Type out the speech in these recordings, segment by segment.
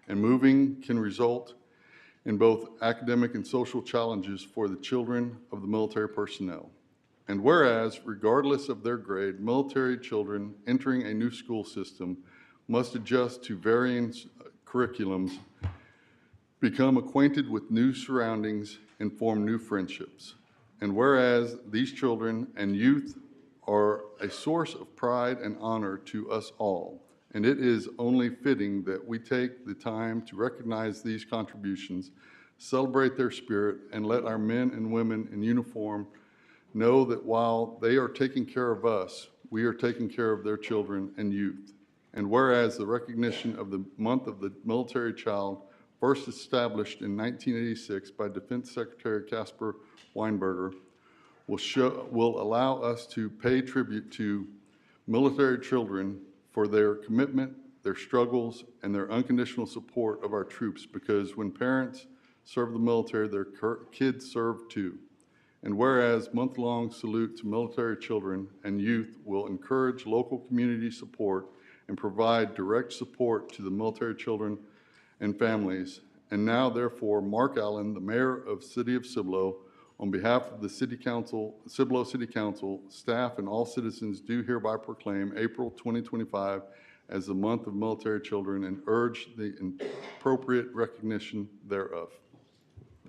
and moving can result in both academic and social challenges for the children of the military personnel. And whereas, regardless of their grade, military children entering a new school system must adjust to varying curriculums, become acquainted with new surroundings, and form new friendships. And whereas these children and youth are a source of pride and honor to us all, and it is only fitting that we take the time to recognize these contributions, celebrate their spirit, and let our men and women in uniform know that while they are taking care of us, we are taking care of their children and youth. And whereas the recognition of the Month of the Military Child, first established in 1986 by Defense Secretary Caspar Weinberger, will allow us to pay tribute to military children for their commitment, their struggles, and their unconditional support of our troops, because when parents serve the military, their kids serve too. And whereas month-long salute to military children and youth will encourage local community support and provide direct support to the military children and families. And now, therefore, Mark Allen, the Mayor of the City of Cibolo, on behalf of the City Council, Cibolo City Council, staff, and all citizens, do hereby proclaim April 2025 as the Month of Military Children and urge the appropriate recognition thereof.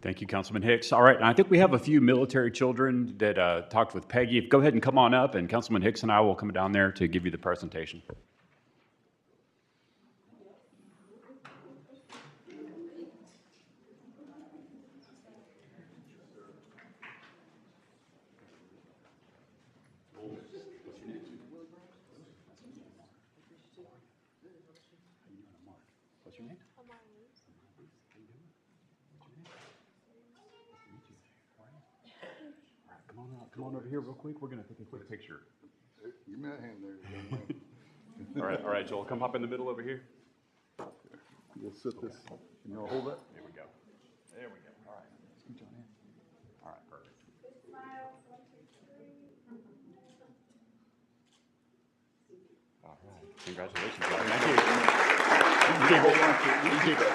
Thank you, Councilman Hicks. All right, and I think we have a few military children that talked with Peggy. Go ahead and come on up, and Councilman Hicks and I will come down there to give you the presentation. What's your name? Come on over here real quick. We're going to take a quick picture. Give me that hand there. All right, Joel, come hop in the middle over here. You'll sit this, and you'll hold it. There we go. There we go. All right. Scoot on in. All right, perfect. All right. Congratulations. Thank you. You keep it. You keep it.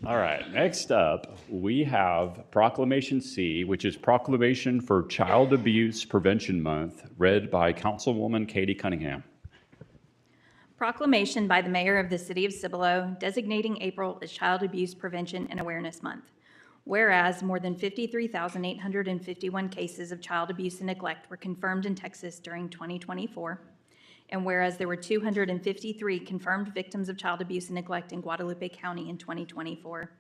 All right, next up, we have Proclamation C, which is Proclamation for Child Abuse Prevention Month, read by Councilwoman Katie Cunningham. Proclamation by the Mayor of the City of Cibolo designating April as Child Abuse Prevention and Awareness Month. Whereas more than 53,851 cases of child abuse and neglect were confirmed in Texas during 2024, and whereas there were 253 confirmed victims of child abuse and neglect in Guadalupe County in 2024,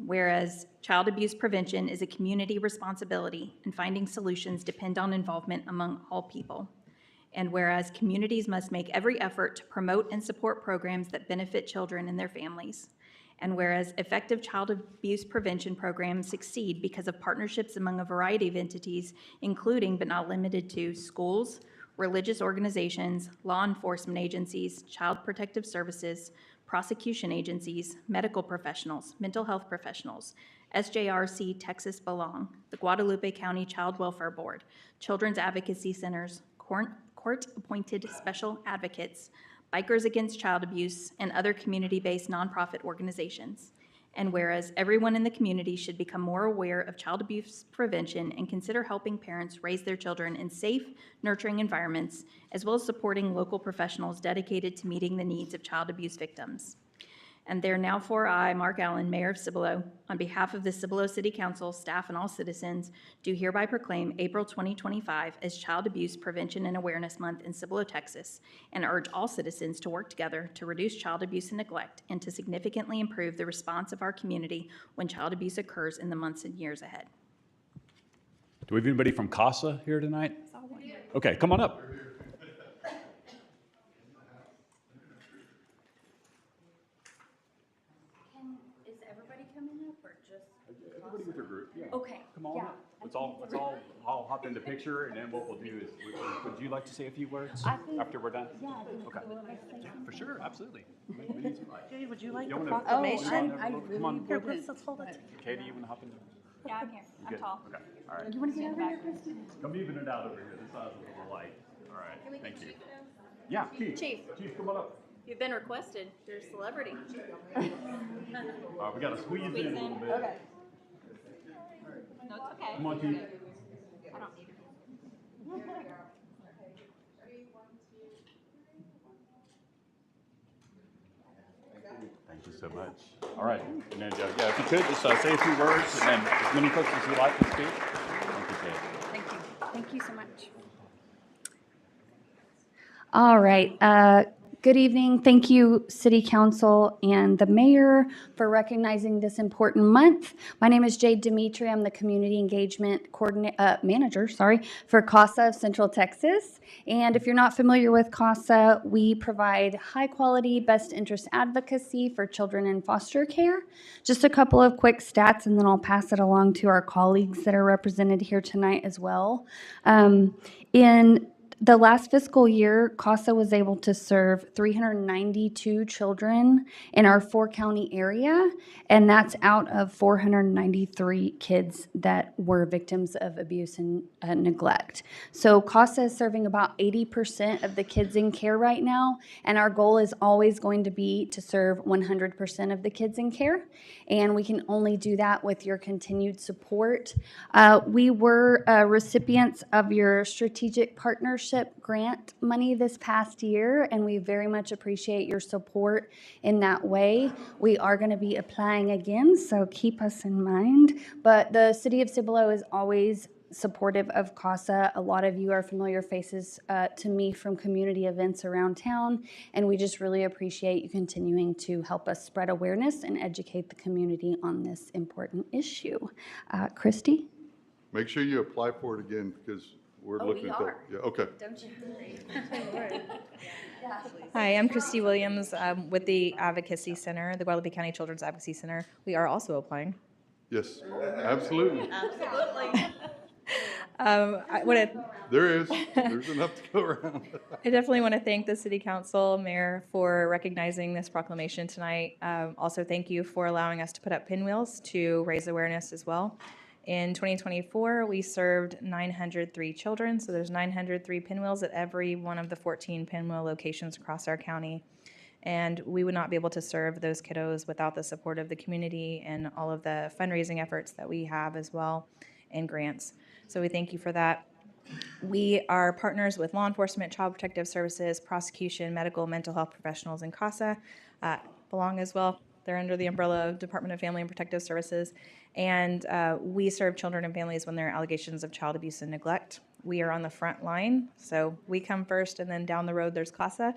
whereas child abuse prevention is a community responsibility and finding solutions depend on involvement among all people, and whereas communities must make every effort to promote and support programs that benefit children and their families, and whereas effective child abuse prevention programs succeed because of partnerships among a variety of entities, including but not limited to schools, religious organizations, law enforcement agencies, child protective services, prosecution agencies, medical professionals, mental health professionals, SJRC Texas Belong, the Guadalupe County Child Welfare Board, Children's Advocacy Centers, court-appointed special advocates, Bikers Against Child Abuse, and other community-based nonprofit organizations. And whereas everyone in the community should become more aware of child abuse prevention and consider helping parents raise their children in safe, nurturing environments, as well as supporting local professionals dedicated to meeting the needs of child abuse victims. And therefore I, Mark Allen, Mayor of Cibolo, on behalf of the Cibolo City Council, staff, and all citizens, do hereby proclaim April 2025 as Child Abuse Prevention and Awareness Month in Cibolo, Texas, and urge all citizens to work together to reduce child abuse and neglect and to significantly improve the response of our community when child abuse occurs in the months and years ahead. Do we have anybody from CASA here tonight? Okay, come on up. Is everybody coming up or just? Everybody with their group. Yeah. Okay. Come on up. I'll hop in the picture, and then what we'll do is, would you like to say a few words after we're done? Yeah. Okay. Yeah, for sure, absolutely. Judy, would you like You the wanna- proclamation? I really Here, let's hold it. Katie, you want to hop in? Yeah, I'm here. I'm Good. tall. Okay, all right. You want to get over here, Christy? Come even it out over here. This side's a little light. All right, thank you. Yeah, Chief. Chief. Chief, come on up. You've been requested. You're a celebrity. All right, we gotta squeeze in a little bit. Okay. No, it's okay. Come on, Chief. I don't need her. Thank you so much. All right, and then, yeah, if you could, just say a few words, and then as many folks as you'd like to speak. Thank you, Kate. Thank you. Thank you so much. All right. Good evening. Thank you, City Council and the Mayor, for recognizing this important month. My name is Jade Dimitri. I'm the Community Engagement Manager for CASA of Central Texas. And if you're not familiar with CASA, we provide high-quality, best interest advocacy for children in foster care. Just a couple of quick stats, and then I'll pass it along to our colleagues that are represented here tonight as well. In the last fiscal year, CASA was able to serve 392 children in our 4-county area, and that's out of 493 kids that were victims of abuse and neglect. So CASA is serving about 80% of the kids in care right now, and our goal is always going to be to serve 100% of the kids in care, and we can only do that with your continued support. We were recipients of your strategic partnership grant money this past year, and we very much appreciate your support in that way. We are going to be applying again, so keep us in mind. But the City of Cibolo is always supportive of CASA. A lot of you are familiar faces to me from community events around town, and we just really appreciate you continuing to help us spread awareness and educate the community on this important issue. Christy? Make sure you apply for it again because we're looking at that. we are. Yeah, okay. Don't you worry. Hi, I'm Christy Williams with the Advocacy Center, the Guadalupe County Children's Advocacy Center. We are also applying. Yes, absolutely. Absolutely. There's enough to go around. I definitely want to thank the City Council, Mayor, for recognizing this proclamation tonight. Also, thank you for allowing us to put up pinwheels to raise awareness as well. In 2024, we served 903 children, so there's 903 pinwheels at every one of the 14 pinwheel locations across our county. And we would not be able to serve those kiddos without the support of the community and all of the fundraising efforts that we have as well, and grants. So we thank you for that. We are partners with law enforcement, child protective services, prosecution, medical, mental health professionals, and CASA belong as well. They're under the umbrella of Department of Family and Protective Services. And we serve children and families when there are allegations of child abuse and neglect. We are on the front line, so we come first, and then down the road there's CASA.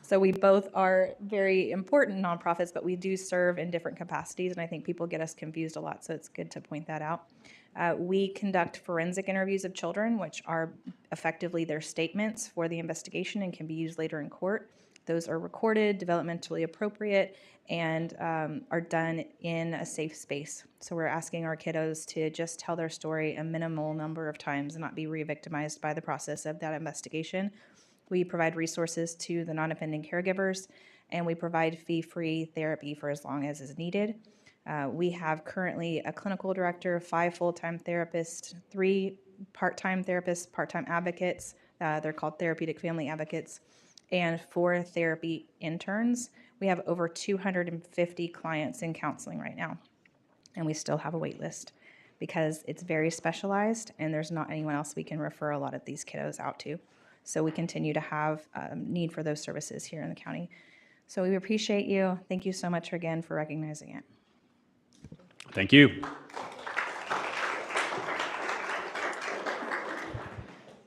So we both are very important nonprofits, but we do serve in different capacities, and I think people get us confused a lot, so it's good to point that out. We conduct forensic interviews of children, which are effectively their statements for the investigation and can be used later in court. Those are recorded, developmentally appropriate, and are done in a safe space. So we're asking our kiddos to just tell their story a minimal number of times and not be re-victimized by the process of that investigation. We provide resources to the non-offending caregivers, and we provide fee-free therapy for as long as is needed. We have currently a clinical director, 5 full-time therapists, 3 part-time therapists, part-time advocates. They're called therapeutic family advocates, and 4 therapy interns. We have over 250 clients in counseling right now, and we still have a wait list because it's very specialized and there's not anyone else we can refer a lot of these kiddos out to. So we continue to have need for those services here in the county. So we appreciate you. Thank you so much again for recognizing it. Thank you.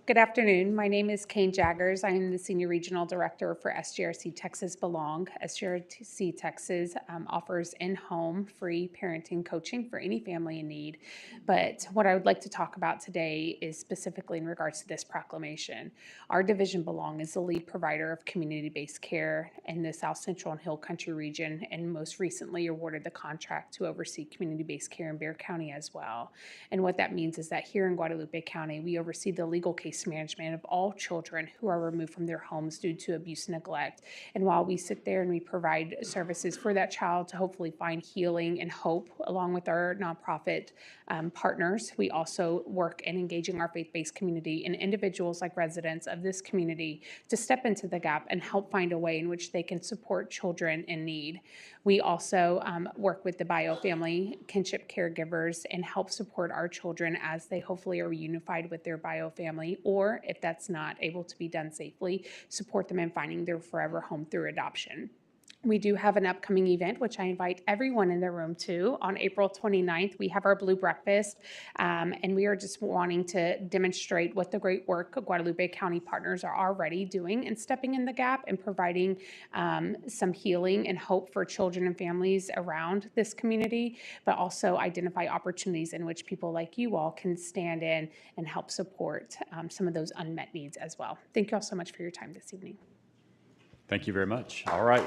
Good afternoon. My name is Kane Jaggers. I am the Senior Regional Director for SGRC Texas Belong. SGRC Texas offers in-home free parenting coaching for any family in need. But what I would like to talk about today is specifically in regards to this proclamation. Our division Belong is the lead provider of community-based care in the South Central and Hill Country region, and most recently awarded the contract to oversee community-based care in Bexar County as well. And what that means is that here in Guadalupe County, we oversee the legal case case management of all children who are removed from their homes due to abuse and neglect. And while we sit there and we provide services for that child to hopefully find healing and hope along with our nonprofit partners, we also work in engaging our faith-based community and individuals like residents of this community to step into the gap and help find a way in which they can support children in need. We also work with the bio family kinship caregivers and help support our children as they hopefully are reunified with their bio family, or if that's not able to be done safely, support them in finding their forever home through adoption. We do have an upcoming event, which I invite everyone in the room to. On April 29th, we have our Blue Breakfast, and we are just wanting to demonstrate what the great work Guadalupe County partners are already doing and stepping in the gap and providing some healing and hope for children and families around this community, but also identify opportunities in which people like you all can stand in and help support some of those unmet needs as well. Thank you all so much for your time this evening. Thank you very much. All right.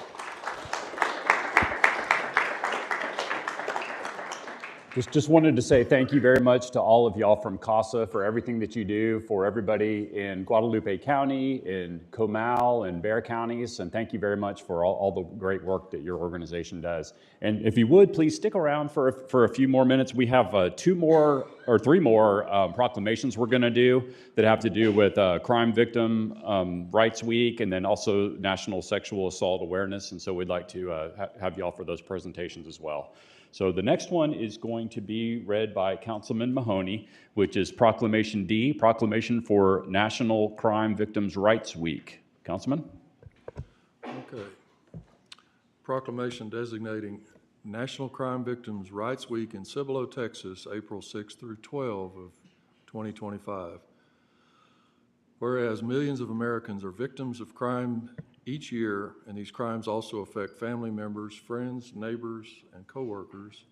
Just wanted to say thank you very much to all of y'all from CASA for everything that you do for everybody in Guadalupe County, in Comal, and Bexar counties, and thank you very much for all the great work that your organization does. And if you would, please stick around for a few more minutes. We have three more proclamations we're going to do that have to do with Crime Victim Rights Week and then also National Sexual Assault Awareness, and so we'd like to have y'all for those presentations as well. So the next one is going to be read by Councilman Mahoney, which is Proclamation D, Proclamation for National Crime Victims' Rights Week. Councilman? Okay. Proclamation designating National Crime Victims' Rights Week in Cibolo, Texas, April 6 through 12 of 2025. Whereas millions of Americans are victims of crime each year, and these crimes also affect family members, friends, neighbors, and coworkers.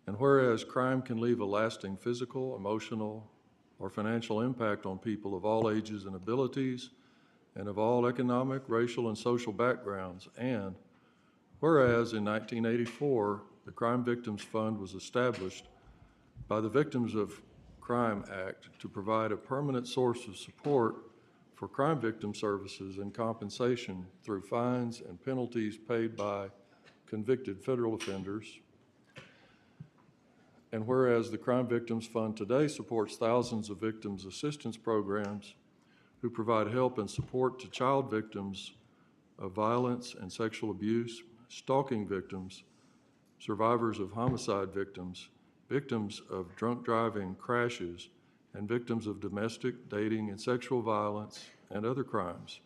And whereas crime can leave a lasting physical, emotional, or financial impact on people of all ages and abilities, and of all economic, racial, and social backgrounds. And whereas in 1984, the Crime Victims Fund was established by the Victims of Crime Act to provide a permanent source of support for crime victim services and compensation through fines and penalties paid by convicted federal offenders. And whereas the Crime Victims Fund today supports thousands of victims assistance programs who provide help and support to child victims of violence and sexual abuse, stalking victims, survivors of homicide victims, victims of drunk driving crashes, and victims of domestic, dating, and sexual violence and other crimes.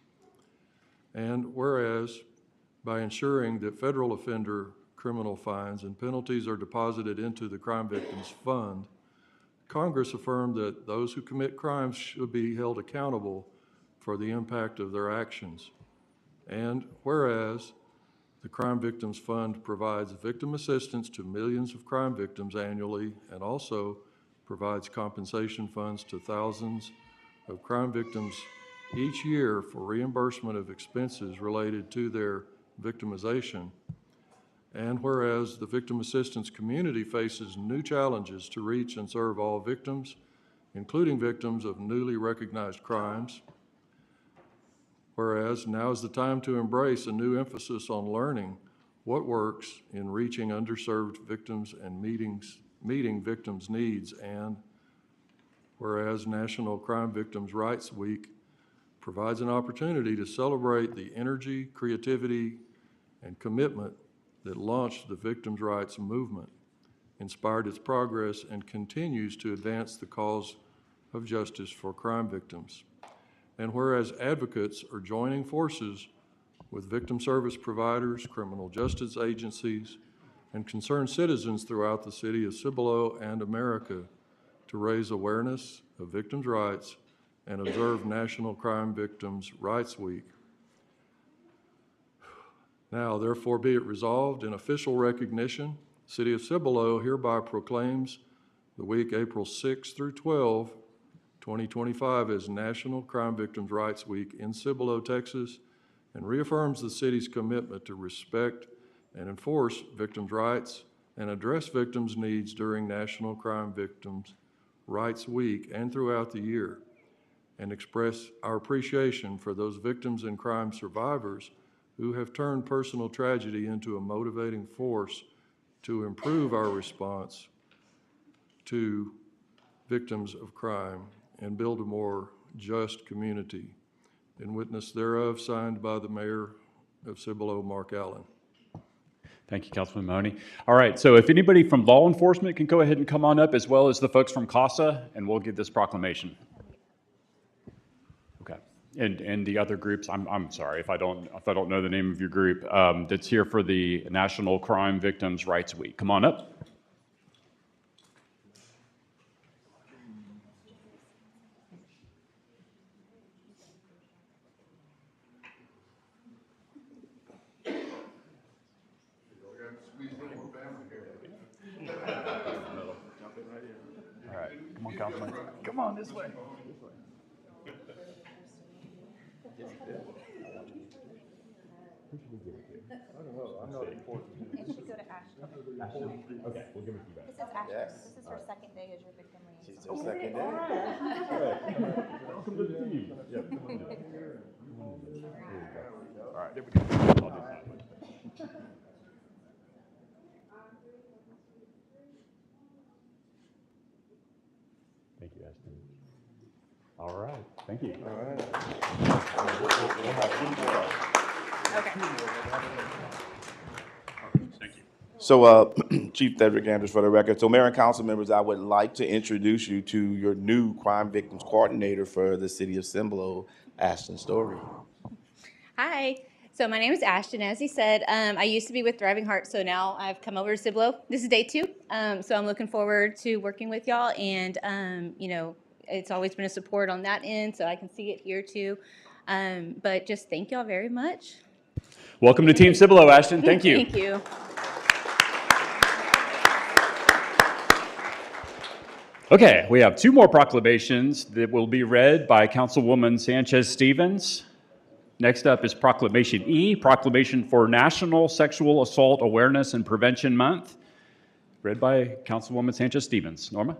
And whereas by ensuring that federal offender criminal fines and penalties are deposited into the Crime Victims Fund, Congress affirmed that those who commit crimes should be held accountable for the impact of their actions. And whereas the Crime Victims Fund provides victim assistance to millions of crime victims annually and also provides compensation funds to thousands of crime victims each year for reimbursement of expenses related to their victimization. And whereas the victim assistance community faces new challenges to reach and serve all victims, including victims of newly recognized crimes, whereas now is the time to embrace a new emphasis on learning what works in reaching underserved victims and meeting victims' needs, and whereas National Crime Victims' Rights Week provides an opportunity to celebrate the energy, creativity, and commitment that launched the victims' rights movement, inspired its progress, and continues to advance the cause of justice for crime victims. And whereas advocates are joining forces with victim service providers, criminal justice agencies, and concerned citizens throughout the city of Cibolo and America to raise awareness of victims' rights and observe National Crime Victims' Rights Week. Now, therefore, be it resolved in official recognition, the City of Cibolo hereby proclaims the week April 6 through 12, 2025 as National Crime Victims' Rights Week in Cibolo, Texas, and reaffirms the city's commitment to respect and enforce victims' rights and address victims' needs during National Crime Victims' Rights Week and throughout the year. and express our appreciation for those victims and crime survivors who have turned personal tragedy into a motivating force to improve our response to victims of crime and build a more just community. In witness thereof, signed by the Mayor of Cibolo, Mark Allen. Thank you, Councilman Mahoney. All right, so if anybody from law enforcement can go ahead and come on up, as well as the folks from CASA, and we'll give this proclamation. Okay, and the other groups, I'm sorry if I don't know the name of your group, that's here for the National Crime Victims' Rights Week. Come on up. All right, come on, Councilman. Come on this way. Okay, we'll give it to you back. This is Ashley. This is her second day as your victim liaison. She's her second day. Welcome to the team. Yeah, come on down. All right, there we go. I'll do that one. Thank you, Ashton. All right, thank you. All right. Thank you. So, Chief Cedric Andrews for the record. So, Mayor and council members, I would like to introduce you to your new crime victims coordinator for the city of Cibolo, Ashton Story. Hi. So my name is Ashton. As he said, I used to be with Thriving Heart, so now I've come over to Cibolo. This is day 2, so I'm looking forward to working with y'all. And you know, it's always been a support on that end, so I can see it here too. But just thank y'all very much. Welcome to Team Cibolo, Ashton. Thank you. Thank you. Okay, we have 2 more proclamations that will be read by Councilwoman Sanchez-Stevens. Next up is Proclamation E, Proclamation for National Sexual Assault Awareness and Prevention Month, read by Councilwoman Sanchez-Stevens. Norma?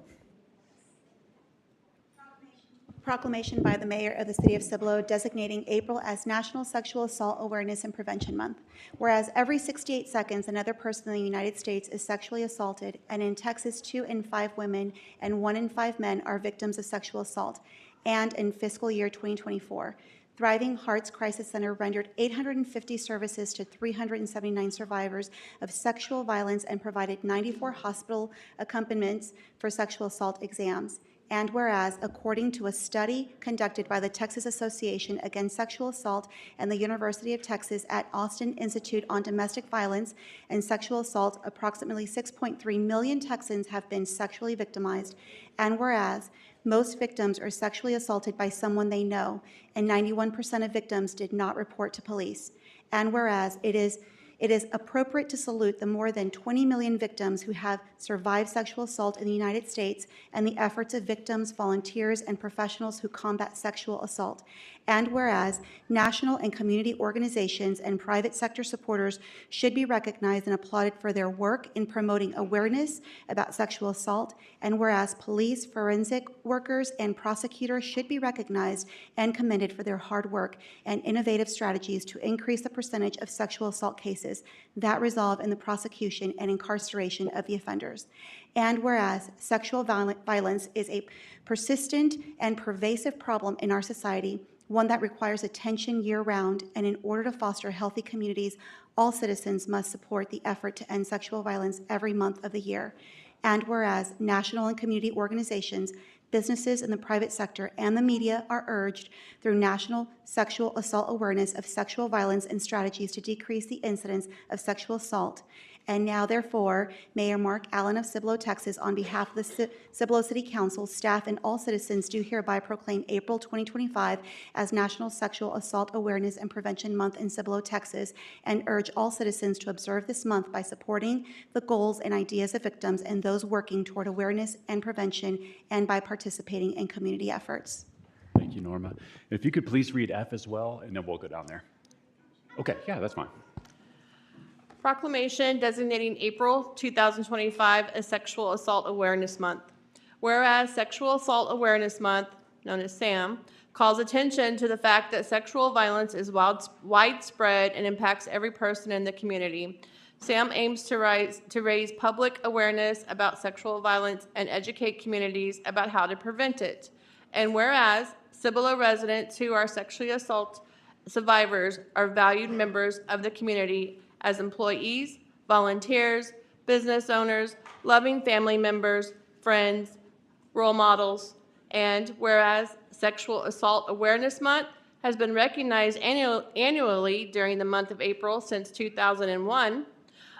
Proclamation by the Mayor of the City of Cibolo designating April as National Sexual Assault Awareness and Prevention Month. Whereas every 68 seconds, another person in the United States is sexually assaulted, and in Texas, 2 in 5 women and 1 in 5 men are victims of sexual assault. And in fiscal year 2024, Thriving Hearts Crisis Center rendered 850 services to 379 survivors of sexual violence and provided 94 hospital accompaniments for sexual assault exams. And whereas, according to a study conducted by the Texas Association Against Sexual Assault and the University of Texas at Austin Institute on Domestic Violence and Sexual Assault, approximately 6.3 million Texans have been sexually victimized. And whereas, most victims are sexually assaulted by someone they know, and 91% of victims did not report to police. And whereas, it is appropriate to salute the more than 20 million victims who have survived sexual assault in the United States and the efforts of victims, volunteers, and professionals who combat sexual assault. And whereas national and community organizations and private sector supporters should be recognized and applauded for their work in promoting awareness about sexual assault, and whereas police, forensic workers, and prosecutors should be recognized and commended for their hard work and innovative strategies to increase the percentage of sexual assault cases that resolve in the prosecution and incarceration of the offenders. And whereas sexual violence is a persistent and pervasive problem in our society, one that requires attention year-round, and in order to foster healthy communities, all citizens must support the effort to end sexual violence every month of the year. And whereas national and community organizations, businesses in the private sector, and the media are urged through national sexual assault awareness of sexual violence and strategies to decrease the incidence of sexual assault. And now, therefore, Mayor Mark Allen of Cibolo, Texas, on behalf of the Cibolo City Council, staff, and all citizens, do hereby proclaim April 2025 as National Sexual Assault Awareness and Prevention Month in Cibolo, Texas, and urge all citizens to observe this month by supporting the goals and ideas of victims and those working toward awareness and prevention, and by participating in community efforts. Thank you, Norma. If you could please read F as well, and then we'll go down there. Okay, yeah, that's fine. Proclamation designating April 2025 as Sexual Assault Awareness Month. Whereas Sexual Assault Awareness Month known as SAM, calls attention to the fact that sexual violence is widespread and impacts every person in the community. SAM aims to raise public awareness about sexual violence and educate communities about how to prevent it. And whereas Cibolo residents who are sexually assault survivors are valued members of the community as employees, volunteers, business owners, loving family members, friends, role models, and whereas Sexual Assault Awareness Month has been recognized annually during the month of April since 2001,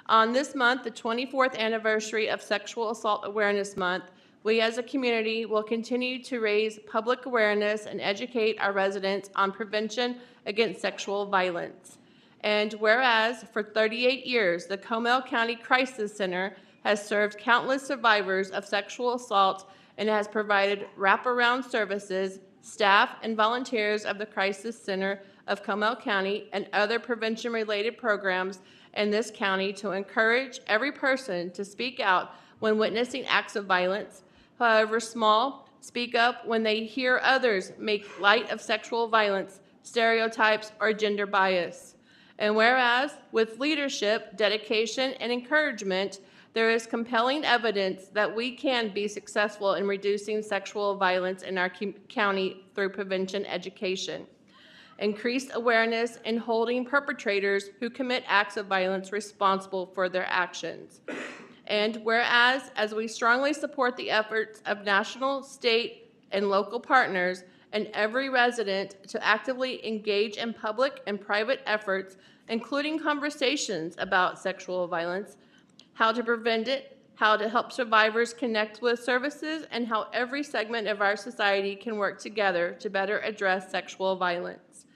on this month, the 24th anniversary of Sexual Assault Awareness Month, we as a community will continue to raise public awareness and educate our residents on prevention against sexual violence. And whereas for 38 years, the Comal County Crisis Center has served countless survivors of sexual assault and has provided wraparound services, staff and volunteers of the Crisis Center of Comal County and other prevention-related programs in this county to encourage every person to speak out when witnessing acts of violence, however small, speak up when they hear others make light of sexual violence, stereotypes, or gender bias. And whereas, with leadership, dedication, and encouragement, there is compelling evidence that we can be successful in reducing sexual violence in our county through prevention education, increased awareness, and holding perpetrators who commit acts of violence responsible for their actions. And whereas, as we strongly support the efforts of national, state, and local partners, and every resident to actively engage in public and private efforts, including conversations about sexual violence, how to prevent it, how to help survivors connect with services, and how every segment of our society can work together to better address sexual violence.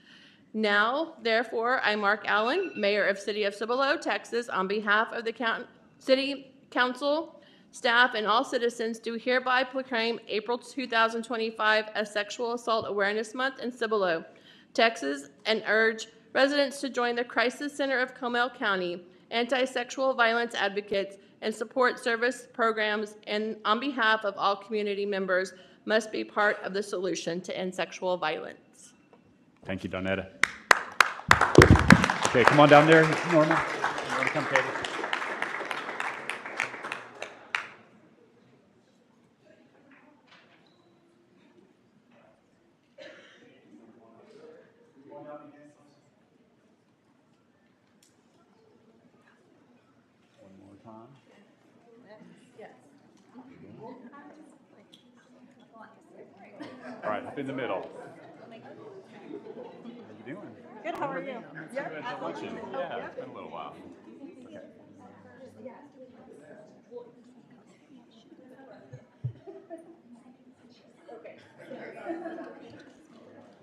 Now, therefore, I, Mark Allen, Mayor of City of Cibolo, Texas, on behalf of the City Council, staff, and all citizens, do hereby proclaim April 2025 as Sexual Assault Awareness Month in Cibolo, Texas, and urge residents to join the Crisis Center of Comal County, anti-sexual violence advocates, and support service programs, and on behalf of all community members, must be part of the solution to end sexual violence. Thank you, Donetta. Okay, come on down there, Norma. You want to come, Katie? All right, up in the middle. How you doing? Good, how are you? Yeah, luncheon. Yeah, it's been a little while. Okay. All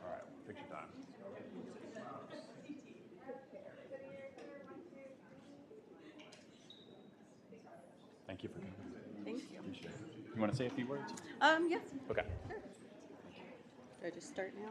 right, take your time. Thank you for coming. Thank you. Appreciate it. You want to say a few words? Yes. Okay. Sure. Should I just start now?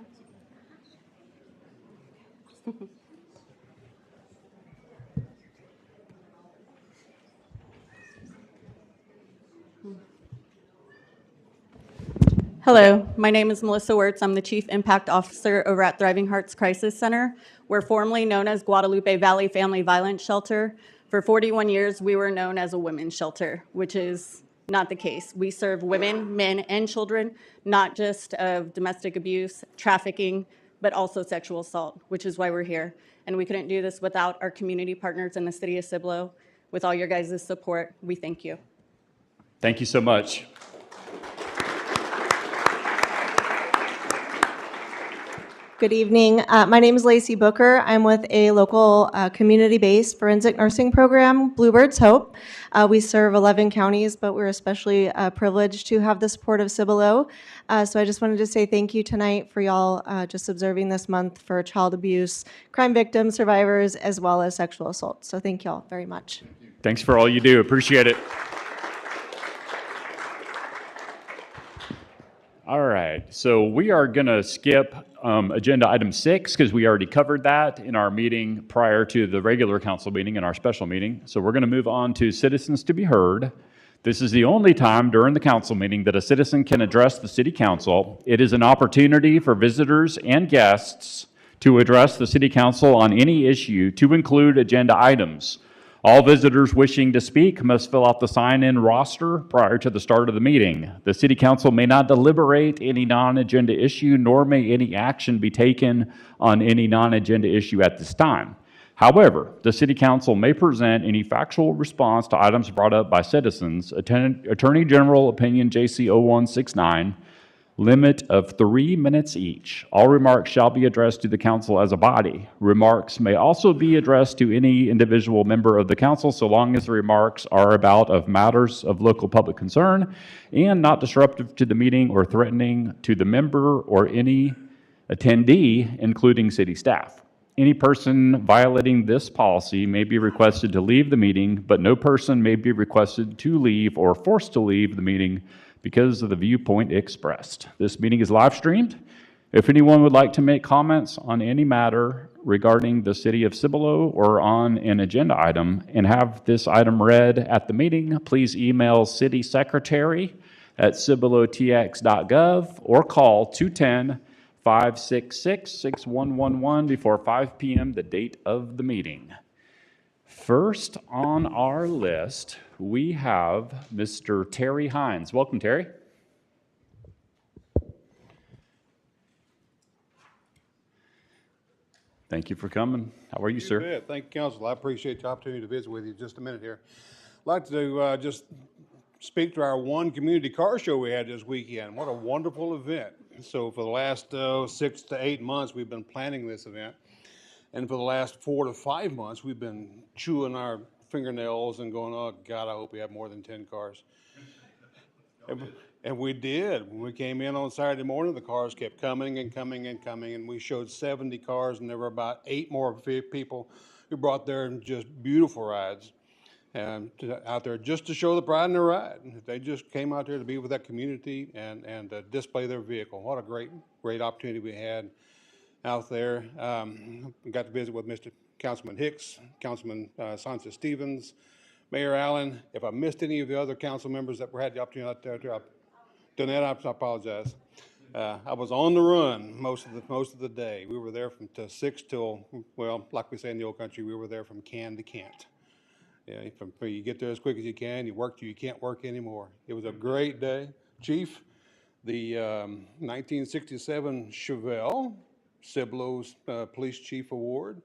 Hello, my name is Melissa Wirtz. I'm the Chief Impact Officer over at Thriving Hearts Crisis Center. We're formerly known as Guadalupe Valley Family Violence Shelter. For 41 years, we were known as a women's shelter, which is not the case. We serve women, men, and children, not just of domestic abuse, trafficking, but also sexual assault, which is why we're here. And we couldn't do this without our community partners in the city of Cibolo. With all your guys' support, we thank you. Thank you so much. Good evening. My name is Lacey Booker. I'm with a local community-based forensic nursing program, Bluebird's Hope. We serve 11 counties, but we're especially privileged to have the support of Cibolo. So I just wanted to say thank you tonight for y'all just observing this month for child abuse, crime victims, survivors, as well as sexual assault. So thank y'all very much. Thanks for all you do. Appreciate it. All right, so we are going to skip agenda item 6 because we already covered that in our meeting prior to the regular council meeting and our special meeting. So we're going to move on to citizens to be heard. This is the only time during the council meeting that a citizen can address the city council. It is an opportunity for visitors and guests to address the city council on any issue, to include agenda items. All visitors wishing to speak must fill out the sign-in roster prior to the start of the meeting. The city council may not deliberate any non-agenda issue, nor may any action be taken on any non-agenda issue at this time. However, the city council may present any factual response to items brought up by citizens. Attorney General Opinion JC 0169, limit of 3 minutes each. All remarks shall be addressed to the council as a body. Remarks may also be addressed to any individual member of the council so long as the remarks are about of matters of local public concern and not disruptive to the meeting or threatening to the member or any attendee, including city staff. Any person violating this policy may be requested to leave the meeting, but no person may be requested to leave or forced to leave the meeting because of the viewpoint expressed. This meeting is live streamed. If anyone would like to make comments on any matter regarding the city of Cibolo or on an agenda item and have this item read at the meeting, please email citysecretary@cibolotx.gov or call 210-566-6111 before 5 p.m., the date of the meeting. First on our list, we have Mr. Terry Hines. Welcome, Terry. Thank you for coming. How are you, sir? Bet. Thank you, Council. I appreciate the opportunity to visit with you just a minute here. I'd like to just speak to our one community car show we had this weekend. What a wonderful event. So for the last 6 to 8 months, we've been planning this event. And for the last 4 to 5 months, we've been chewing our fingernails and going, oh, God, I hope we have more than 10 cars. And we did. When we came in on Saturday morning, the cars kept coming and coming and coming, and we showed 70 cars, and there were about 8 more people who brought their just beautiful rides out there just to show the pride in their ride. They just came out there to be with that community and display their vehicle. What a great opportunity we had out there. Got to visit with Mr. Councilman Hicks, Councilman Sanchez Stevens, Mayor Allen. If I missed any of the other council members that had the opportunity out there, Donette, I apologize. I was on the run most of the day. We were there from 6 till, well, like we say in the old country, we were there from can to can't. Yeah, you get there as quick as you can, you work till you can't work anymore. It was a great day. Chief, the 1967 Chevelle, Cibolo's Police Chief Award,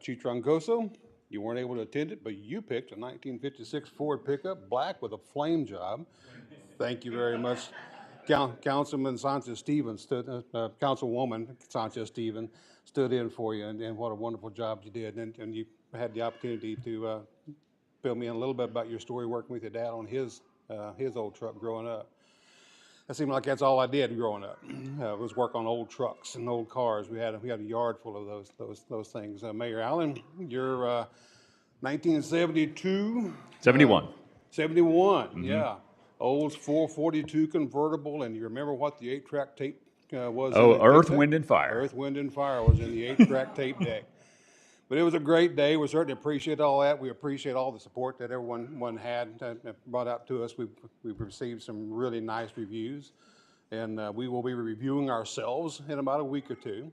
Chief Troncoso, you weren't able to attend it, but you picked a 1956 Ford pickup, black with a flame job. Thank you very much. Councilman Sanchez Stevens, Councilwoman Sanchez Stevens stood in for you, and what a wonderful job you did. And you had the opportunity to fill me in a little bit about your story working with your dad on his old truck growing up. It seemed like that's all I did growing up, was work on old trucks and old cars. We had a yard full of those things. Mayor Allen, you're 1972? 71. 71, Mm-hmm. Yeah. Old 442 convertible, and you remember what the 8-track tape was? Oh, Earth, Wind, and Fire. Earth, Wind, and Fire was in the 8-track tape deck. But it was a great day. We certainly appreciate all that. We appreciate all the support that everyone had brought out to us. We've received some really nice reviews, and we will be reviewing ourselves in about a week or two.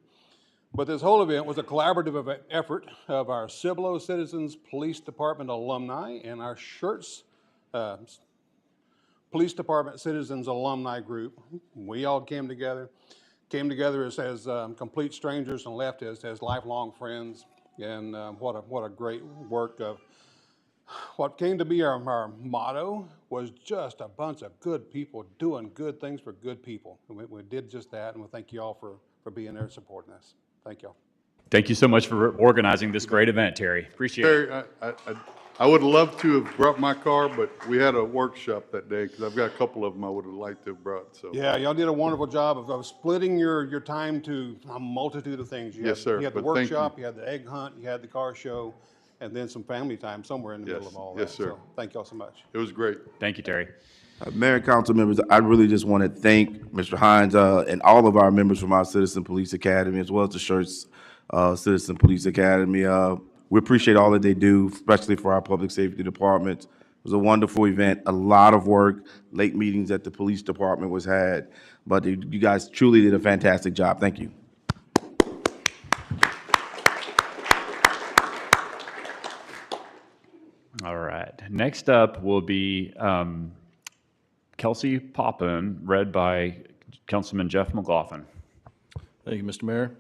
But this whole event was a collaborative effort of our Cibolo Citizens Police Department alumni and our Shirts Police Department Citizens Alumni Group. We all came together as complete strangers and left as lifelong friends. And what a great work of what came to be our motto was just a bunch of good people doing good things for good people. And we did just that, and we thank you all for being there and supporting us. Thank you all. Thank you so much for organizing this great event, Terry. Appreciate it. Terry, I would have loved to have brought my car, but we had a workshop that day because I've got a couple of them I would have liked to have brought. So yeah, y'all did a wonderful job of splitting your time to a multitude of things. Yes, sir. You had the But thank workshop, you had the egg hunt, you had the car show, and then some family time somewhere in the middle of all that. Yes, sir. So thank y'all so much. It was great. Thank you, Terry. Mayor and council members, I really just want to thank Mr. Hines and all of our members from our Citizen Police Academy, as well as the Shirts Citizen Police Academy. We appreciate all that they do, especially for our public safety department, It was a wonderful event, a lot of work, late meetings at the police department was had, but you guys truly did a fantastic job. Thank you. All right. Next up will be Kelsey Poppin, read by Councilman Jeff McLaughlin. Thank you, Mr. Mayor.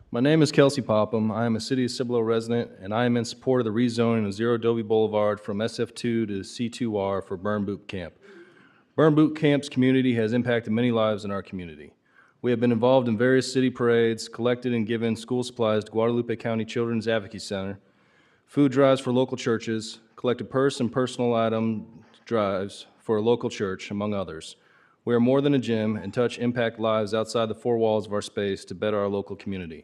My name is Kelsey Popham. I am a City of Cibolo resident, and I am in support of the rezoning of Zero Adobe Boulevard from SF2 to C2R for Burn Boot Camp. Burn Boot Camp's community has impacted many lives in our community. We have been involved in various city parades, collected and given school supplies to Guadalupe County Children's Advocacy Center, food drives for local churches, collected purse and personal item drives for a local church, among others. We are more than a gym and touch impact lives outside the four walls of our space to better our local community.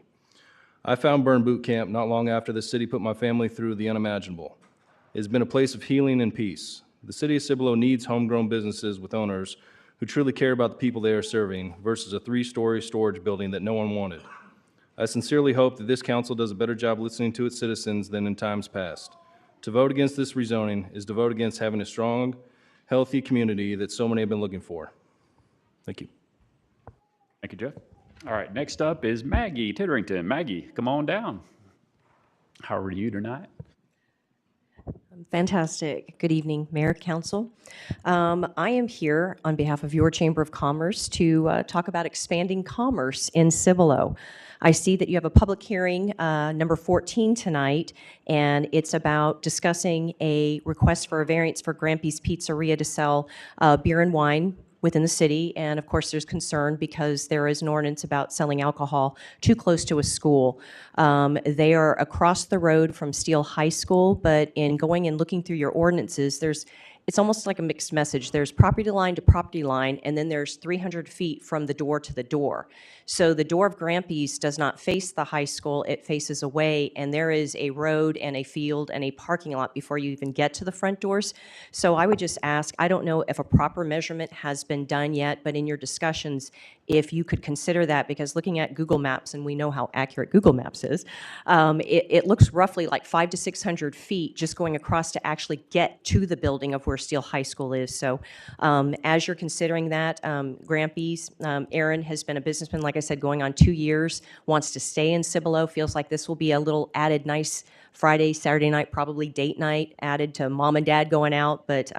I found Burn Boot Camp not long after the city put my family through the unimaginable. It has been a place of healing and peace. The city of Cibolo needs homegrown businesses with owners who truly care about the people they are serving versus a 3-story storage building that no one wanted. I sincerely hope that this council does a better job listening to its citizens than in times past. To vote against this rezoning is to vote against having a strong, healthy community that so many have been looking for. Thank you. Thank you, Jeff. All right, next up is Maggie Titterington. Maggie, come on down. How are you tonight? Fantastic. Good evening, Mayor, Council. I am here on behalf of your Chamber of Commerce to talk about expanding commerce in Cibolo. I see that you have a public hearing, number 14 tonight, and it's about discussing a request for a variance for Grampy's Pizzeria to sell beer and wine within the city. And of course, there's concern because there is an ordinance about selling alcohol too close to a school. They are across the road from Steele High School, but in going and looking through your ordinances, it's almost like a mixed message. There's property line to property line, and then there's 300 feet from the door to the door. So the door of Grampy's does not face the high school, it faces away, and there is a road and a field and a parking lot before you even get to the front doors. So I would just ask, I don't know if a proper measurement has been done yet, but in your discussions, if you could consider that, because looking at Google Maps, and we know how accurate Google Maps is, it looks roughly like 500 to 600 feet just going across to actually get to the building of where Steele High School is. So as you're considering that, Grampy's, Aaron has been a businessman, like I said, going on 2 years, wants to stay in Cibolo, feels like this will be a little added nice Friday, Saturday night, probably date night, added to mom and dad going out, but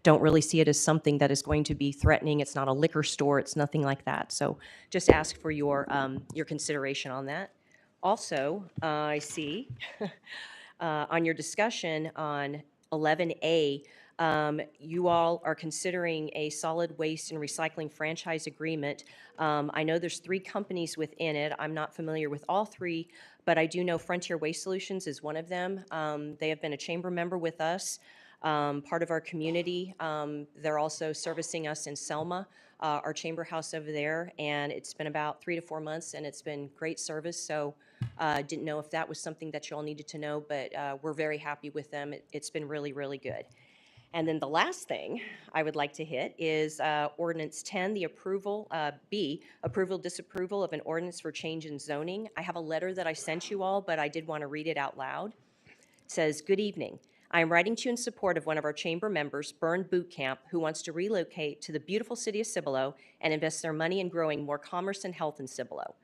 don't really see it as something that is going to be threatening. It's not a liquor store, it's nothing like that. So just ask for your consideration on that. Also, I see on your discussion on 11A, you all are considering a solid waste and recycling franchise agreement. I know there's 3 companies within it. I'm not familiar with all 3, but I do know Frontier Waste Solutions is one of them. They have been a chamber member with us, part of our community. They're also servicing us in Selma, our chamber house over there, and it's been about 3 to 4 months, and it's been great service. So didn't know if that was something that you all needed to know, but we're very happy with them. It's been really, really good. And then the last thing I would like to hit is Ordinance 10, the approval, approval, disapproval of an ordinance for change in zoning. I have a letter that I sent you all, but I did want to read it out loud. It says, "Good evening. I am writing to you in support of one of our chamber members, Burn Boot Camp, who wants to relocate to the beautiful city of Cibolo and invest their money in growing more commerce and health in Cibolo.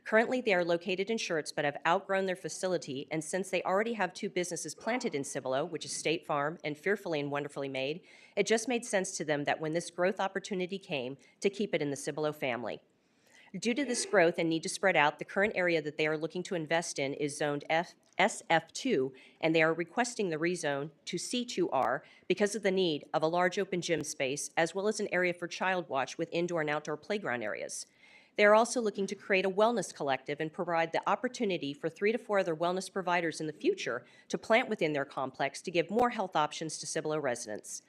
Currently, they are located in Schertz, but have outgrown their facility, and since they already have 2 businesses planted in Cibolo, which is State Farm and Fearfully and Wonderfully Made, it just made sense to them that when this growth opportunity came, to keep it in the Cibolo family. Due to this growth and need to spread out, the current area that they are looking to invest in is zoned SF2, and they are requesting the rezone to C2R because of the need of a large open gym space, as well as an area for child watch with indoor and outdoor playground areas. They are also looking to create a wellness collective and provide the opportunity for 3 to 4 other wellness providers in the future to plant within their complex to give more health options to Cibolo residents.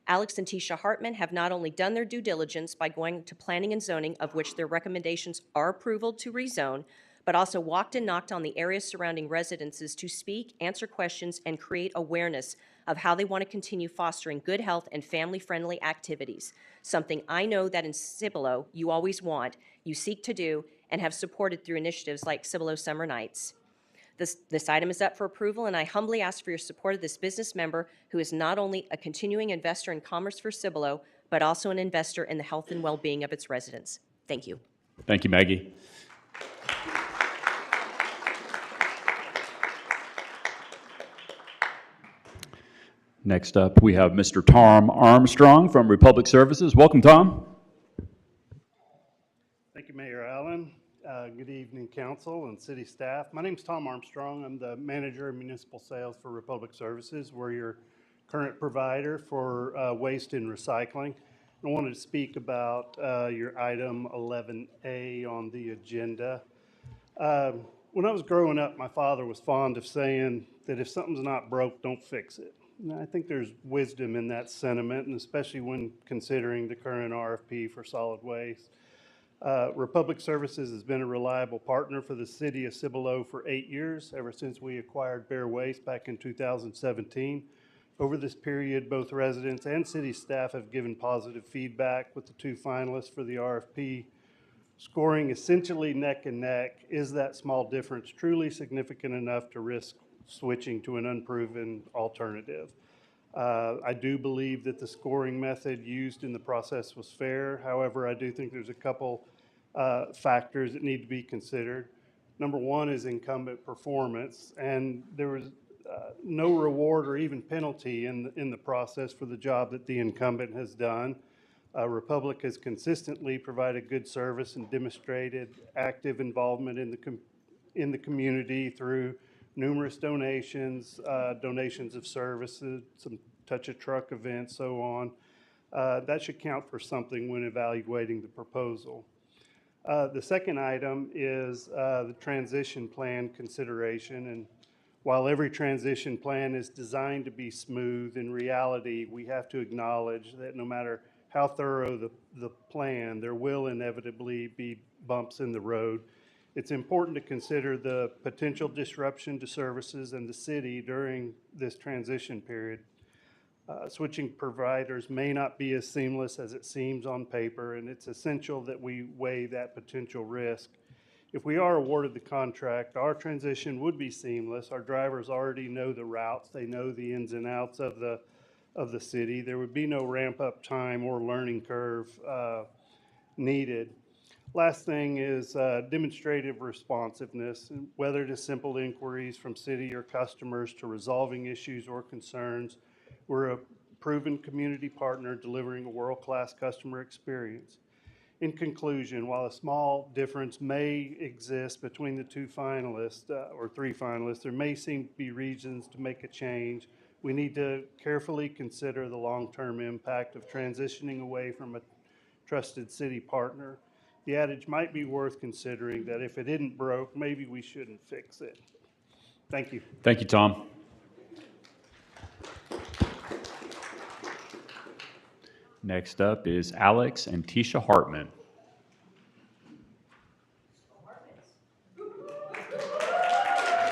Alex and Tisha Hartman have not only done their due diligence by going to planning and zoning, of which their recommendations are approval to rezone, but also walked and knocked on the areas surrounding residences to speak, answer questions, and create awareness of how they want to continue fostering good health and family-friendly activities, something I know that in Cibolo you always want, you seek to do, and have supported through initiatives like Cibolo Summer Nights. This item is up for approval, and I humbly ask for your support of this business member who is not only a continuing investor in commerce for Cibolo, but also an investor in the health and well-being of its residents. Thank you. Thank you, Maggie. Next up, we have Mr. Tom Armstrong from Republic Services. Welcome, Tom. Thank you, Mayor Allen. Good evening, council and city staff. My name is Tom Armstrong. I'm the manager of municipal sales for Republic Services. We're your current provider for waste and recycling. I wanted to speak about your item 11A on the agenda. When I was growing up, my father was fond of saying that if something's not broke, don't fix it. And I think there's wisdom in that sentiment, and especially when considering the current RFP for solid waste. Republic Services has been a reliable partner for the city of Cibolo for 8 years, ever since we acquired Bear Waste back in 2017. Over this period, both residents and city staff have given positive feedback, with the 2 finalists for the RFP scoring essentially neck and neck. Is that small difference truly significant enough to risk switching to an unproven alternative? I do believe that the scoring method used in the process was fair. However, I do think there's a couple factors that need to be considered. Number one is incumbent performance, and there was no reward or even penalty in the process for the job that the incumbent has done. Republic has consistently provided good service and demonstrated active involvement in the community through numerous donations, donations of services, some touch a truck events, so on. That should count for something when evaluating the proposal. The second item is the transition plan consideration. And while every transition plan is designed to be smooth, in reality, we have to acknowledge that no matter how thorough the plan, there will inevitably be bumps in the road. It's important to consider the potential disruption to services in the city during this transition period. Switching providers may not be as seamless as it seems on paper, and it's essential that we weigh that potential risk. If we are awarded the contract, our transition would be seamless. Our drivers already know the routes. They know the ins and outs of the city. There would be no ramp-up time or learning curve needed. Last thing is demonstrative responsiveness, whether to simple inquiries from city or customers to resolving issues or concerns. We're a proven community partner delivering a world-class customer experience. In conclusion, while a small difference may exist between the 2 finalists or 3 finalists, there may seem to be reasons to make a change. We need to carefully consider the long-term impact of transitioning away from a trusted city partner. The adage might be worth considering that if it isn't broke, maybe we shouldn't fix it. Thank you. Thank you, Tom. Next up is Alex and Tisha Hartman.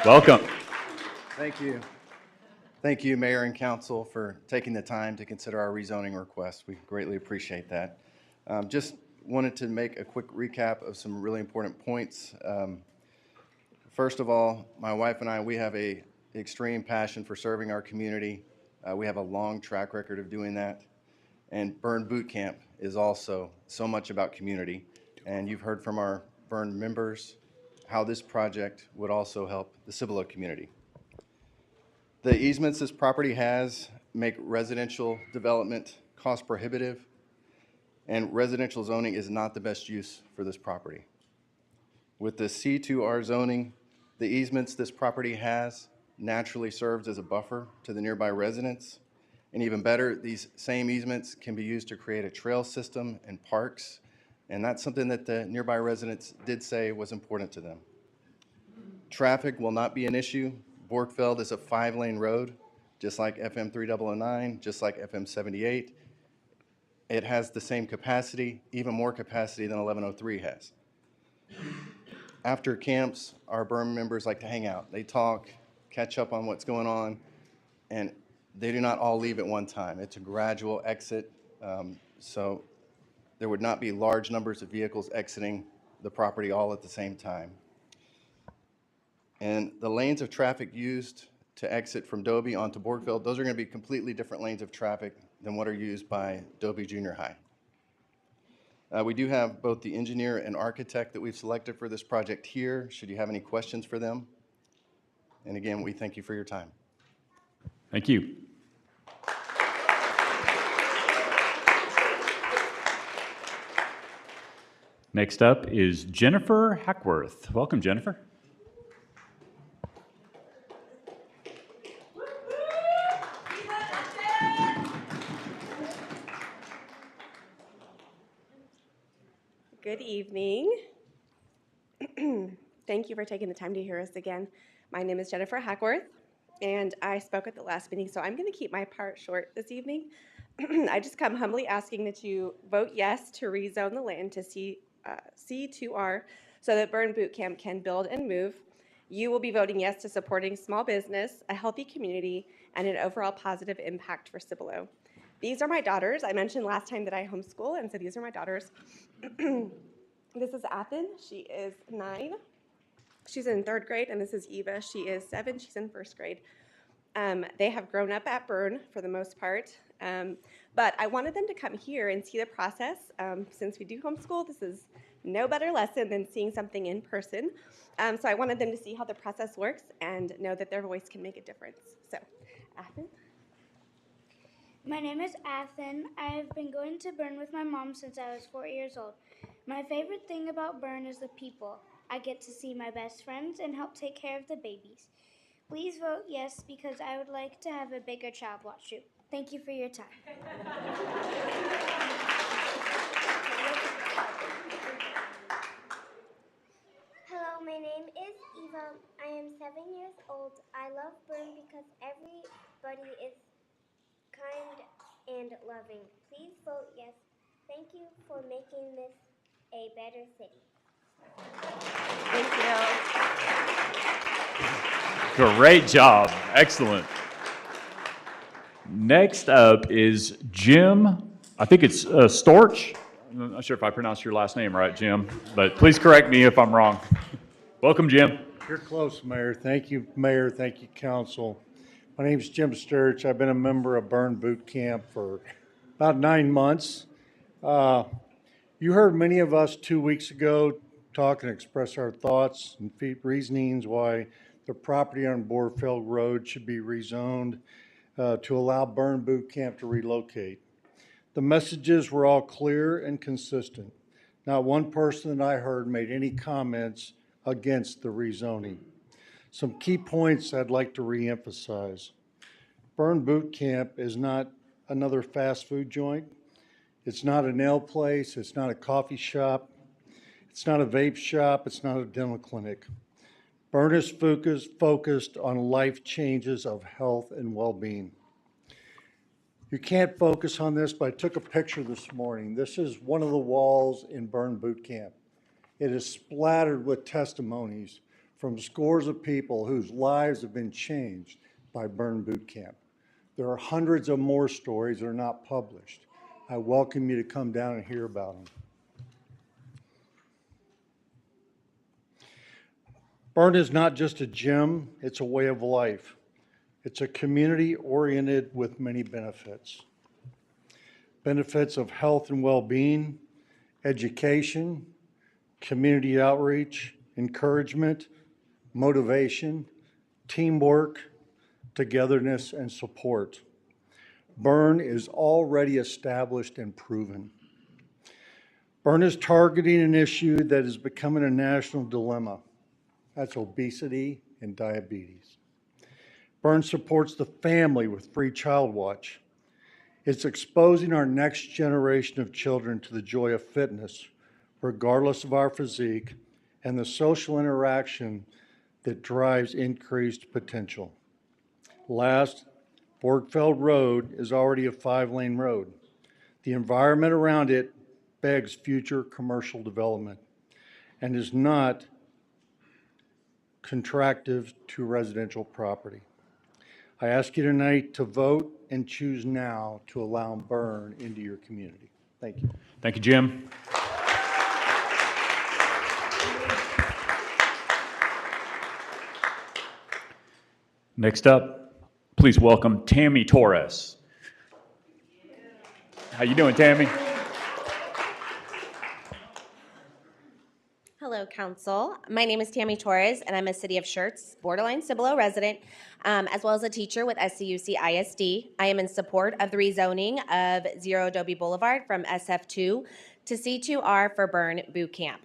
Welcome. Thank you. Thank you, Mayor and Council, for taking the time to consider our rezoning request. We greatly appreciate that. Just wanted to make a quick recap of some really important points. First of all, my wife and I, we have an extreme passion for serving our community. We have a long track record of doing that. And Burn Boot Camp is also so much about community. And you've heard from our Burn members how this project would also help the Cibolo community. The easements this property has make residential development cost prohibitive, and residential zoning is not the best use for this property. With the C2R zoning, the easements this property has naturally serves as a buffer to the nearby residents. And even better, these same easements can be used to create a trail system and parks, and that's something that the nearby residents did say was important to them. Traffic will not be an issue. Borgfeld is a 5-lane road, just like FM 3009, just like FM 78. It has the same capacity, even more capacity than 1103 has. After camps, our Burn members like to hang out. They talk, catch up on what's going on, and they do not all leave at one time. It's a gradual exit, so there would not be large numbers of vehicles exiting the property all at the same time. And the lanes of traffic used to exit from Dobie onto Borgfeld, those are going to be completely different lanes of traffic than what are used by Dobie Junior High. We do have both the engineer and architect that we've selected for this project here, should you have any questions for them. And again, we thank you for your time. Thank you. Next up is Jennifer Hackworth. Welcome, Jennifer. Good evening. Thank you for taking the time to hear us again. My name is Jennifer Hackworth, and I spoke at the last meeting, so I'm going to keep my part short this evening. I just come humbly asking that you vote yes to rezone the land to C2R so that Burn Boot Camp can build and move. You will be voting yes to supporting small business, a healthy community, and an overall positive impact for Cibolo. These are my daughters. I mentioned last time that I homeschool, and so these are my daughters. This is Athen. She is 9. She's in 3rd grade, and this is Eva. She is 7. She's in 1st grade. They have grown up at Burn for the most part, but I wanted them to come here and see the process. Since we do homeschool, this is no better lesson than seeing something in person. So I wanted them to see how the process works and know that their voice can make a difference. So, Athen. My name is Athen. I have been going to Burn with my mom since I was 4 years old. My favorite thing about Burn is the people. I get to see my best friends and help take care of the babies. Please vote yes because I would like to have a bigger child watch you. Thank you for your time. Hello, my name is Eva. I am 7 years old. I love Burn because everybody is kind and loving. Please vote yes. Thank you for making this a better city. Thank you. Great job. Excellent. Next up is Jim. I think it's Storch. I'm not sure if I pronounced your last name right, Jim, but please correct me if I'm wrong. Welcome, Jim. You're close, Mayor. Thank you, Mayor. Thank you, Council. My name is Jim Sturch. I've been a member of Burn Boot Camp for about 9 months. You heard many of us 2 weeks ago talk and express our thoughts and reasonings why the property on Borfeld Road should be rezoned to allow Burn Boot Camp to relocate. The messages were all clear and consistent. Not one person that I heard made any comments against the rezoning. Some key points I'd like to reemphasize. Burn Boot Camp is not another fast food joint. It's not a nail place. It's not a coffee shop. It's not a vape shop. It's not a dental clinic. Burn is focused on life changes of health and well-being. You can't focus on this, but I took a picture this morning. This is one of the walls in Burn Boot Camp. It is splattered with testimonies from scores of people whose lives have been changed by Burn Boot Camp. There are hundreds of more stories that are not published. I welcome you to come down and hear about them. Burn is not just a gym, it's a way of life. It's a community oriented with many benefits. Benefits of health and well-being, education, community outreach, encouragement, motivation, teamwork, togetherness, and support. Burn is already established and proven. Burn is targeting an issue that is becoming a national dilemma. That's obesity and diabetes. Burn supports the family with free child watch. It's exposing our next generation of children to the joy of fitness, regardless of our physique, and the social interaction that drives increased potential. Last, Borgfeld Road is already a 5-lane road. The environment around it begs future commercial development and is not contractive to residential property. I ask you tonight to vote and choose now to allow Burn into your community. Thank you. Thank you, Jim. Next up, please welcome Tammy Torres. How you doing, Tammy? Hello, Council. My name is Tammy Torres, and I'm a City of Schertz, borderline Cibolo resident, as well as a teacher with SCUC ISD. I am in support of the rezoning of 0 Adobe Boulevard from SF2 to C2R for Burn Boot Camp.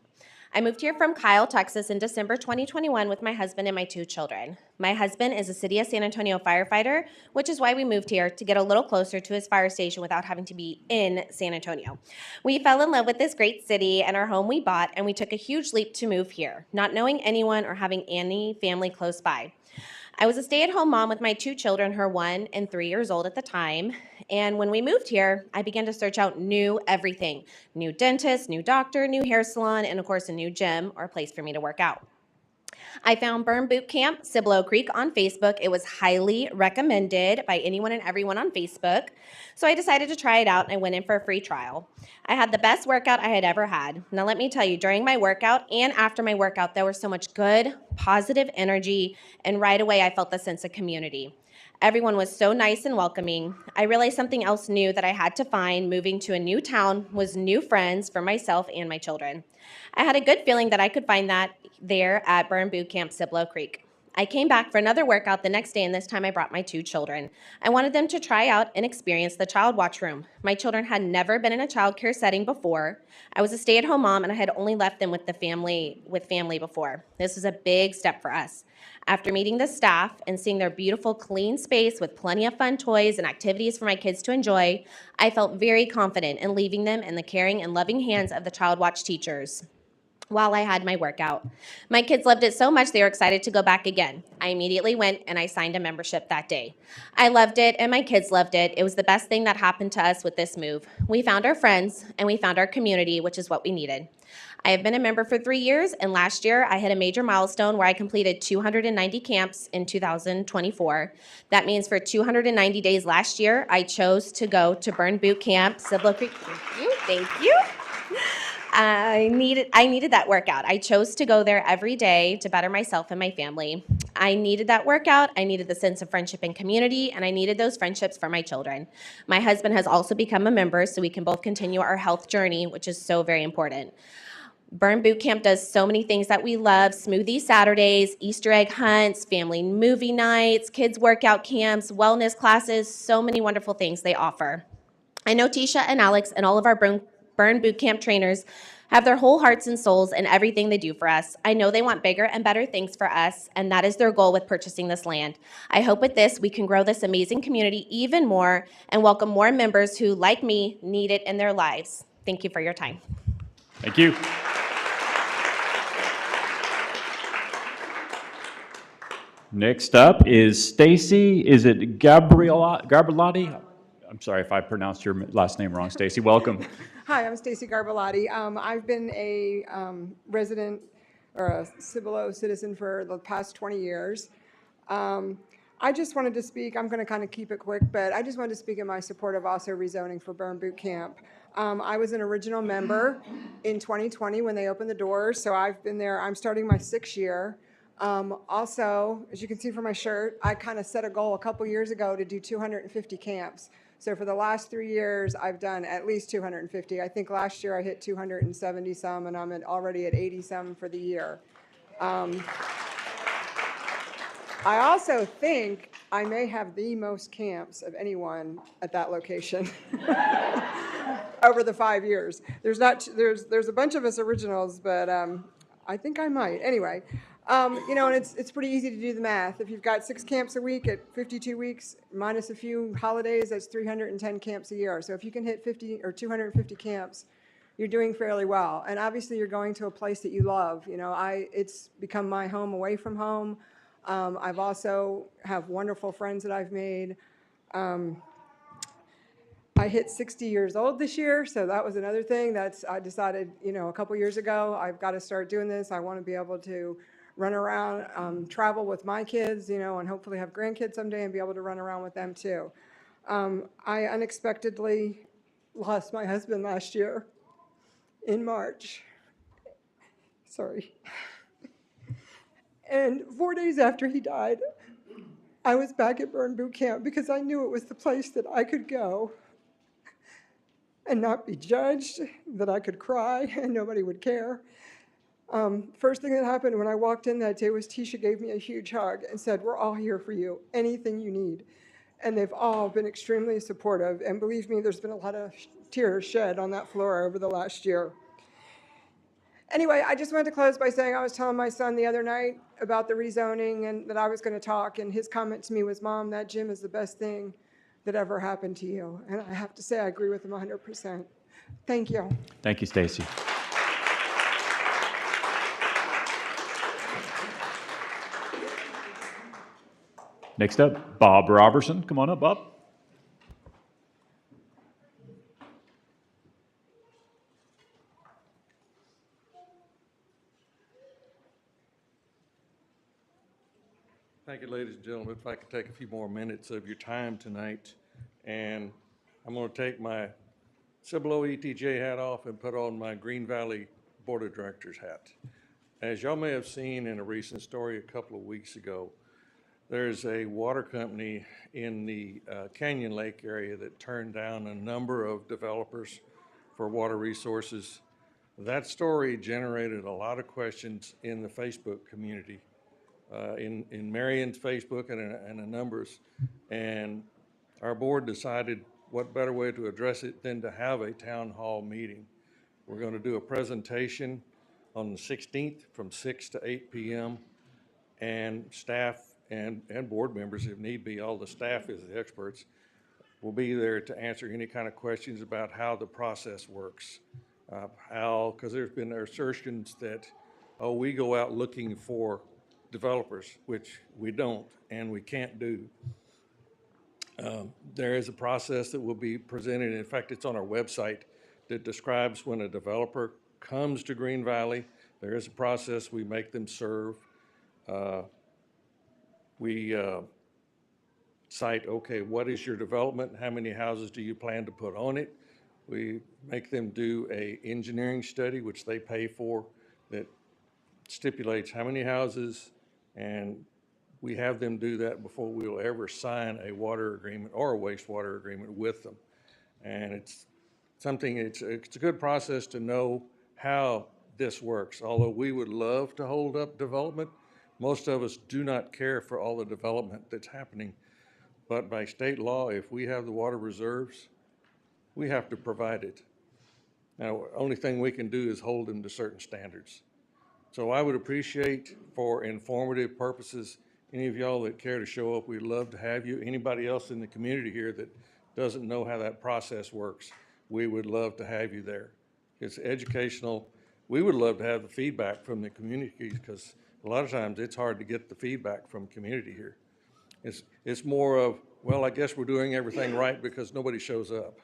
I moved here from Kyle, Texas in December 2021 with my husband and my 2 children. My husband is a City of San Antonio firefighter, which is why we moved here, to get a little closer to his fire station without having to be in San Antonio. We fell in love with this great city and our home we bought, and we took a huge leap to move here, not knowing anyone or having any family close by. I was a stay-at-home mom with my 2 children, who are 1 and 3 years old at the time. And when we moved here, I began to search out new everything. New dentist, new doctor, new hair salon, and of course a new gym or a place for me to work out. I found Burn Boot Camp, Cibolo Creek on Facebook. It was highly recommended by anyone and everyone on Facebook. So I decided to try it out and I went in for a free trial. I had the best workout I had ever had. Now let me tell you, during my workout and after my workout, there was so much good, positive energy, and right away I felt the sense of community. Everyone was so nice and welcoming. I realized something else new that I had to find moving to a new town was new friends for myself and my children. I had a good feeling that I could find that there at Burn Boot Camp Cibolo Creek. I came back for another workout the next day, and this time I brought my 2 children. I wanted them to try out and experience the child watch room. My children had never been in a child care setting before. I was a stay-at-home mom, and I had only left them with family before. This was a big step for us. After meeting the staff and seeing their beautiful, clean space with plenty of fun toys and activities for my kids to enjoy, I felt very confident in leaving them in the caring and loving hands of the child watch teachers while I had my workout. My kids loved it so much they were excited to go back again. I immediately went and I signed a membership that day. I loved it and my kids loved it. It was the best thing that happened to us with this move. We found our friends and we found our community, which is what we needed. I have been a member for 3 years, and last year I hit a major milestone where I completed 290 camps in 2024. That means for 290 days last year, I chose to go to Burn Boot Camp, Cibolo Creek. Thank you. I needed that workout. I chose to go there every day to better myself and my family. I needed that workout. I needed the sense of friendship and community, and I needed those friendships for my children. My husband has also become a member, so we can both continue our health journey, which is so very important. Burn Boot Camp does so many things that we love: smoothie Saturdays, Easter egg hunts, family movie nights, kids workout camps, wellness classes, so many wonderful things they offer. I know Tisha and Alex and all of our Burn Boot Camp trainers have their whole hearts and souls in everything they do for us. I know they want bigger and better things for us, and that is their goal with purchasing this land. I hope with this we can grow this amazing community even more and welcome more members who, like me, need it in their lives. Thank you for your time. Thank you. Next up is Stacy. Is it Gabriellotti? I'm sorry if I pronounced your last name wrong, Stacy. Welcome. Hi, I'm Stacy Garbelotti. I've been a resident or a Cibolo citizen for the past 20 years. I just wanted to speak, I'm going to kind of keep it quick, but I just wanted to speak in my support of also rezoning for Burn Boot Camp. I was an original member in 2020 when they opened the doors, so I've been there. I'm starting my 6th year. Also, as you can see from my shirt, I kind of set a goal a couple years ago to do 250 camps. So for the last 3 years, I've done at least 250. I think last year I hit 270 some, and I'm already at 80 some for the year. I also think I may have the most camps of anyone at that location over the 5 years. There's a bunch of us originals, but I think I might. Anyway, and it's pretty easy to do the math. If you've got 6 camps a week at 52 weeks, minus a few holidays, that's 310 camps a year. So if you can hit 50 or 250 camps, you're doing fairly well. And obviously you're going to a place that you love. It's become my home away from home. I've also have wonderful friends that I've made. I hit 60 years old this year, so that was another thing. I decided, a couple years ago, I've got to start doing this. I want to be able to run around, travel with my kids, and hopefully have grandkids someday and be able to run around with them too. I unexpectedly lost my husband last year in March. Sorry. And 4 days after he died, I was back at Burn Boot Camp because I knew it was the place that I could go and not be judged, that I could cry and nobody would care. First thing that happened when I walked in that day was Tisha gave me a huge hug and said, "We're all here for you, anything you need." And they've all been extremely supportive. And believe me, there's been a lot of tears shed on that floor over the last year. Anyway, I just wanted to close by saying I was telling my son the other night about the rezoning and that I was going to talk. And his comment to me was, "Mom, that gym is the best thing that ever happened to you." And I have to say I agree with him 100%. Thank you. Thank you, Stacy. Next up, Bob Robertson. Come on up, Bob. Thank you, ladies and gentlemen. If I could take a few more minutes of your time tonight, and I'm going to take my Cibolo ETJ hat off and put on my Green Valley Board of Directors hat. As y'all may have seen in a recent story a couple of weeks ago, there's a water company in the Canyon Lake area that turned down a number of developers for water resources. That story generated a lot of questions in the Facebook community, in Marion's Facebook and a numbers. And our board decided what better way to address it than to have a town hall meeting. We're going to do a presentation on the 16th from 6 to 8 p.m. and staff and board members, if need be, all the staff is the experts, will be there to answer any kind of questions about how the process works. Because there's been assertions that, oh, we go out looking for developers, which we don't and we can't do. There is a process that will be presented. In fact, it's on our website that describes when a developer comes to Green Valley. There is a process we make them serve. We cite, okay, what is your development? How many houses do you plan to put on it? We make them do a engineering study, which they pay for, that stipulates how many houses, and we have them do that before we will ever sign a water agreement or a wastewater agreement with them. And it's something, it's a good process to know how this works. Although we would love to hold up development, most of us do not care for all the development that's happening. But by state law, if we have the water reserves, we have to provide it. Now, only thing we can do is hold them to certain standards. So I would appreciate, for informative purposes, any of y'all that care to show up, we'd love to have you. Anybody else in the community here that doesn't know how that process works, we would love to have you there. It's educational. We would love to have the feedback from the community, because a lot of times it's hard to get the feedback from community here. It's more of, well, I guess we're doing everything right because nobody shows up.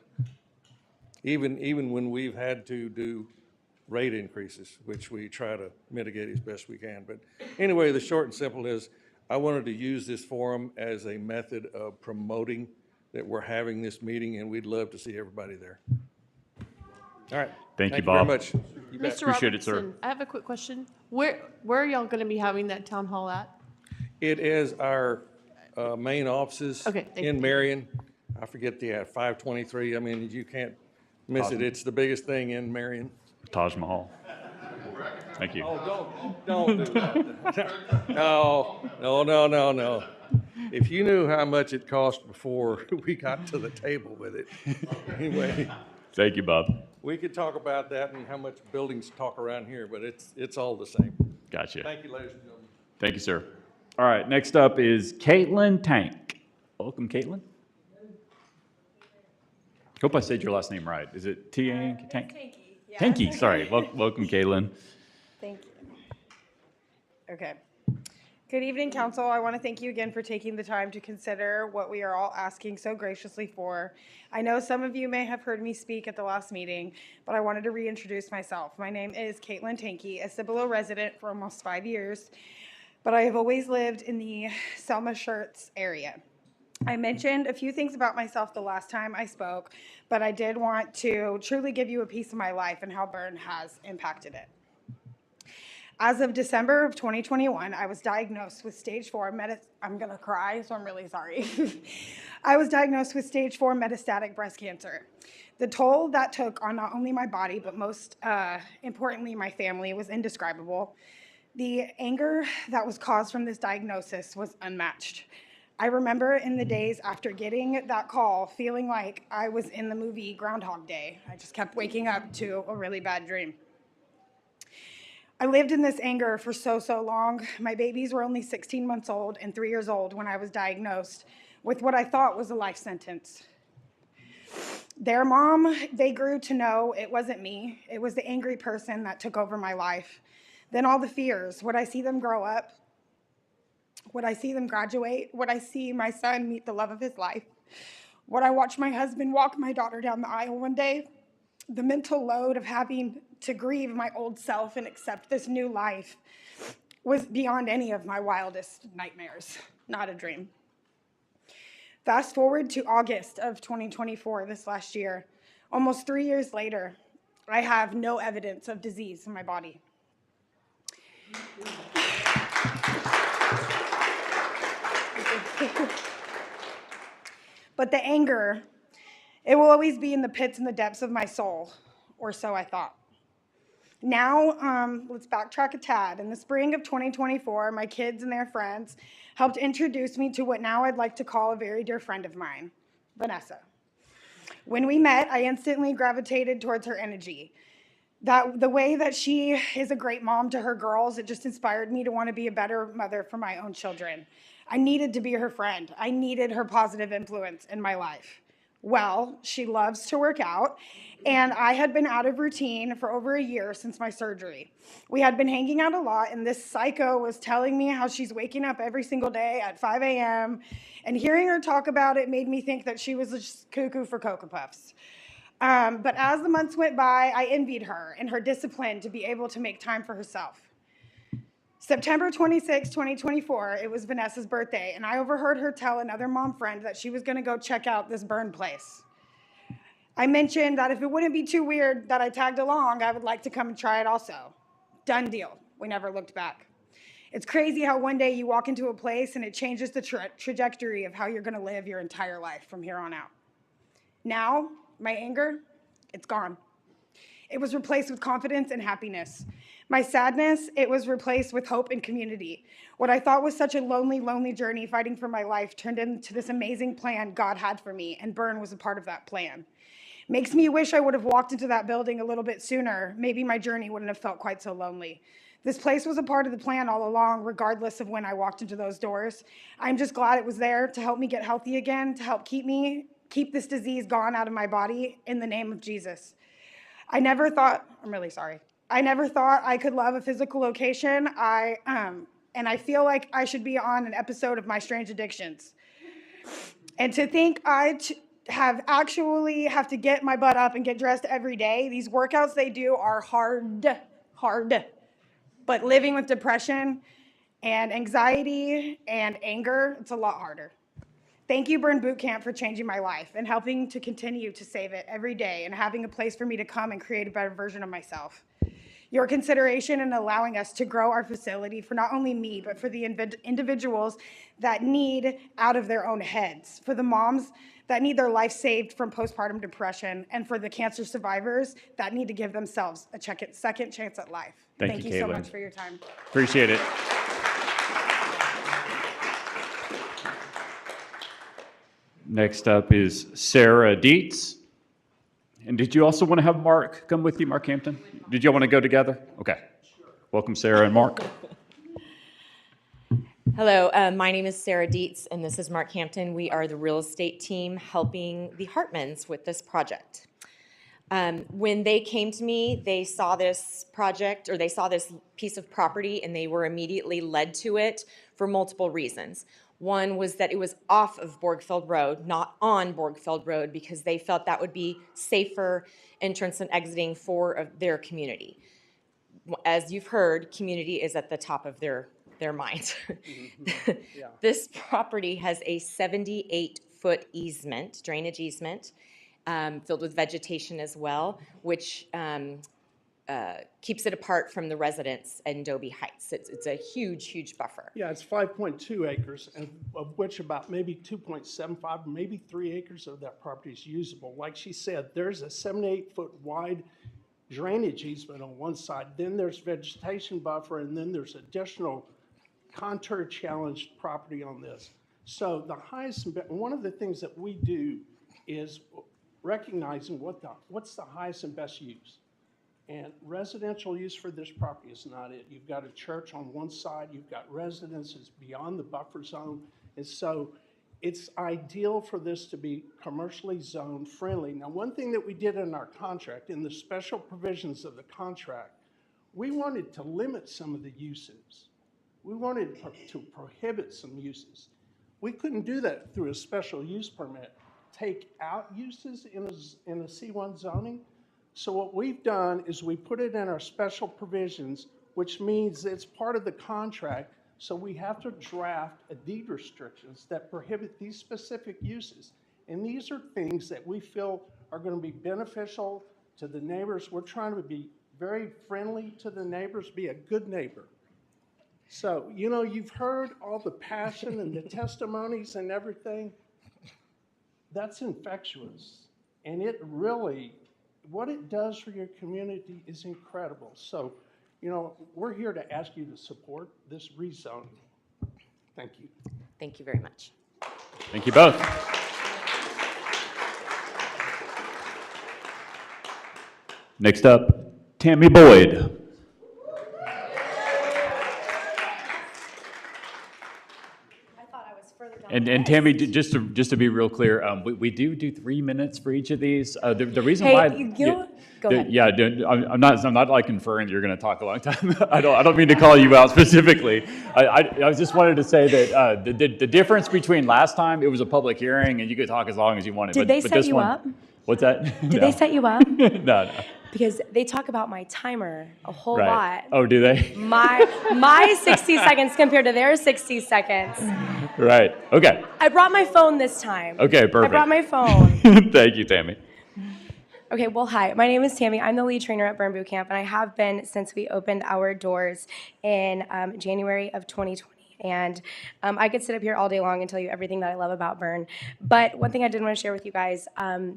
Even when we've had to do rate increases, which we try to mitigate as best we can. But anyway, the short and simple is, I wanted to use this forum as a method of promoting that we're having this meeting, and we'd love to see everybody there. All right. Thank you, Bob. very much. You bet. Mr. Appreciate it, sir. Robertson, I have a quick question. Where are y'all going to be having that town hall at? It is our main offices Okay, thank in you. Marion. I forget the 523. I mean, you can't miss it. It's the biggest thing in Marion. Taj Mahal. Thank you. Oh, don't do that. No. If you knew how much it cost before we got to the table with it. Anyway. Thank you, Bob. We could talk about that and how much buildings talk around here, but it's all the same. Gotcha. Thank you, ladies and gentlemen. Thank you, sir. All right, next up is Caitlin Tank. Welcome, Caitlin. Hope I said your last name right. Is it Tank? Tank? Yeah. Tanky, sorry. Welcome, Caitlin. Thank you. Okay. Good evening, Council. I want to thank you again for taking the time to consider what we are all asking so graciously for. I know some of you may have heard me speak at the last meeting, but I wanted to reintroduce myself. My name is Caitlin Tanky, a Cibolo resident for almost 5 years, but I have always lived in the Selma Schertz area. I mentioned a few things about myself the last time I spoke, but I did want to truly give you a piece of my life and how Bern has impacted it. As of December of 2021, I was diagnosed with stage 4 I'm gonna cry, so I'm really sorry. I was diagnosed with stage 4 metastatic breast cancer. The toll that took on not only my body, but most importantly, my family was indescribable. The anger that was caused from this diagnosis was unmatched. I remember in the days after getting that call, feeling like I was in the movie Groundhog Day. I just kept waking up to a really bad dream. I lived in this anger for so long. My babies were only 16 months old and 3 years old when I was diagnosed with what I thought was a life sentence. Their mom, they grew to know it wasn't me. It was the angry person that took over my life. Then all the fears. Would I see them grow up? Would I see them graduate? Would I see my son meet the love of his life? Would I watch my husband walk my daughter down the aisle one day? The mental load of having to grieve my old self and accept this new life was beyond any of my wildest nightmares, not a dream. Fast forward to August of 2024, this last year. Almost 3 years later, I have no evidence of disease in my body. But the anger, it will always be in the pits and the depths of my soul, or so I thought. Now, let's backtrack a tad. In the spring of 2024, my kids and their friends helped introduce me to what now I'd like to call a very dear friend of mine, Vanessa. When we met, I instantly gravitated towards her energy. The way that she is a great mom to her girls, it just inspired me to want to be a better mother for my own children. I needed to be her friend. I needed her positive influence in my life. Well, she loves to work out, and I had been out of routine for over a year since my surgery. We had been hanging out a lot, and this psycho was telling me how she's waking up every single day at 5 a.m., and hearing her talk about it made me think that she was just cuckoo for Cocoa Puffs. But as the months went by, I envied her and her discipline to be able to make time for herself. September 26, 2024, it was Vanessa's birthday, and I overheard her tell another mom friend that she was going to go check out this burn place. I mentioned that if it wouldn't be too weird that I tagged along, I would like to come and try it also. Done deal. We never looked back. It's crazy how one day you walk into a place and it changes the trajectory of how you're going to live your entire life from here on out. Now, my anger, it's gone. It was replaced with confidence and happiness. My sadness, it was replaced with hope and community. What I thought was such a lonely journey fighting for my life turned into this amazing plan God had for me, and Burn was a part of that plan. Makes me wish I would have walked into that building a little bit sooner. Maybe my journey wouldn't have felt quite so lonely. This place was a part of the plan all along, regardless of when I walked into those doors. I'm just glad it was there to help me get healthy again, to help keep this disease gone out of my body in the name of Jesus. I'm really sorry. I never thought I could love a physical location. And I feel like I should be on an episode of My Strange Addictions. And to think I have to get my butt up and get dressed every day. These workouts they do are hard. But living with depression and anxiety and anger, it's a lot harder. Thank you, Burn Boot Camp, for changing my life and helping to continue to save it every day and having a place for me to come and create a better version of myself. Your consideration in allowing us to grow our facility for not only me, but for the individuals that need out of their own heads, for the moms that need their life saved from postpartum depression, and for the cancer survivors that need to give themselves a second chance at life. Thank you, so Caitlin. much for your time. Appreciate it. Next up is Sarah Dietz. And did you also want to have Mark come with you, Mark Hampton? Did you all want to go together? Okay. Welcome, Sarah and Mark. Hello, my name is Sarah Dietz, and this is Mark Hampton. We are the real estate team helping the Hartmans with this project. When they came to me, they saw this project, or they saw this piece of property, and they were immediately led to it for multiple reasons. One was that it was off of Borgfeld Road, not on Borgfeld Road, because they felt that would be safer entrance and exiting for their community. As you've heard, community is at the top of their minds. Mm-hmm. Yeah. This property has a 78-foot easement, drainage easement, filled with vegetation as well, which keeps it apart from the residents in Dobie Heights. It's a huge, huge buffer. Yeah, it's 5.2 acres, and of which about maybe 2.75, maybe 3 acres of that property is usable. Like she said, there's a 7 to 8 foot wide drainage easement on one side, then there's vegetation buffer, and then there's additional contour challenged property on this. So the highest, one of the things that we do is recognizing what's the highest and best use. And residential use for this property is not it. You've got a church on one side, you've got residences beyond the buffer zone. And so it's ideal for this to be commercially zoned friendly. Now, one thing that we did in our contract, in the special provisions of the contract, we wanted to limit some of the uses. We wanted to prohibit some uses. We couldn't do that through a special use permit. Take out uses in a C1 zoning. So what we've done is we put it in our special provisions, which means it's part of the contract. So we have to draft a deed restrictions that prohibit these specific uses. And these are things that we feel are going to be beneficial to the neighbors. We're trying to be very friendly to the neighbors, be a good neighbor. So, you know, you've heard all the passion and the testimonies and everything. That's infectious. And it really, what it does for your community is incredible. So, you know, we're here to ask you to support this rezoning. Thank you. Thank you very much. Thank you both. Next up, Tammy Boyd. And Tammy, just to be real clear, we do 3 minutes for each of these. The reason why, Go ahead. yeah, I'm not like inferring that you're going to talk a long time. I don't mean to call you out specifically. I just wanted to say that the difference between last time, it was a public hearing and you could talk as long as you wanted. Did they set you up? What's that? Did they set you up? No. Because they talk about my timer a whole Right. lot. Oh, do they? My 60 seconds compared to their 60 seconds. Right. Okay. I brought my phone this time. Okay, perfect. I brought my phone. Thank you, Tammy. Okay, well, hi. My name is Tammy. I'm the lead trainer at Burn Boot Camp, and I have been since we opened our doors in January of 2020. And I could sit up here all day long and tell you everything that I love about Burn. But one thing I did want to share with you guys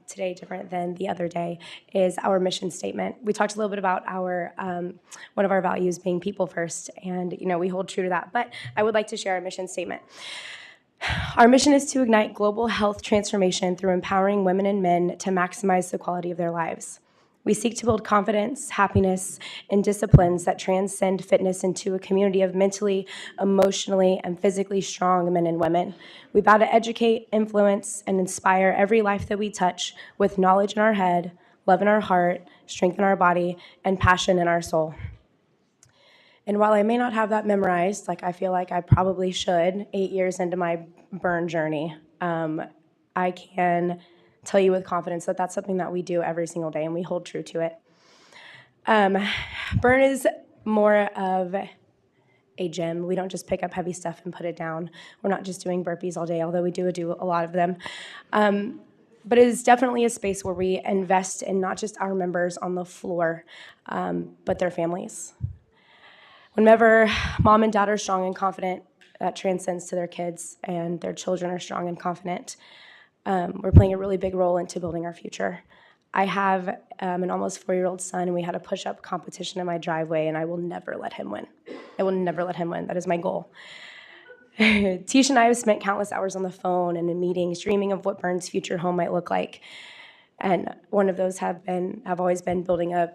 today, different than the other day, is our mission statement. We talked a little bit about our one of our values being people first, and you know we hold true to that. But I would like to share our mission statement. Our mission is to ignite global health transformation through empowering women and men to maximize the quality of their lives. We seek to build confidence, happiness, and disciplines that transcend fitness into a community of mentally, emotionally, and physically strong men and women. We vow to educate, influence, and inspire every life that we touch with knowledge in our head, love in our heart, strength in our body, and passion in our soul. And while I may not have that memorized, like I feel like I probably should, 8 years into my burn journey, I can tell you with confidence that that's something that we do every single day and we hold true to it. Burn is more of a gym. We don't just pick up heavy stuff and put it down. We're not just doing burpees all day, although we do a lot of them. But it is definitely a space where we invest in not just our members on the floor, but their families. Whenever mom and dad are strong and confident, that transcends to their kids, and their children are strong and confident. We're playing a really big role into building our future. I have an almost 4-year-old son, and we had a push-up competition in my driveway, and I will never let him win. I will never let him win. That is my goal. Tish and I have spent countless hours on the phone and in meetings, dreaming of what Burn's future home might look like. And one of those have always been building a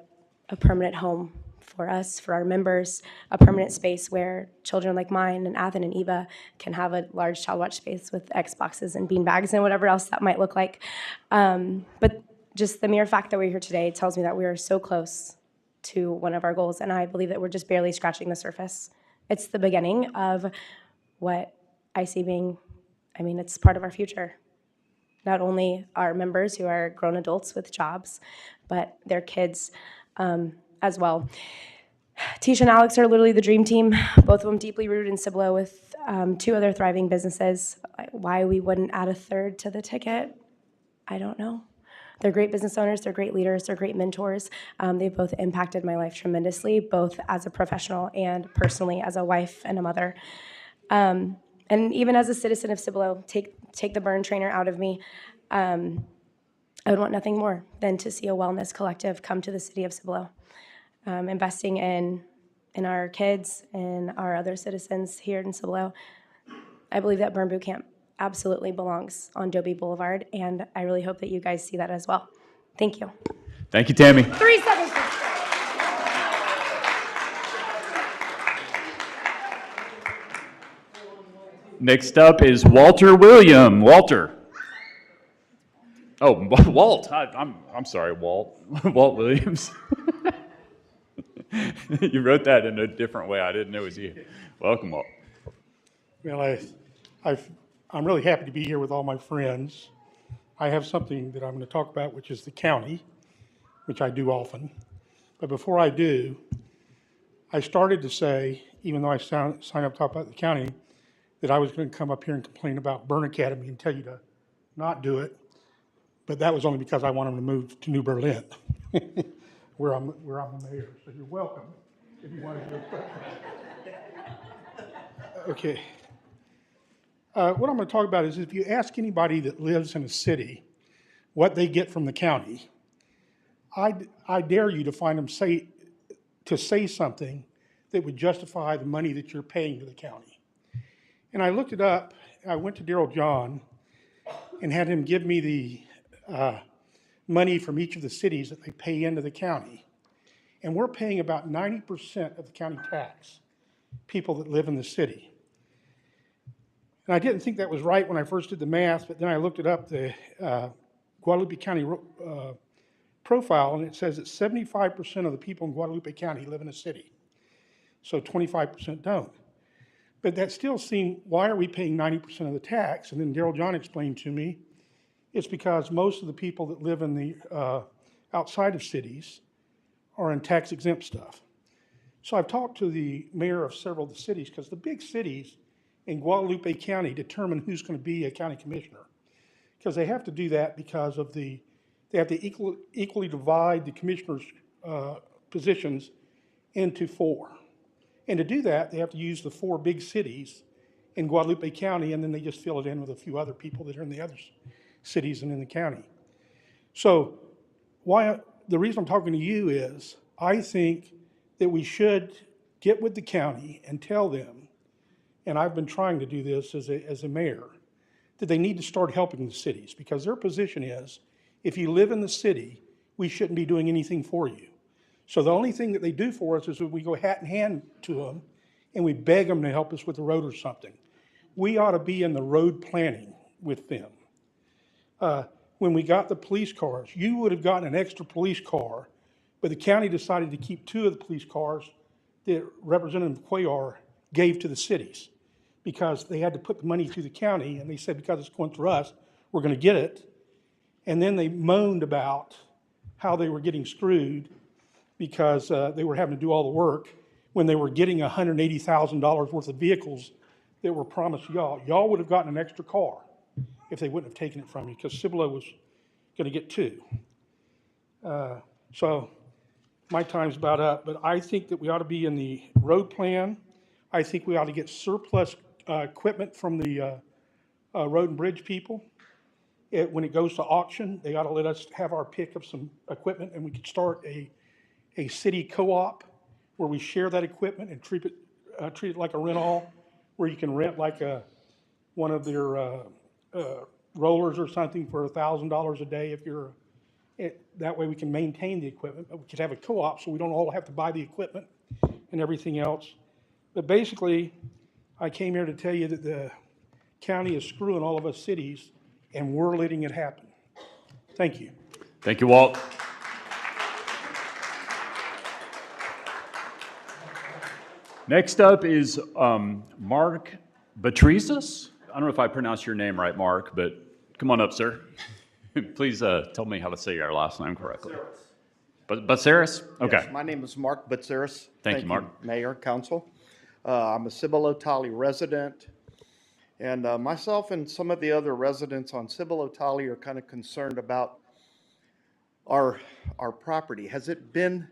permanent home for us, for our members, a permanent space where children like mine and Athen and Eva can have a large child watch space with Xboxes and beanbags and whatever else that might look like. But just the mere fact that we're here today tells me that we are so close to one of our goals, and I believe that we're just barely scratching the surface. It's the beginning of what I see being, it's part of our future. Not only our members who are grown adults with jobs, but their kids as well. Tisha and Alex are literally the dream team, both of them deeply rooted in Cibolo with 2 other thriving businesses. Why we wouldn't add a third to the ticket, I don't know. They're great business owners, they're great leaders, they're great mentors. They've both impacted my life tremendously, both as a professional and personally as a wife and a mother. And even as a citizen of Cibolo, take the burn trainer out of me. I would want nothing more than to see a wellness collective come to the city of Cibolo, investing in our kids and our other citizens here in Cibolo. I believe that Burn Boot Camp absolutely belongs on Dobie Boulevard, and I really hope that you guys see that as well. Thank you. Thank you, Tammy. 3 seconds. Next up is Walter William. Walter. Oh, Walt. I'm sorry, Walt. Walt Williams. You wrote that in a different way. I didn't know it was you. Welcome, Walt. Well, I'm really happy to be here with all my friends. I have something that I'm going to talk about, which is the county, which I do often. But before I do, I started to say, even though I signed up to talk about the county, that I was going to come up here and complain about Burn Academy and tell you to not do it. But that was only because I wanted to move to New Berlin, where I'm the mayor. So you're welcome if you want to do it. Okay. What I'm going to talk about is if you ask anybody that lives in a city what they get from the county, I dare you to find them say something that would justify the money that you're paying to the county. And I looked it up. I went to Daryl John and had him give me the money from each of the cities that they pay into the county. And we're paying about 90% of the county tax, people that live in the city. And I didn't think that was right when I first did the math, but then I looked it up, the Guadalupe County profile, and it says that 75% of the people in Guadalupe County live in a city. So 25% don't. But that still seemed, why are we paying 90% of the tax? And then Daryl John explained to me, it's because most of the people that live in the outside of cities are in tax exempt stuff. So I've talked to the mayor of several of the cities, because the big cities in Guadalupe County determine who's going to be a county commissioner. Because they have to do that because of they have to equally divide the commissioners' positions into 4. And to do that, they have to use the 4 big cities in Guadalupe County, and then they just fill it in with a few other people that are in the other cities and in the county. So the reason I'm talking to you is I think that we should get with the county and tell them, and I've been trying to do this as a mayor, that they need to start helping the cities, because their position is, if you live in the city, we shouldn't be doing anything for you. So the only thing that they do for us is that we go hat in hand to them and we beg them to help us with the road or something. We ought to be in the road planning with them. When we got the police cars, you would have gotten an extra police car, but the county decided to keep 2 of the police cars that Representative Cuellar gave to the cities, because they had to put the money through the county, and they said, because it's going through us, we're going to get it. And then they moaned about how they were getting screwed because they were having to do all the work when they were getting $180,000 worth of vehicles that were promised y'all. Y'all would have gotten an extra car if they wouldn't have taken it from you, because Cibolo was going to get 2. So my time's about up, but I think that we ought to be in the road plan. I think we ought to get surplus equipment from the road and bridge people. When it goes to auction, they ought to let us have our pick of some equipment, and we could start a city co-op where we share that equipment and treat it like a rent-all, where you can rent like one of their rollers or something for $1,000 a day if you're. That way we can maintain the equipment, but we could have a co-op so we don't all have to buy the equipment and everything else. But basically, I came here to tell you that the county is screwing all of us cities, and we're letting it happen. Thank you. Thank you, Walt. Next up is Mark Batrizas. I don't know if I pronounced your name right, Mark, but come on up, sir. Please tell me how to say your last name correctly. Batsaris? Okay. Yes, my name is Mark Batsaris. Thank you, Mark. Mayor, Council. I'm a Cibolo Tolly resident, and myself and some of the other residents on Cibolo Tolly are kind of concerned about our property, has it been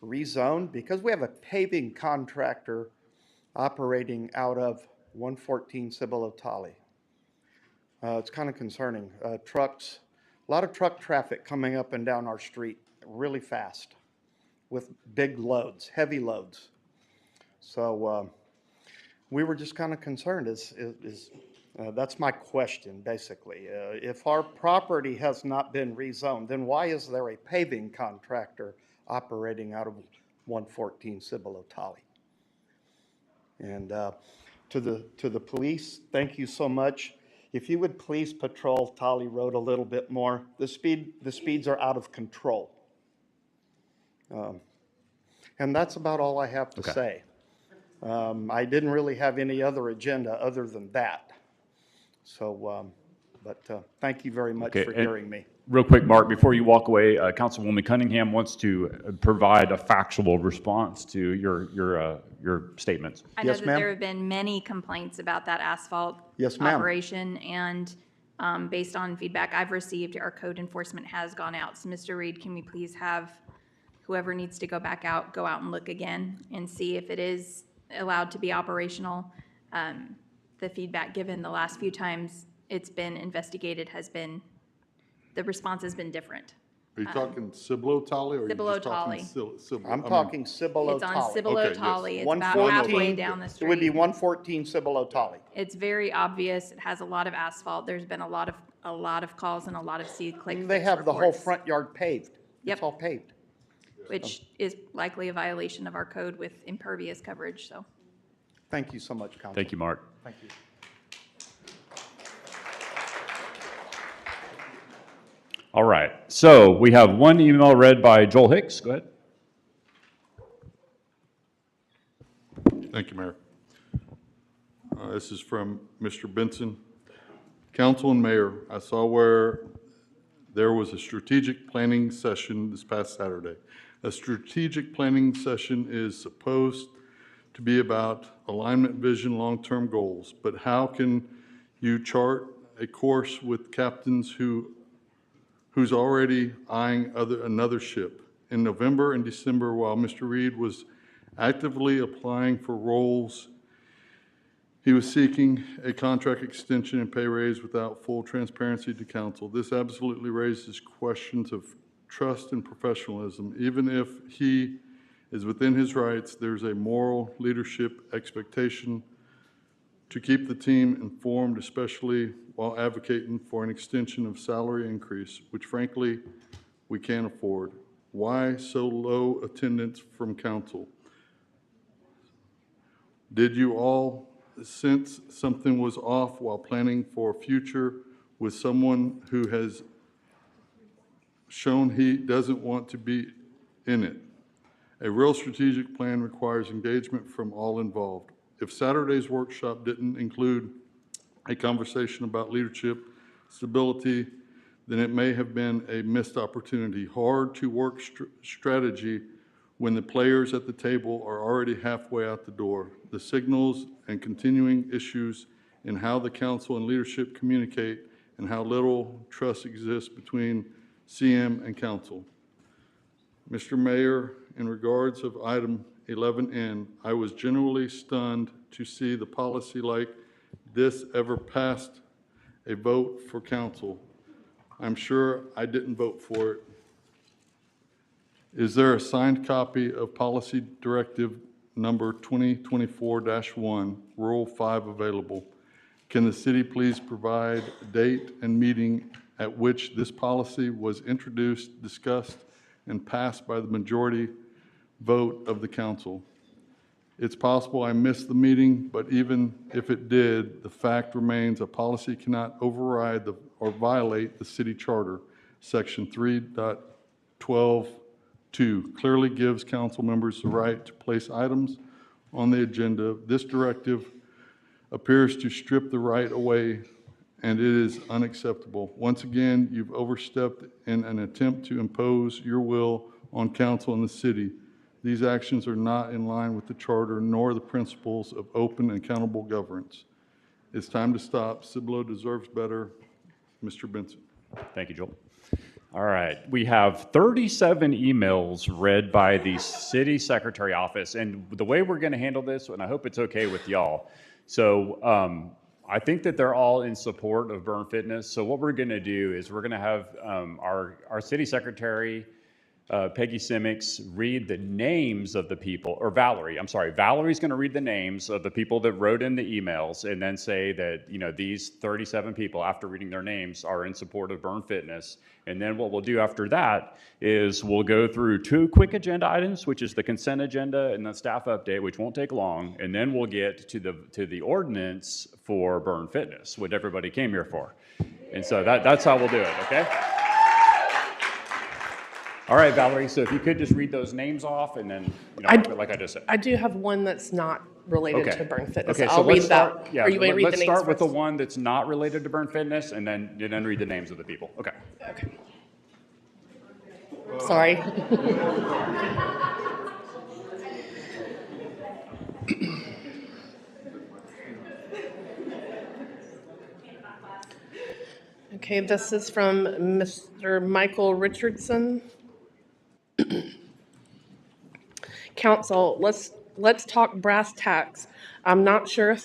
rezoned? Because we have a paving contractor operating out of 114 Cibolo Tolly. It's kind of concerning. Trucks, a lot of truck traffic coming up and down our street really fast with big loads, heavy loads. So we were just kind of concerned. That's my question, basically. If our property has not been rezoned, then why is there a paving contractor operating out of 114 Cibolo Tolly? And to the police, thank you so much. If you would please patrol Tolly Road a little bit more. The speeds are out of control. And that's about all I have to say. I didn't really have any other agenda other than that. So, thank you very much for hearing me. Real quick, Mark, before you walk away, Councilwoman Cunningham wants to provide a factual response to your statements. I know that there have been many complaints about that asphalt operation, and based on feedback I've received, our code enforcement has gone out. So, Mr. Reed, can we please have whoever needs to go back out, go out and look again and see if it is allowed to be operational? The feedback given the last few times it's been investigated has been, the response has been different. Are you talking Cibolo Tolly or are Cibolo you just talking Tolly. I'm talking Cibolo It's on Tolly. Cibolo Tolly. It's about halfway down the street. It would be 114 Cibolo Tolly. It's very obvious. It has a lot of asphalt. There's been a lot of calls and a lot of click. They have the whole front yard paved. Yep. It's all paved. Which is likely a violation of our code with impervious coverage, so. Thank you so much, Council. Thank you, Mark. Thank you. All right, so we have one email read by Joel Hicks. Go ahead. Thank you, Mayor. This is from Mr. Benson. Council and Mayor, I saw where there was a strategic planning session this past Saturday. A strategic planning session is supposed to be about alignment, vision, long-term goals, but how can you chart a course with captains who's already eyeing another ship? In November and December, while Mr. Reed was actively applying for roles, he was seeking a contract extension and pay raise without full transparency to council. This absolutely raises questions of trust and professionalism. Even if he is within his rights, there's a moral leadership expectation to keep the team informed, especially while advocating for an extension of salary increase, which frankly, we can't afford. Why so low attendance from council? Did you all sense something was off while planning for a future with someone who has shown he doesn't want to be in it? A real strategic plan requires engagement from all involved. If Saturday's workshop didn't include a conversation about leadership, stability, then it may have been a missed opportunity. Hard to work strategy when the players at the table are already halfway out the door. The signals and continuing issues in how the council and leadership communicate and how little trust exists between CM and council. Mr. Mayor, in regards of item 11N, I was genuinely stunned to see the policy like this ever passed a vote for council. I'm sure I didn't vote for it. Is there a signed copy of Policy Directive number 2024-1, Rule 5 available? Can the city please provide a date and meeting at which this policy was introduced, discussed, and passed by the majority vote of the council? It's possible I missed the meeting, but even if it did, the fact remains a policy cannot override or violate the city charter. Section 3.12.2 clearly gives council members the right to place items on the agenda. This directive appears to strip the right away, and it is unacceptable. Once again, you've overstepped in an attempt to impose your will on council and the city. These actions are not in line with the charter nor the principles of open and accountable governance. It's time to stop. Cibolo deserves better. Mr. Benson. Thank you, Joel. All right, we have 37 emails read by the city secretary office, and the way we're going to handle this, and I hope it's okay with y'all. So I think that they're all in support of Burn Fitness. So what we're going to do is we're going to have our city secretary, Peggy Simmons, read the names of the people, or Valerie, I'm sorry, Valerie's going to read the names of the people that wrote in the emails and then say that, you know, these 37 people, after reading their names, are in support of Burn Fitness. And then what we'll do after that is we'll go through 2 quick agenda items, which is the consent agenda and the staff update, which won't take long. And then we'll get to the ordinance for Burn Fitness, what everybody came here for. And so that's how we'll do it, okay? All right, Valerie, so if you could just read those names off and then, you know, like I just said. I do have one that's not related to Burn Fitness. Okay, I'll so read let's start, that. yeah, Or you want to read the let's names start with the first? one that's not related to Burn Fitness and then read the names of the people. Okay. Okay. Sorry. Okay, this is from Mr. Michael Richardson. Council, let's talk brass tacks. I'm not sure if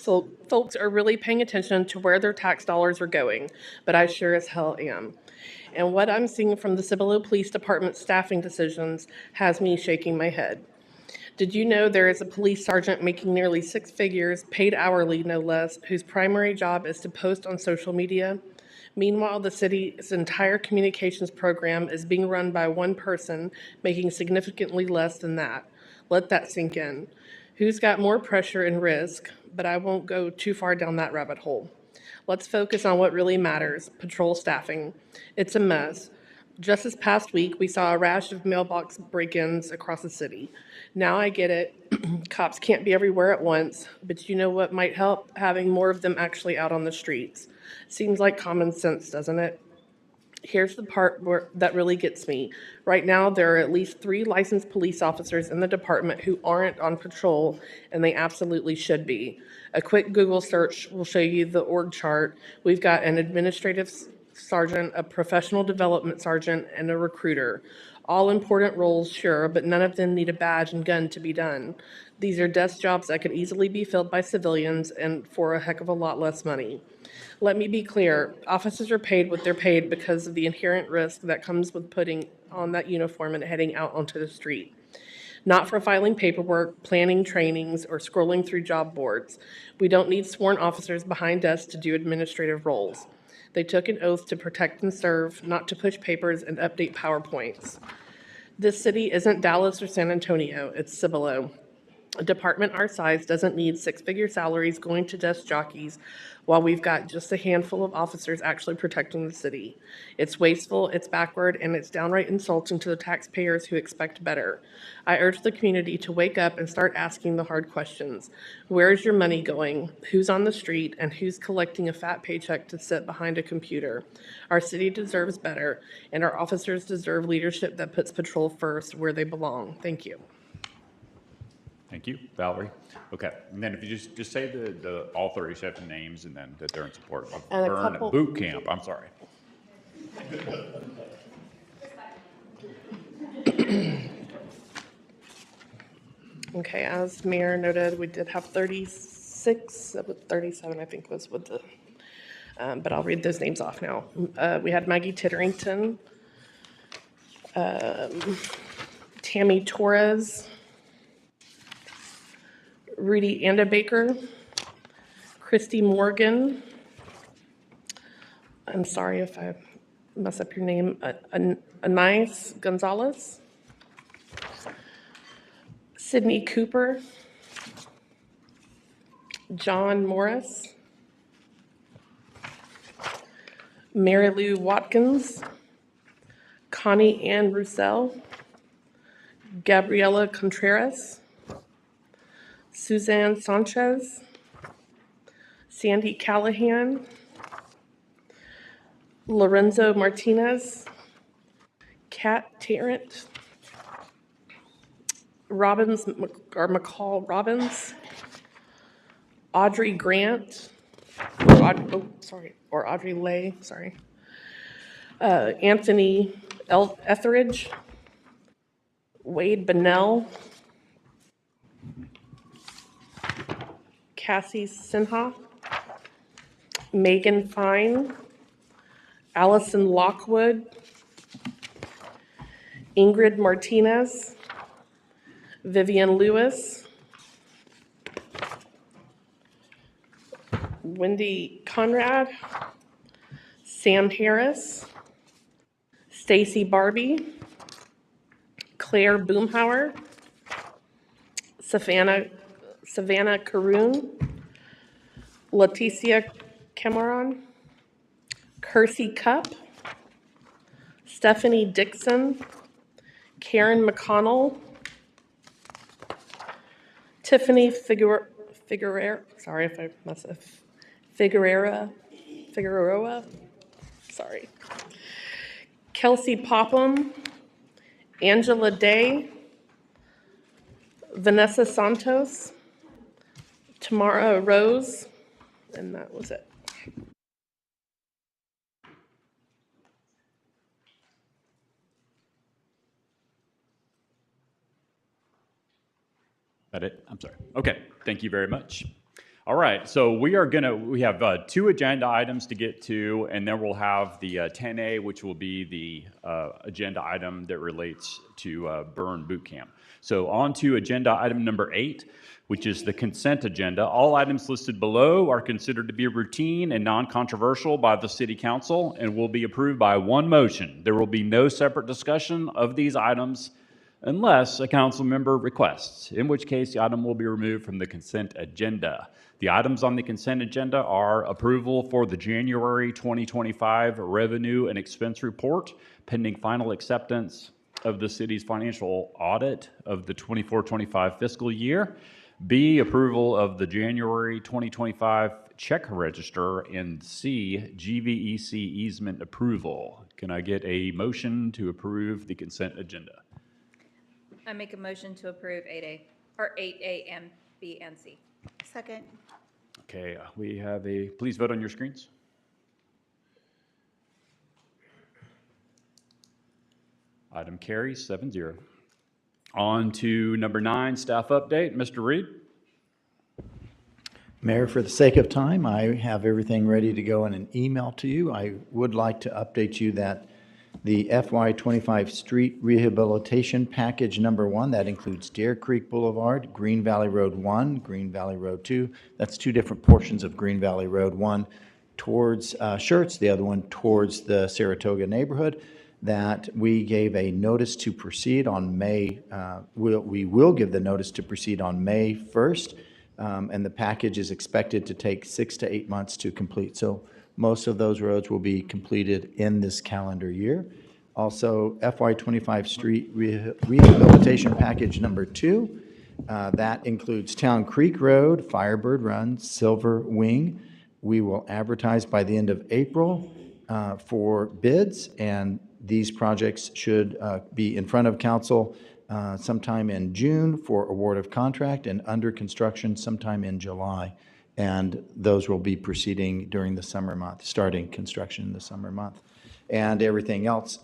folks are really paying attention to where their tax dollars are going, but I sure as hell am. And what I'm seeing from the Cibolo Police Department staffing decisions has me shaking my head. Did you know there is a police sergeant making nearly 6 figures, paid hourly no less, whose primary job is to post on social media? Meanwhile, the city's entire communications program is being run by one person, making significantly less than that. Let that sink in. Who's got more pressure and risk? But I won't go too far down that rabbit hole. Let's focus on what really matters, patrol staffing. It's a mess. Just this past week, we saw a rash of mailbox break-ins across the city. Now I get it. Cops can't be everywhere at once, but you know what might help? Having more of them actually out on the streets. Seems like common sense, doesn't it? Here's the part that really gets me. Right now, there are at least 3 licensed police officers in the department who aren't on patrol, and they absolutely should be. A quick Google search will show you the org chart. We've got an administrative sergeant, a professional development sergeant, and a recruiter. All important roles, sure, but none of them need a badge and gun to be done. These are desk jobs that could easily be filled by civilians and for a heck of a lot less money. Let me be clear, officers are paid what they're paid because of the inherent risk that comes with putting on that uniform and heading out onto the street. Not for filing paperwork, planning trainings, or scrolling through job boards. We don't need sworn officers behind desks to do administrative roles. They took an oath to protect and serve, not to push papers and update PowerPoints. This city isn't Dallas or San Antonio, it's Cibolo. A department our size doesn't need 6-figure salaries going to desk jockeys while we've got just a handful of officers actually protecting the city. It's wasteful, it's backward, and it's downright insulting to the taxpayers who expect better. I urge the community to wake up and start asking the hard questions. Where is your money going? Who's on the street? And who's collecting a fat paycheck to sit behind a computer? Our city deserves better, and our officers deserve leadership that puts patrol first where they belong. Thank you. Thank you, Valerie. Okay, and then if you just say the all 37 names and then that they're in support of And a Burn couple- Boot Camp. I'm sorry. Okay, as Mayor noted, we did have 36, 37 I think was with the, but I'll read those names off now. We had Maggie Titterington, Tammy Torres, Rudy Andebaker, Christy Morgan, I'm sorry if I mess up your name, Anais Gonzalez, Sydney Cooper, John Morris, Mary Lou Watkins, Connie Ann Roussel, Gabriela Contreras, Suzanne Sanchez, Sandy Callahan, Lorenzo Martinez, Kat Tarrant, McCall Robbins, Audrey Grant, or Audrey Lay, Anthony Etheridge, Wade Bennell, Cassie Sinha, Megan Fine, Allison Lockwood, Ingrid Martinez, Vivian Lewis, Wendy Conrad, Sam Harris, Stacy Barbie, Claire Boomhauer, Savannah Caroon, Leticia Cameron, Kersey Cup, Stephanie Dixon, Karen McConnell, Tiffany Figueroa, sorry if I mess up, Figueroa, sorry, Kelsey Popham, Angela Day, Vanessa Santos, Tamara Rose, and that was it. That it? I'm sorry. Okay, thank you very much. All right, so we have 2 agenda items to get to, and then we'll have the 10A, which will be the agenda item that relates to Burn Boot Camp. So on to agenda item number 8, which is the consent agenda. All items listed below are considered to be routine and non-controversial by the City Council and will be approved by one motion. There will be no separate discussion of these items unless a council member requests, in which case the item will be removed from the consent agenda. The items on the consent agenda are approval for the January 2025 revenue and expense report, pending final acceptance of the city's financial audit of the 24-25 fiscal year. B, approval of the January 2025 check register, and C, GVEC easement approval. Can I get a motion to approve the consent agenda? I make a motion to approve 8A, or 8A and B and C. Second. Okay, we have please vote on your screens. Item carries 7-0. On to number 9, staff update. Mr. Reed. Mayor, for the sake of time, I have everything ready to go in an email to you. I would like to update you that the FY25 street rehabilitation package number 1, that includes Deer Creek Boulevard, Green Valley Road 1, Green Valley Road 2. That's 2 different portions of Green Valley Road, one towards Schertz, the other one towards the Saratoga neighborhood, that we gave a notice to proceed on May, we will give the notice to proceed on May 1st, and the package is expected to take 6 to 8 months to complete. So most of those roads will be completed in this calendar year. Also, FY25 street rehabilitation package number 2, that includes Town Creek Road, Firebird Run, Silver Wing. We will advertise by the end of April for bids, and these projects should be in front of council sometime in June for award of contract and under construction sometime in July. And those will be proceeding during the summer month, starting construction in the summer month. And everything else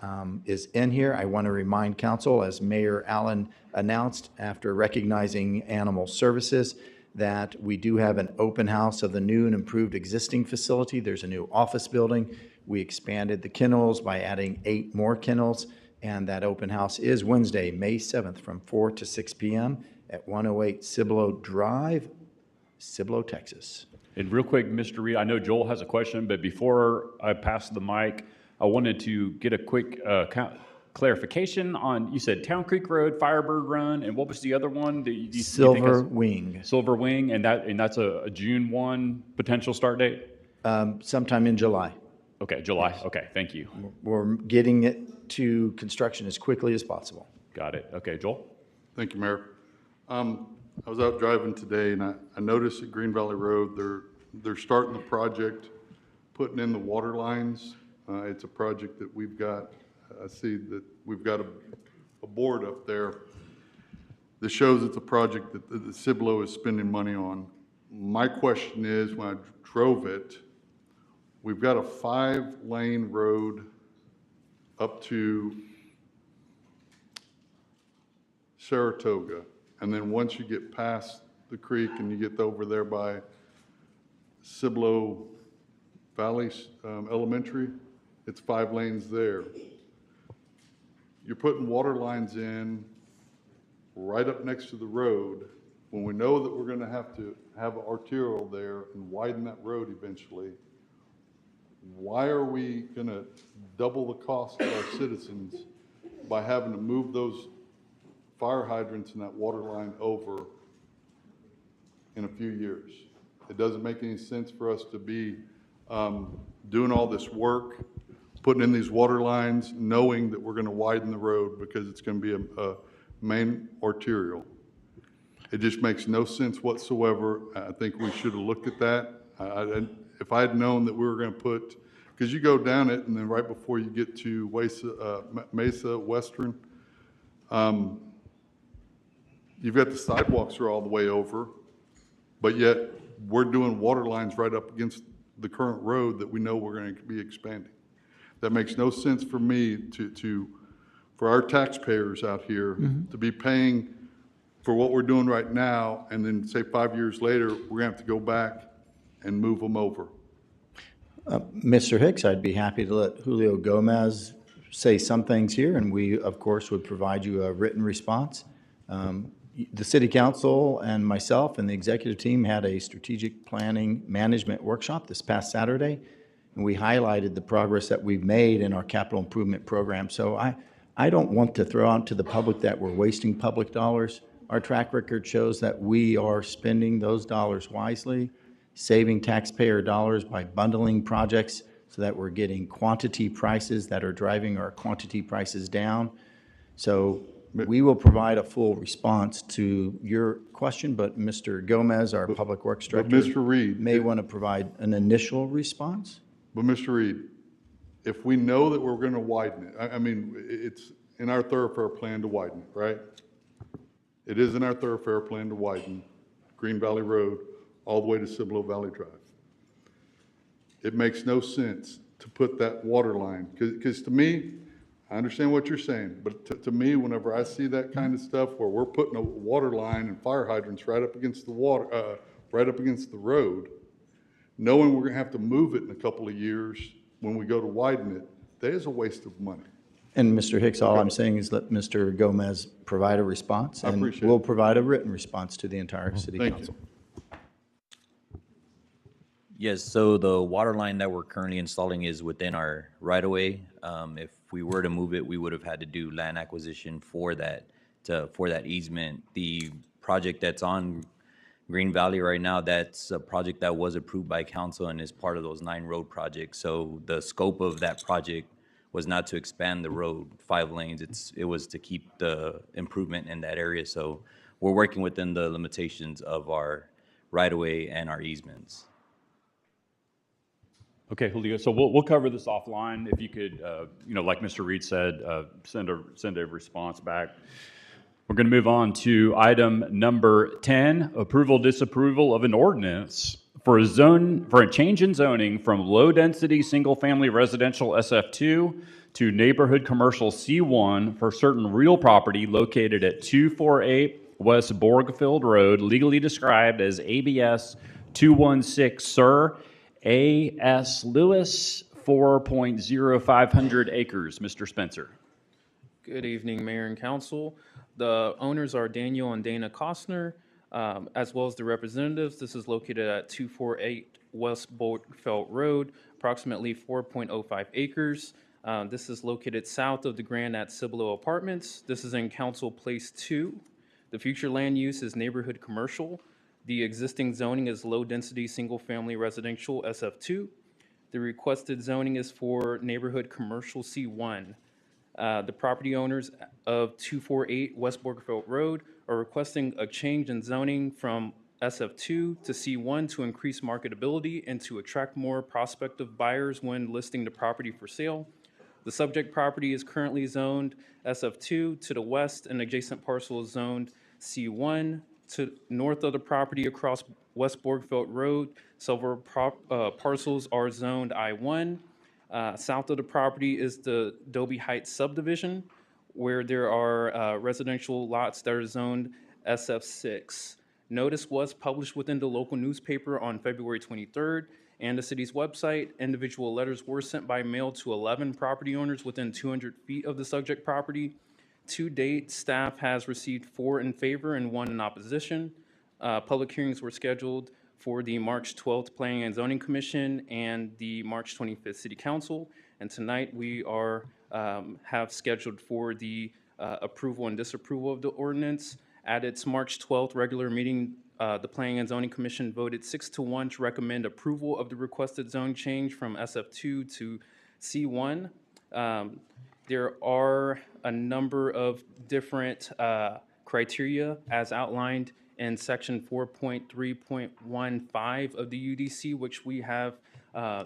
is in here. I want to remind council, as Mayor Allen announced after recognizing animal services, that we do have an open house of the new and improved existing facility. There's a new office building. We expanded the kennels by adding 8 more kennels. And that open house is Wednesday, May 7th from 4 to 6 p.m. at 108 Cibolo Drive, Cibolo, Texas. And real quick, Mr. Reed, I know Joel has a question, but before I pass the mic, I wanted to get a quick clarification on, you said Town Creek Road, Firebird Run, and what was the other one? Silver Wing. Silver Wing, and that's a June 1 potential start date? Sometime in July. Okay, July. Yes. Okay, thank you. We're getting it to construction as quickly as possible. Got it. Okay, Joel? Thank you, Mayor. I was out driving today, and I noticed at Green Valley Road, they're starting the project, putting in the water lines. It's a project that we've got, I see that we've got a board up there that shows it's a project that the Cibolo is spending money on. My question is, when I drove it, we've got a 5-lane road up to Saratoga. And then once you get past the creek and you get over there by Cibolo Valley Elementary, it's 5 lanes there. You're putting water lines in right up next to the road when we know that we're going to have an arterial there and widen that road eventually. Why are we going to double the cost to our citizens by having to move those fire hydrants and that water line over in a few years? It doesn't make any sense for us to be doing all this work, putting in these water lines, knowing that we're going to widen the road because it's going to be a main arterial. It just makes no sense whatsoever. I think we should have looked at that. If I had known that we were going to put, because you go down it and then right before you get to Mesa Western, you've got the sidewalks are all the way over, but yet we're doing water lines right up against the current road that we know we're going to be expanding. That makes no sense for me for our taxpayers out here to be paying for what we're doing right now, and then say 5 years later, we're gonna have to go back and move them over. Mr. Hicks, I'd be happy to let Julio Gomez say some things here, and we, of course, would provide you a written response. The City Council and myself and the executive team had a strategic planning management workshop this past Saturday, and we highlighted the progress that we've made in our capital improvement program. So I don't want to throw out to the public that we're wasting public dollars. Our track record shows that we are spending those dollars wisely, saving taxpayer dollars by bundling projects so that we're getting quantity prices that are driving our quantity prices down. So we will provide a full response to your question, but Mr. Gomez, our Public Works Director, Mr. Reed, may want to provide an initial response. But Mr. Reed, if we know that we're going to widen it, I mean, it's in our thoroughfare plan to widen it, right? It is in our thoroughfare plan to widen Green Valley Road all the way to Cibolo Valley Drive. It makes no sense to put that water line, because to me, I understand what you're saying, but to me, whenever I see that kind of stuff where we're putting a water line and fire hydrants right up against the water, right up against the road, knowing we're going to have to move it in a couple of years when we go to widen it, that is a waste of money. And Mr. Hicks, all I'm saying is let Mr. Gomez provide a response, and we'll provide a written response to the entire City Council. Yes, so the water line that we're currently installing is within our right-of-way. If we were to move it, we would have had to do land acquisition for that easement. The project that's on Green Valley right now, that's a project that was approved by council and is part of those 9 road projects. So the scope of that project was not to expand the road 5 lanes. It was to keep the improvement in that area. So we're working within the limitations of our right-of-way and our easements. Okay, Julio, so we'll cover this offline. If you could, like Mr. Reed said, send a response back. We're going to move on to item number 10, approval, disapproval of an ordinance for a change in zoning from low-density single-family residential SF2 to neighborhood commercial C1 for certain real property located at 248 West Borgfield Road, legally described as ABS 216 Sir A.S. Lewis, 4.0500 acres. Mr. Spencer. Good evening, Mayor and Council. The owners are Daniel and Dana Costner, as well as the representatives. This is located at 248 West Borgfield Road, approximately 4.05 acres. This is located south of the Grand at Cibolo Apartments. This is in Council Place 2. The future land use is neighborhood commercial. The existing zoning is low-density, single-family residential SF2. The requested zoning is for neighborhood commercial C1. The property owners of 248 West Borgfield Road are requesting a change in zoning from SF2 to C1 to increase marketability and to attract more prospective buyers when listing the property for sale. The subject property is currently zoned SF2 to the west, and adjacent parcel is zoned C1 to north of the property across West Borgfield Road. Several parcels are zoned I1. South of the property is the Dobie Heights subdivision. where there are residential lots that are zoned SF6. Notice was published within the local newspaper on February 23rd and the city's website. Individual letters were sent by mail to 11 property owners within 200 feet of the subject property. To date, staff has received 4 in favor and 1 in opposition. Public hearings were scheduled for the March 12th Planning and Zoning Commission and the March 25th City Council. And tonight we are have scheduled for the approval and disapproval of the ordinance. At its March 12th regular meeting, the Planning and Zoning Commission voted 6-1 to recommend approval of the requested zone change from SF2 to C1. There are a number of different criteria as outlined in section 4.3.15 of the UDC, which we have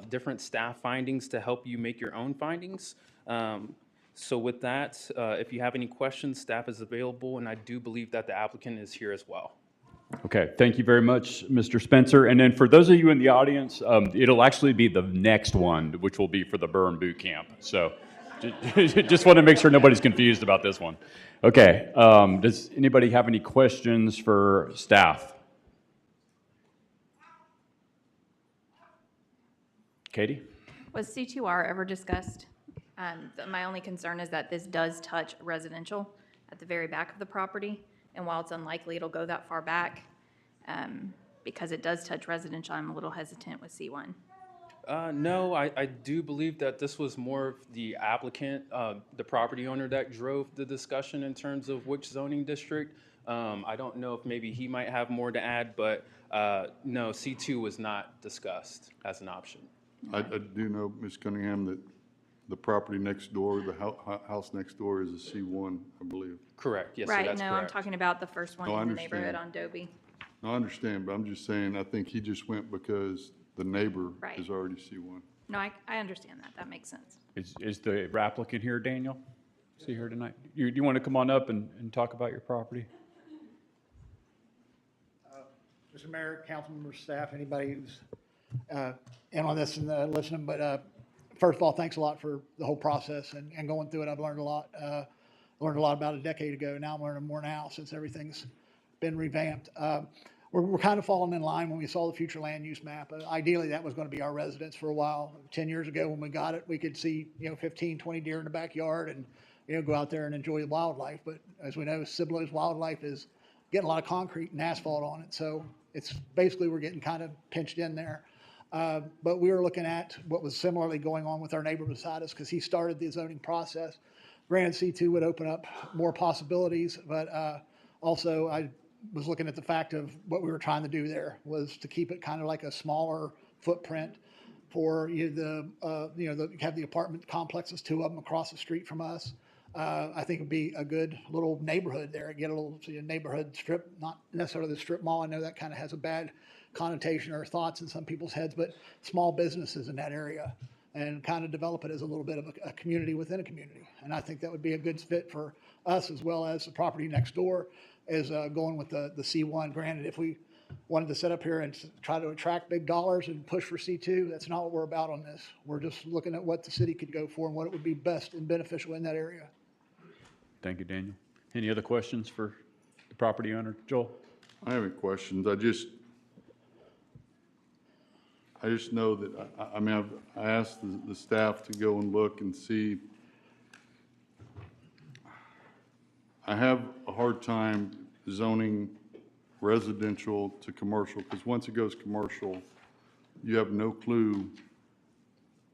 different staff findings to help you make your own findings. So with that, if you have any questions, staff is available, and I do believe that the applicant is here as well. Okay, thank you very much, Mr. Spencer. And then for those of you in the audience, it'll actually be the next one, which will be for the Burn Boot Camp. So just want to make sure nobody's confused about this one. Okay, does anybody have any questions for staff? Katie? Was C2R ever discussed? My only concern is that this does touch residential at the very back of the property. And while it's unlikely it'll go that far back, because it does touch residential, I'm a little hesitant with C1. No, I do believe that this was more of the applicant, the property owner that drove the discussion in terms of which zoning district. I don't know if maybe he might have more to add, but no, C2 was not discussed as an option. I do know, Ms. Cunningham, that the property next door, the house next door is a C1, I believe. Correct, yes, Right, so that's no, correct. I'm talking about the first one No, I in the understand. neighborhood on Dobie. No, I understand, but I'm just saying, I think he just went because the neighbor Right. is already C1. No, I understand that. That makes sense. Is the applicant here, Daniel? Is he here tonight? You want to come on up and talk about your property? Mr. Mayor, council members, staff, anybody who's in on this and listening, but first of all, thanks a lot for the whole process and going through it. I've learned a lot. Learned a lot about a decade ago. Now I'm learning more now since everything's been revamped. We're kind of falling in line when we saw the future land use map. Ideally, that was going to be our residence for a while. 10 years ago when we got it, we could see, 15, 20 deer in the backyard and, go out there and enjoy the wildlife. But as we know, Cibolo's wildlife is getting a lot of concrete and asphalt on it. So it's basically, we're getting kind of pinched in there. But we were looking at what was similarly going on with our neighbor beside us because he started the zoning process. Granted, C2 would open up more possibilities, but also I was looking at the fact of what we were trying to do there was to keep it kind of like a smaller footprint for have the apartment complexes, 2 of them across the street from us. I think it'd be a good little neighborhood there. Get a little neighborhood strip, not necessarily the strip mall. I know that kind of has a bad connotation or thoughts in some people's heads, but small businesses in that area and kind of develop it as a little bit of a community within a community. And I think that would be a good fit for us as well as the property next door is going with the C1. Granted, if we wanted to set up here and try to attract big dollars and push for C2, that's not what we're about on this. We're just looking at what the city could go for and what it would be best and beneficial in that area. Thank you, Daniel. Any other questions for the property owner? Joel? I have any questions. I just know that, I asked the staff to go and look and see. I have a hard time zoning residential to commercial because once it goes commercial, you have no clue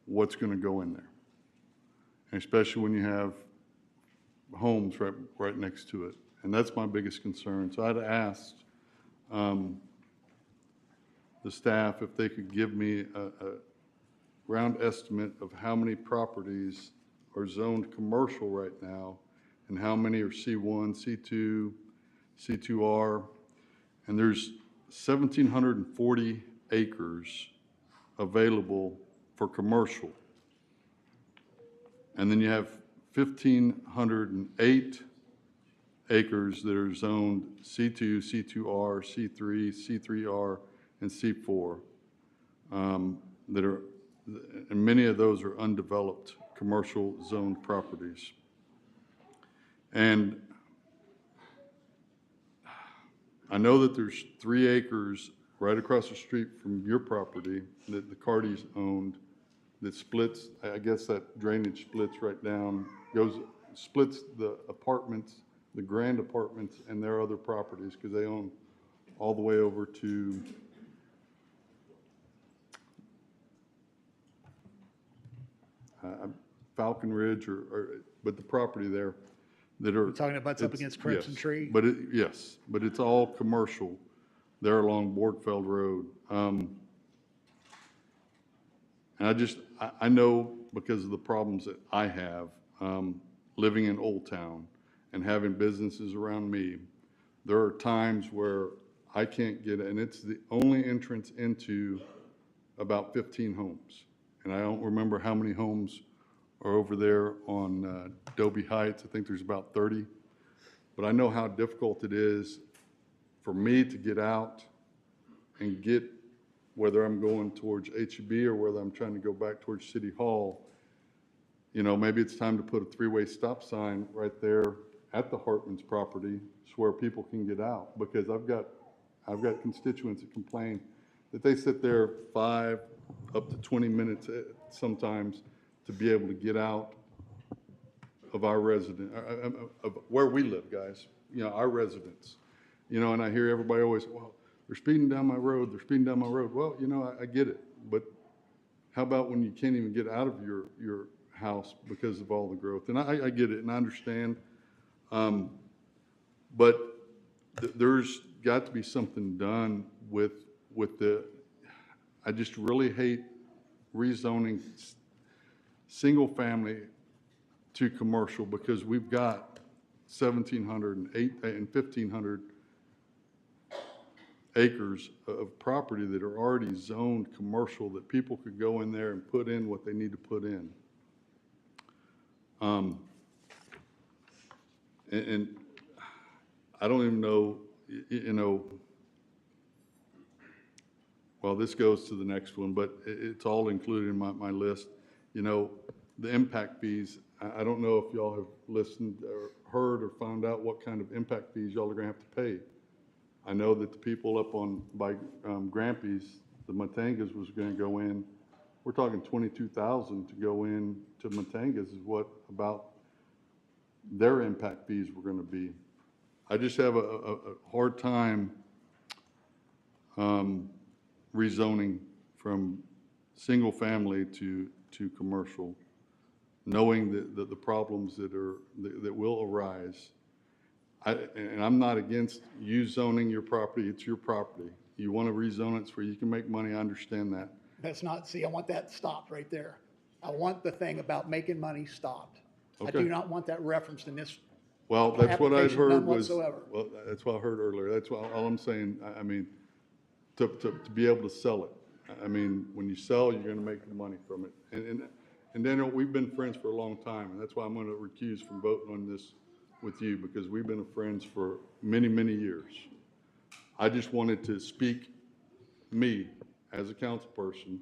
what's going to go in there. And especially when you have homes right next to it. And that's my biggest concern. So I'd asked the staff if they could give me a round estimate of how many properties are zoned commercial right now and how many are C1, C2, C2R. And there's 1,740 acres available for commercial. And then you have 1,508 acres that are zoned C2, C2R, C3, C3R, and C4 that are, and many of those are undeveloped commercial zoned properties. And I know that there's 3 acres right across the street from your property that the Cardis owned that splits, I guess that drainage splits right down, splits the apartments, the Grand Apartments and their other properties, because they own all the way over to Falcon Ridge, but the property there that are. You're talking about up against Crimson Yes, Tree? Yes, but it's all commercial there along Borgfeld Road. And I know because of the problems that I have, living in Old Town and having businesses around me, there are times where I can't get it, and it's the only entrance into about 15 homes. And I don't remember how many homes are over there on Dobie Heights. I think there's about 30. But I know how difficult it is for me to get out and get, whether I'm going towards HEB or whether I'm trying to go back towards City Hall. You know, maybe it's time to put a 3-way stop sign right there at the Hartman's property so where people can get out, because I've got constituents that complain that they sit there 5 up to 20 minutes sometimes to be able to get out of our resident, of where we live, guys, you know, our residents. You know, and I hear everybody always, well, they're speeding down my road, they're speeding down my road. Well, you know, I get it, but how about when you can't even get out of your house because of all the growth? And I get it, and I understand. But there's got to be something done with the, I just really hate rezoning single family to commercial, because we've got 1,700 and 1,500 acres of property that are already zoned commercial that people could go in there and put in what they need to put in. And I don't even know, you know, well, this goes to the next one, but it's all included in my list. You know, the impact fees, I don't know if y'all have listened or heard or found out what kind of impact fees y'all are gonna have to pay. I know that the people up by Grampy's, the Matangas was gonna go in, we're talking $22,000 to go in to Matangas is what about their impact fees were gonna be. I just have a hard time rezoning from single family to commercial, knowing that the problems that will arise. And I'm not against you zoning your property. It's your property. You want to rezone it so you can make money. I understand that. That's not, see, I want that stopped right there. I want the thing about making money stopped. I Okay. do not want that referenced in this. Well, that's what I'd application, heard none was, whatsoever. well, that's what I heard earlier. That's all I'm saying. I mean, to be able to sell it. I mean, when you sell, you're going to make the money from it. And Daniel, we've been friends for a long time, and that's why I'm going to recuse from voting on this with you, because we've been friends for many, many years. I just wanted to speak me as a council person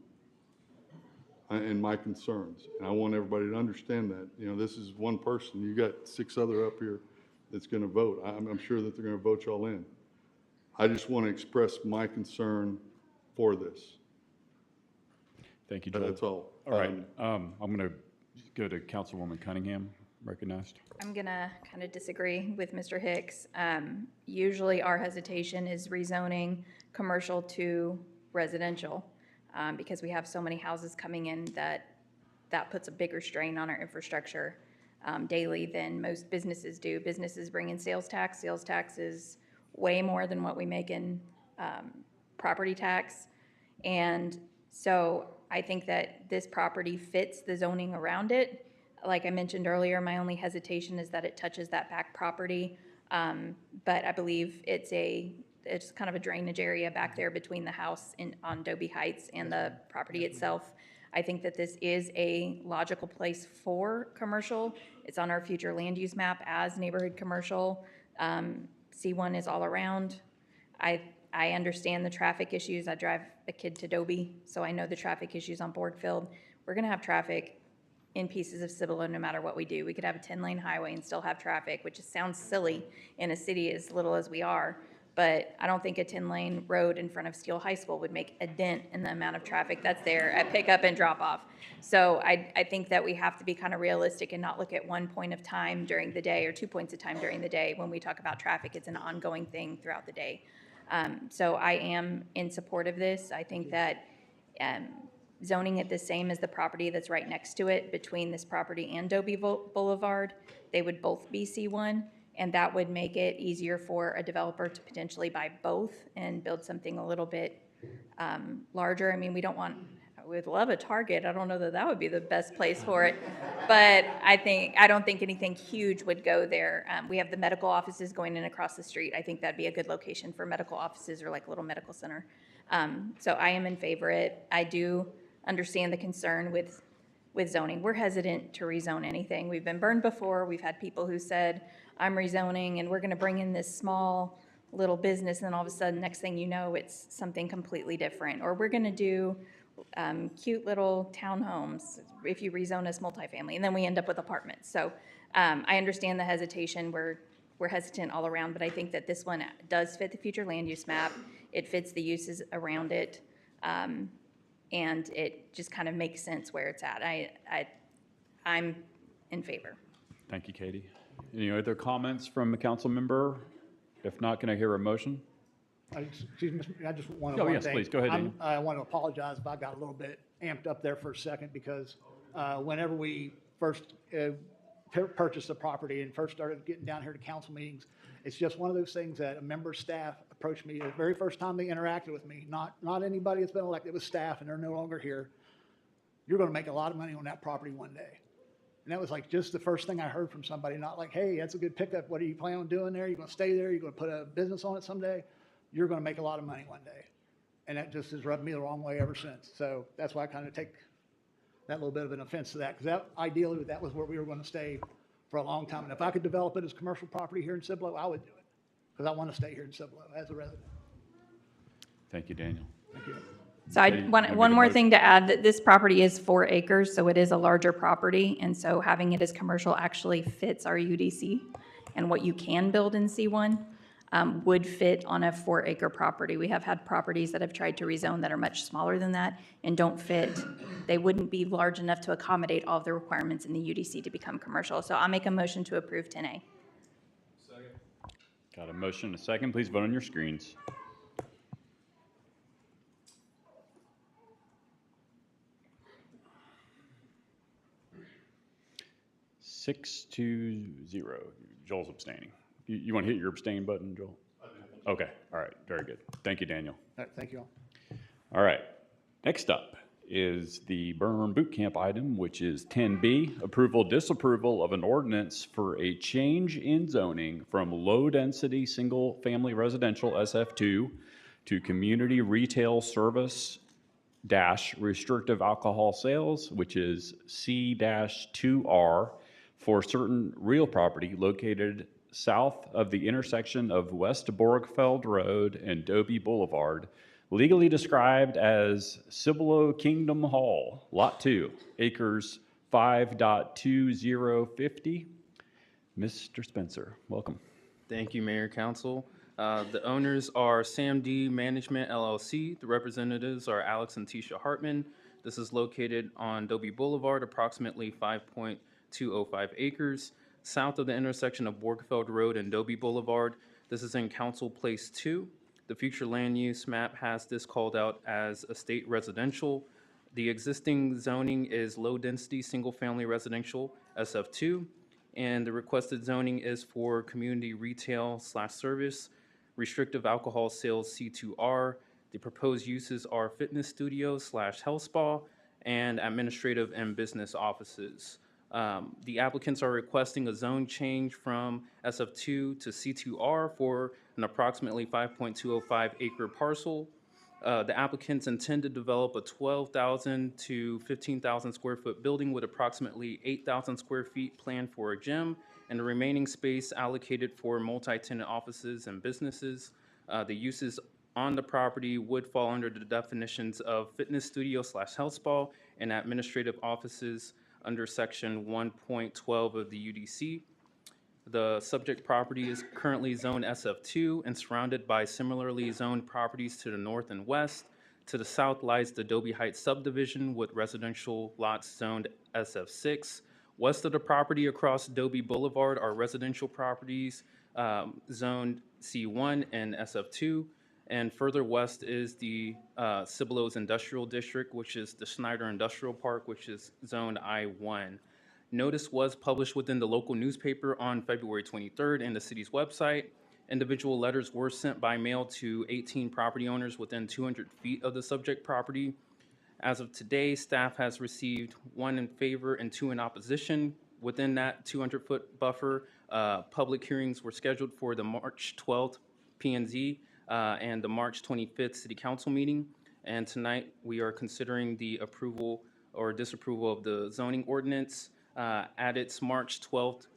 and my concerns. And I want everybody to understand that. You know, this is one person. You got 6 other up here that's going to vote. I'm sure that they're going to vote y'all in. I just want to express my concern for this. Thank you, Joel. That's all. All right, I'm going to go to Councilwoman Cunningham, recognized. I'm gonna kind of disagree with Mr. Hicks. Usually our hesitation is rezoning commercial to residential, because we have so many houses coming in that puts a bigger strain on our infrastructure daily than most businesses do. Businesses bring in sales tax. Sales tax is way more than what we make in property tax. And so I think that this property fits the zoning around it. Like I mentioned earlier, my only hesitation is that it touches that back property. But I believe it's kind of a drainage area back there between the house on Dobie Heights and the property itself. I think that this is a logical place for commercial. It's on our future land use map as neighborhood commercial. C1 is all around. I understand the traffic issues. I drive a kid to Dobie, so I know the traffic issues on Borgfeld. We're gonna have traffic in pieces of Cibolo no matter what we do. We could have a 10-lane highway and still have traffic, which just sounds silly in a city as little as we are. But I don't think a 10-lane road in front of Steele High School would make a dent in the amount of traffic that's there at pickup and drop off. So I think that we have to be kind of realistic and not look at one point of time during the day or 2 points of time during the day. When we talk about traffic, it's an ongoing thing throughout the day. So I am in support of this. I think that zoning it the same as the property that's right next to it, between this property and Dobie Boulevard, they would both be C1, and that would make it easier for a developer to potentially buy both and build something a little bit larger. I mean, we'd love a Target. I don't know that that would be the best place for it, but I don't think anything huge would go there. We have the medical offices going in across the street. I think that'd be a good location for medical offices or like a little medical center. So I am in favor of it. I do understand the concern with zoning. We're hesitant to rezone anything. We've been burned before. We've had people who said, I'm rezoning and we're gonna bring in this small little business, and then all of a sudden, next thing you know, it's something completely different. Or we're gonna do cute little townhomes if you rezone as multifamily, and then we end up with apartments. So I understand the hesitation. We're hesitant all around, but I think that this one does fit the future land use map. It fits the uses around it, and it just kind of makes sense where it's at. I'm in favor. Thank you, Katie. Any other comments from a council member? If not, can I hear a motion? Excuse me, I just want to. Oh, yes, please, go ahead, Daniel. I want to apologize if I got a little bit amped up there for a second, because whenever we first purchased the property and first started getting down here to council meetings, it's just one of those things that a member of staff approached me the very first time they interacted with me, not anybody that's been elected, with staff, and they're no longer here. You're going to make a lot of money on that property one day. And that was like just the first thing I heard from somebody, not like, hey, that's a good pickup. What are you planning on doing there? You're going to stay there? You're going to put a business on it someday? You're going to make a lot of money one day. And that just has rubbed me the wrong way ever since. So that's why I kind of take that little bit of an offense to that, because ideally that was where we were going to stay for a long time. And if I could develop it as commercial property here in Cibolo, I would do it, because I want to stay here in Cibolo as a resident. Thank you, Daniel. Thank you. So one more thing to add, that this property is 4 acres, so it is a larger property. And so having it as commercial actually fits our UDC, and what you can build in C1 would fit on a 4-acre property. We have had properties that have tried to rezone that are much smaller than that and don't fit. They wouldn't be large enough to accommodate all of the requirements in the UDC to become commercial. So I'll make a motion to approve 10A. Second. Got a motion and a second. Please vote on your screens. Six to 0. Joel's abstaining. You want to hit your abstain button, Joel? Okay, all right, very good. Thank you, Daniel. All right, thank you all. All right, next up is the Burn Boot Camp item, which is 10B, approval, disapproval of an ordinance for a change in zoning from low-density, single-family residential SF2 to community retail service dash restrictive alcohol sales, which is C-2R, for certain real property located south of the intersection of West Borgfeld Road and Dobie Boulevard, legally described as Cibolo Kingdom Hall, Lot 2, acres 5.2050. Mr. Spencer, welcome. Thank you, Mayor, Council. The owners are Sam D Management LLC. The representatives are Alex and Tisha Hartman. This is located on Dobie Boulevard, approximately 5.205 acres, south of the intersection of Borgfeld Road and Dobie Boulevard. This is in Council Place 2. The future land use map has this called out as estate residential. The existing zoning is low-density, single-family residential, SF2, and the requested zoning is for community retail/service, restrictive alcohol sales, C2R. The proposed uses are fitness studios/health spa, and administrative and business offices. The applicants are requesting a zone change from SF2 to C2R for an approximately 5.205 acre parcel. The applicants intend to develop a 12,000 to 15,000 square foot building with approximately 8,000 square feet planned for a gym, and the remaining space allocated for multi-tenant offices and businesses. The uses on the property would fall under the definitions of fitness studio/health spa and administrative offices. under Section 1.12 of the UDC. The subject property is currently zoned SF2 and surrounded by similarly zoned properties to the north and west. To the south lies the Adobe Heights subdivision with residential lots zoned SF6. West of the property across Adobe Boulevard are residential properties zoned C1 and SF2. And further west is the Cibolo's Industrial District, which is the Schneider Industrial Park, which is zoned I1. Notice was published within the local newspaper on February 23rd and the city's website. Individual letters were sent by mail to 18 property owners within 200 feet of the subject property. As of today, staff has received 1 in favor and 2 in opposition. Within that 200-foot buffer, public hearings were scheduled for the March 12th P&Z and the March 25th City Council meeting. And tonight, we are considering the approval or disapproval of the zoning ordinance. At its March 12th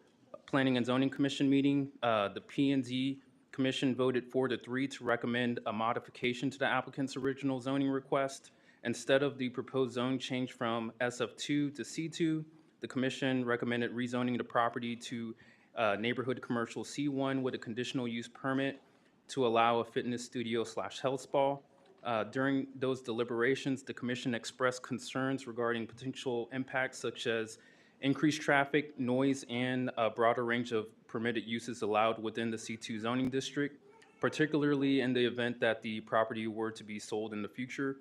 Planning and Zoning Commission meeting, the P&Z Commission voted 4-3 to recommend a modification to the applicant's original zoning request. Instead of the proposed zone change from SF2 to C2, the commission recommended rezoning the property to neighborhood commercial C1 with a conditional use permit to allow a fitness studio / health spa. During those deliberations, the commission expressed concerns regarding potential impacts such as increased traffic, noise, and a broader range of permitted uses allowed within the C2 zoning district, particularly in the event that the property were to be sold in the future.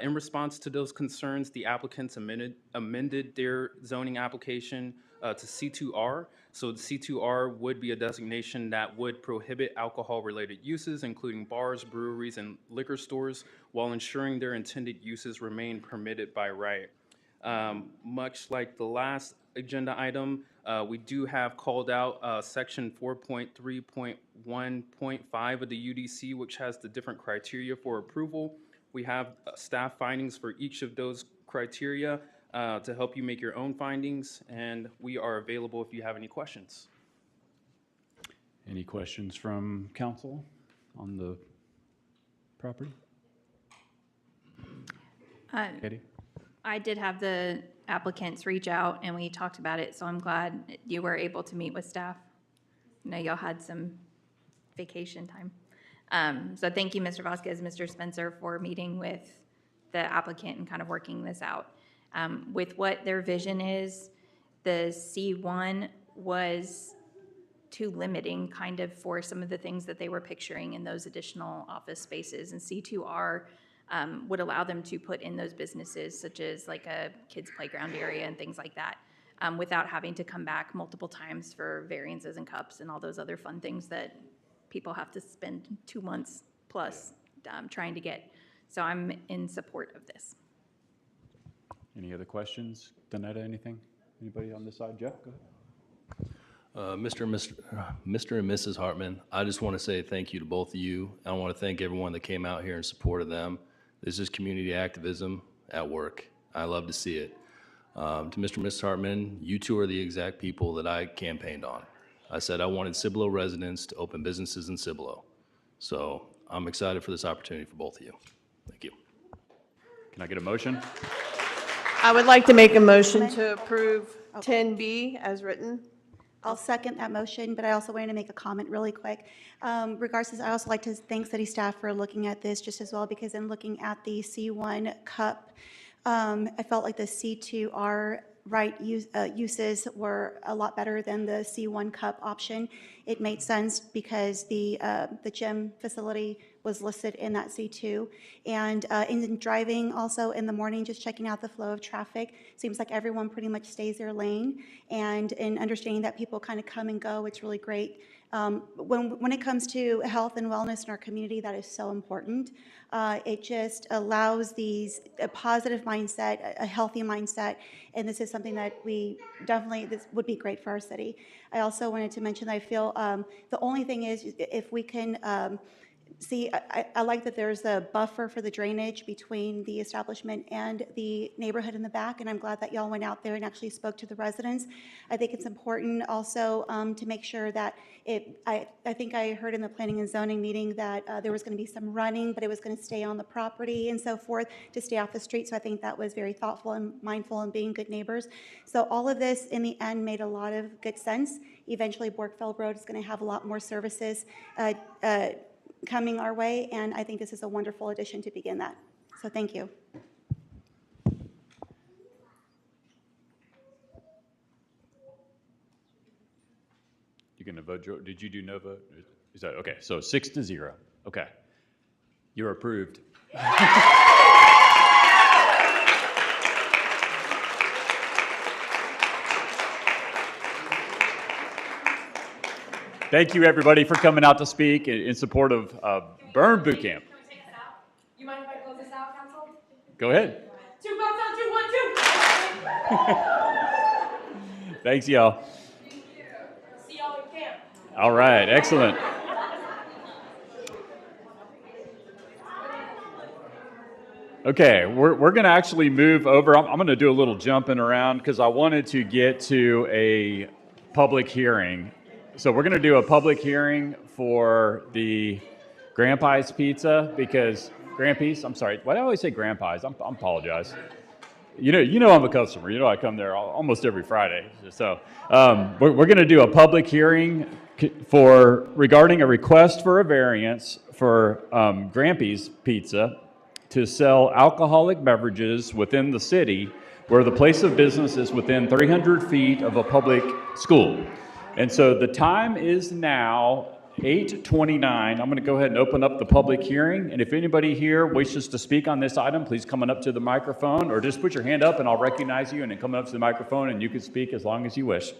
In response to those concerns, the applicants amended their zoning application to C2R. So the C2R would be a designation that would prohibit alcohol-related uses, including bars, breweries, and liquor stores, while ensuring their intended uses remain permitted by right. Much like the last agenda item, we do have called out section 4.3.1.5 of the UDC, which has the different criteria for approval. We have staff findings for each of those criteria to help you make your own findings, and we are available if you have any questions. Any questions from council on the property? Katie? I did have the applicants reach out and we talked about it, so I'm glad you were able to meet with staff. I know y'all had some vacation time. So thank you, Mr. Vasquez, Mr. Spencer, for meeting with the applicant and kind of working this out. With what their vision is, the C1 was too limiting kind of for some of the things that they were picturing in those additional office spaces, and C2R would allow them to put in those businesses such as like a kids playground area and things like that without having to come back multiple times for variances and cups and all those other fun things that people have to spend 2 months plus trying to get. So I'm in support of this. Any other questions? Donetta, anything? Anybody on this side? Jeff, go ahead. Mr. and Mrs. Hartman, I just want to say thank you to both of you. I want to thank everyone that came out here in support of them. This is community activism at work. I love to see it. To Mr. and Mrs. Hartman, you two are the exact people that I campaigned on. I said I wanted Cibolo residents to open businesses in Cibolo. So I'm excited for this opportunity for both of you. Thank you. Can I get a motion? I would like to make a motion to approve 10B as written. I'll second that motion, but I also wanted to make a comment really quick. Regards to this, I also like to thank city staff for looking at this just as well, because in looking at the C1 cup, I felt like the C2R uses were a lot better than the C1 cup option. It made sense because the gym facility was listed in that C2. And in driving also in the morning, just checking out the flow of traffic, seems like everyone pretty much stays their lane. And in understanding that people kind of come and go, it's really great. When it comes to health and wellness in our community, that is so important. It just allows a positive mindset, a healthy mindset, and this is something that this would be great for our city. I also wanted to mention that I feel the only thing is if we can see, I like that there's a buffer for the drainage between the establishment and the neighborhood in the back, and I'm glad that y'all went out there and actually spoke to the residents. I think it's important also to make sure that I think I heard in the planning and zoning meeting that there was going to be some running, but it was going to stay on the property and so forth to stay off the street. So I think that was very thoughtful and mindful and being good neighbors. So all of this in the end made a lot of good sense. Eventually, Borkfeld Road is going to have a lot more services coming our way, and I think this is a wonderful addition to begin that. So thank you. You going to vote, Joe? Did you do no vote? Is that okay? So 6-0. Okay, you're approved. Thank you, everybody, for coming out to speak in support of Burn Boot Camp. You mind if I close this out, Council? Go ahead. 2 votes on 2, 1, 2. Thanks, y'all. See y'all in camp. All right, excellent. Okay, we're going to actually move over. I'm going to do a little jumping around because I wanted to get to a public hearing. So we're going to do a public hearing for the Grandpa's Pizza because Grandpa's, I'm sorry, why do I always say Grandpa's? I apologize. You know I'm a customer. You know I come there almost every Friday. So we're going to do a public hearing regarding a request for a variance for Grandpa's Pizza to sell alcoholic beverages within the city where the place of business is within 300 feet of a public school. And so the time is now 8:29. I'm going to go ahead and open up the public hearing. And if anybody here wishes to speak on this item, please come on up to the microphone or just put your hand up and I'll recognize you and then come up to the microphone and you can speak as long as you wish.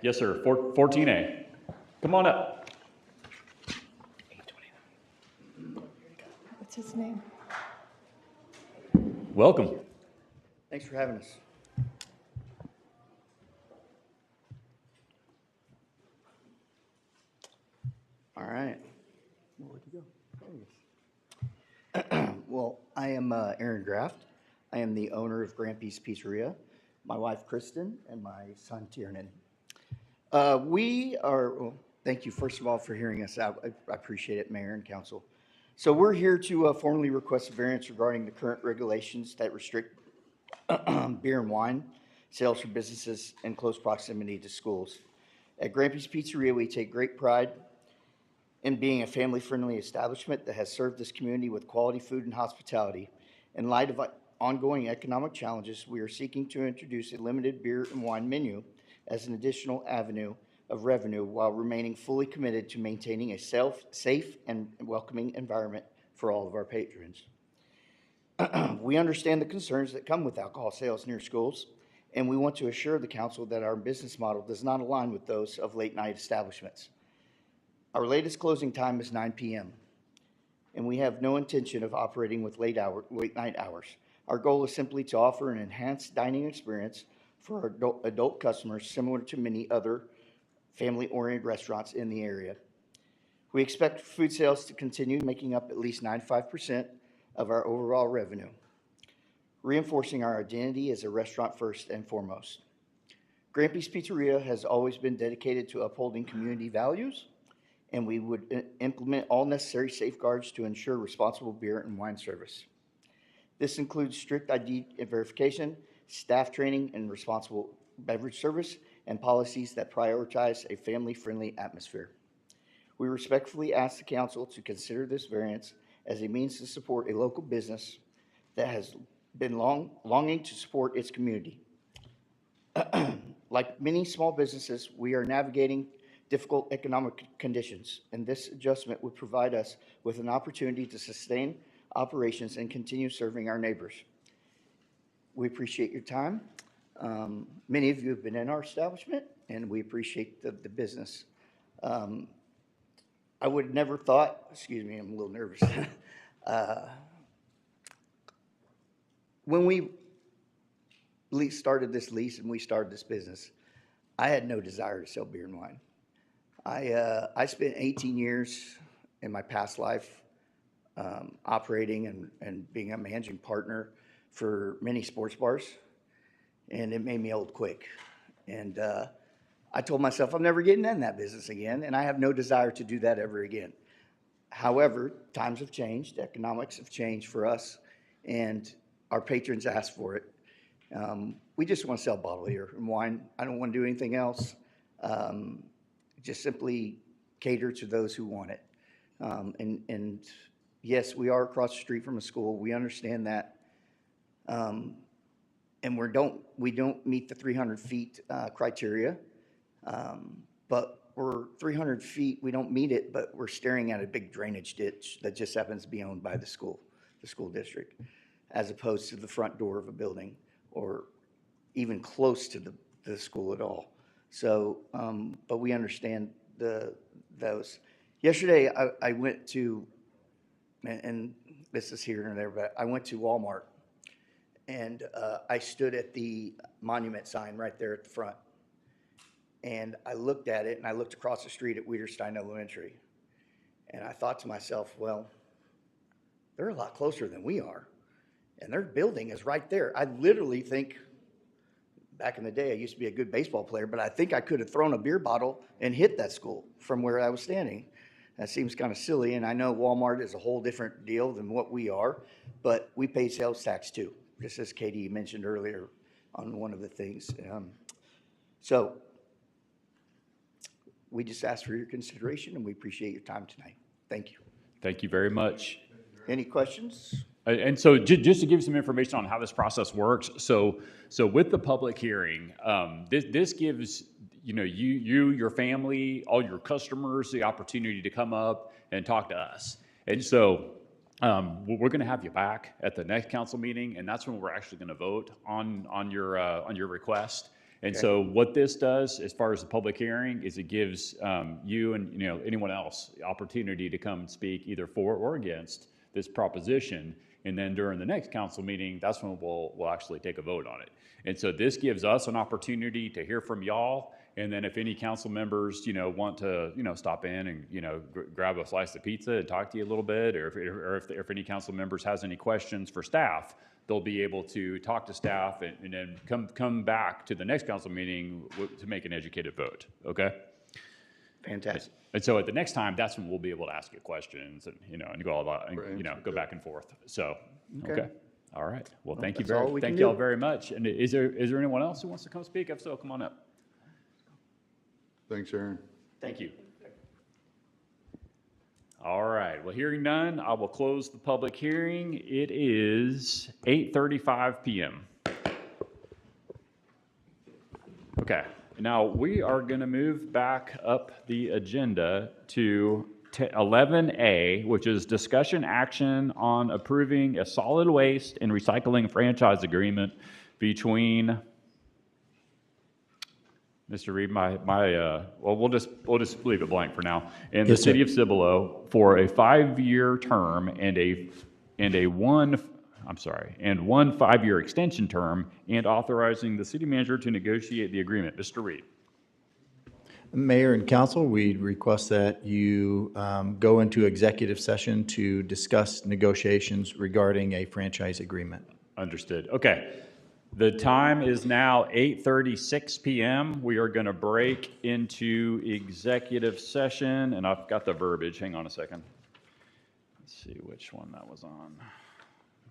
Yes, sir. 14A. Come on up. What's his name? Welcome. Thanks for having us. All right. Where'd you go? Well, I am Aaron Graft. I am the owner of Grandpa's Pizzeria, my wife Kristen, and my son Tiernan. Thank you first of all for hearing us out. I appreciate it, Mayor and Council. So we're here to formally request a variance regarding the current regulations that restrict beer and wine sales for businesses in close proximity to schools. At Grandpa's Pizzeria, we take great pride in being a family-friendly establishment that has served this community with quality food and hospitality. In light of ongoing economic challenges, we are seeking to introduce a limited beer and wine menu as an additional avenue of revenue while remaining fully committed to maintaining a safe and welcoming environment for all of our patrons. We understand the concerns that come with alcohol sales near schools, and we want to assure the council that our business model does not align with those of late-night establishments. Our latest closing time is 9 p.m., and we have no intention of operating with late night hours. Our goal is simply to offer an enhanced dining experience for our adult customers similar to many other family-oriented restaurants in the area. We expect food sales to continue making up at least 95% of our overall revenue, reinforcing our identity as a restaurant first and foremost. Grandpa's Pizzeria has always been dedicated to upholding community values, and we would implement all necessary safeguards to ensure responsible beer and wine service. This includes strict ID verification, staff training, and responsible beverage service, and policies that prioritize a family-friendly atmosphere. We respectfully ask the council to consider this variance as a means to support a local business that has been longing to support its community. Like many small businesses, we are navigating difficult economic conditions, and this adjustment would provide us with an opportunity to sustain operations and continue serving our neighbors. We appreciate your time. Many of you have been in our establishment, and we appreciate the business. I would never thought, excuse me, I'm a little nervous. When we started this lease and we started this business, I had no desire to sell beer and wine. I spent 18 years in my past life operating and being a managing partner for many sports bars, and it made me old quick. And I told myself I'm never getting in that business again, and I have no desire to do that ever again. However, times have changed, economics have changed for us, and our patrons ask for it. We just want to sell bottled beer and wine. I don't want to do anything else. Just simply cater to those who want it. And yes, we are across the street from a school. We understand that. And we don't meet the 300 feet criteria. But we're 300 feet, we don't meet it, but we're staring at a big drainage ditch that just happens to be owned by the school district, as opposed to the front door of a building or even close to the school at all. So, but we understand those. Yesterday, I went to, and this is here and there, but I went to Walmart, and I stood at the monument sign right there at the front. And I looked at it, and I looked across the street at Wiederstein Elementary. And I thought to myself, well, they're a lot closer than we are. And their building is right there. I literally think, back in the day, I used to be a good baseball player, but I think I could have thrown a beer bottle and hit that school from where I was standing. That seems kind of silly, and I know Walmart is a whole different deal than what we are, but we pay sales tax too, just as Katie mentioned earlier on one of the things. So we just ask for your consideration, and we appreciate your time tonight. Thank you. Thank you very much. Any questions? And so just to give you some information on how this process works, so with the public hearing, this gives you, your family, all your customers the opportunity to come up and talk to us. And so we're going to have you back at the next council meeting, and that's when we're actually going to vote on your request. And Okay. so what this does, as far as the public hearing, is it gives you and anyone else the opportunity to come and speak either for or against this proposition. And then during the next council meeting, that's when we'll actually take a vote on it. And so this gives us an opportunity to hear from y'all. And then if any council members, want to, stop in and, grab a slice of pizza and talk to you a little bit, or if any council members has any questions for staff, they'll be able to talk to staff and then come back to the next council meeting to make an educated vote. Okay? Fantastic. And so at the next time, that's when we'll be able to ask you questions and go all out and, go back and forth. So, okay. All right. Well, thank you all very much. And is there anyone else who wants to come speak? If so, come on up. Thanks, Aaron. Thank you. All right. Well, hearing none, I will close the public hearing. It is 8:35 p.m. Okay. Now, we are going to move back up the agenda to 11A, which is discussion action on approving a solid waste and recycling franchise agreement between Mr. Reed, we'll just leave it blank for now. And the city of Cibolo for a 5-year term and one 5-year extension term, and authorizing the city manager to negotiate the agreement. Mr. Reed. Mayor and council, we request that you go into executive session to discuss negotiations regarding a franchise agreement. Understood. Okay. The time is now 8:36 p.m. We are going to break into executive session, and I've got the verbiage. Hang on a second. Let's see which one that was on.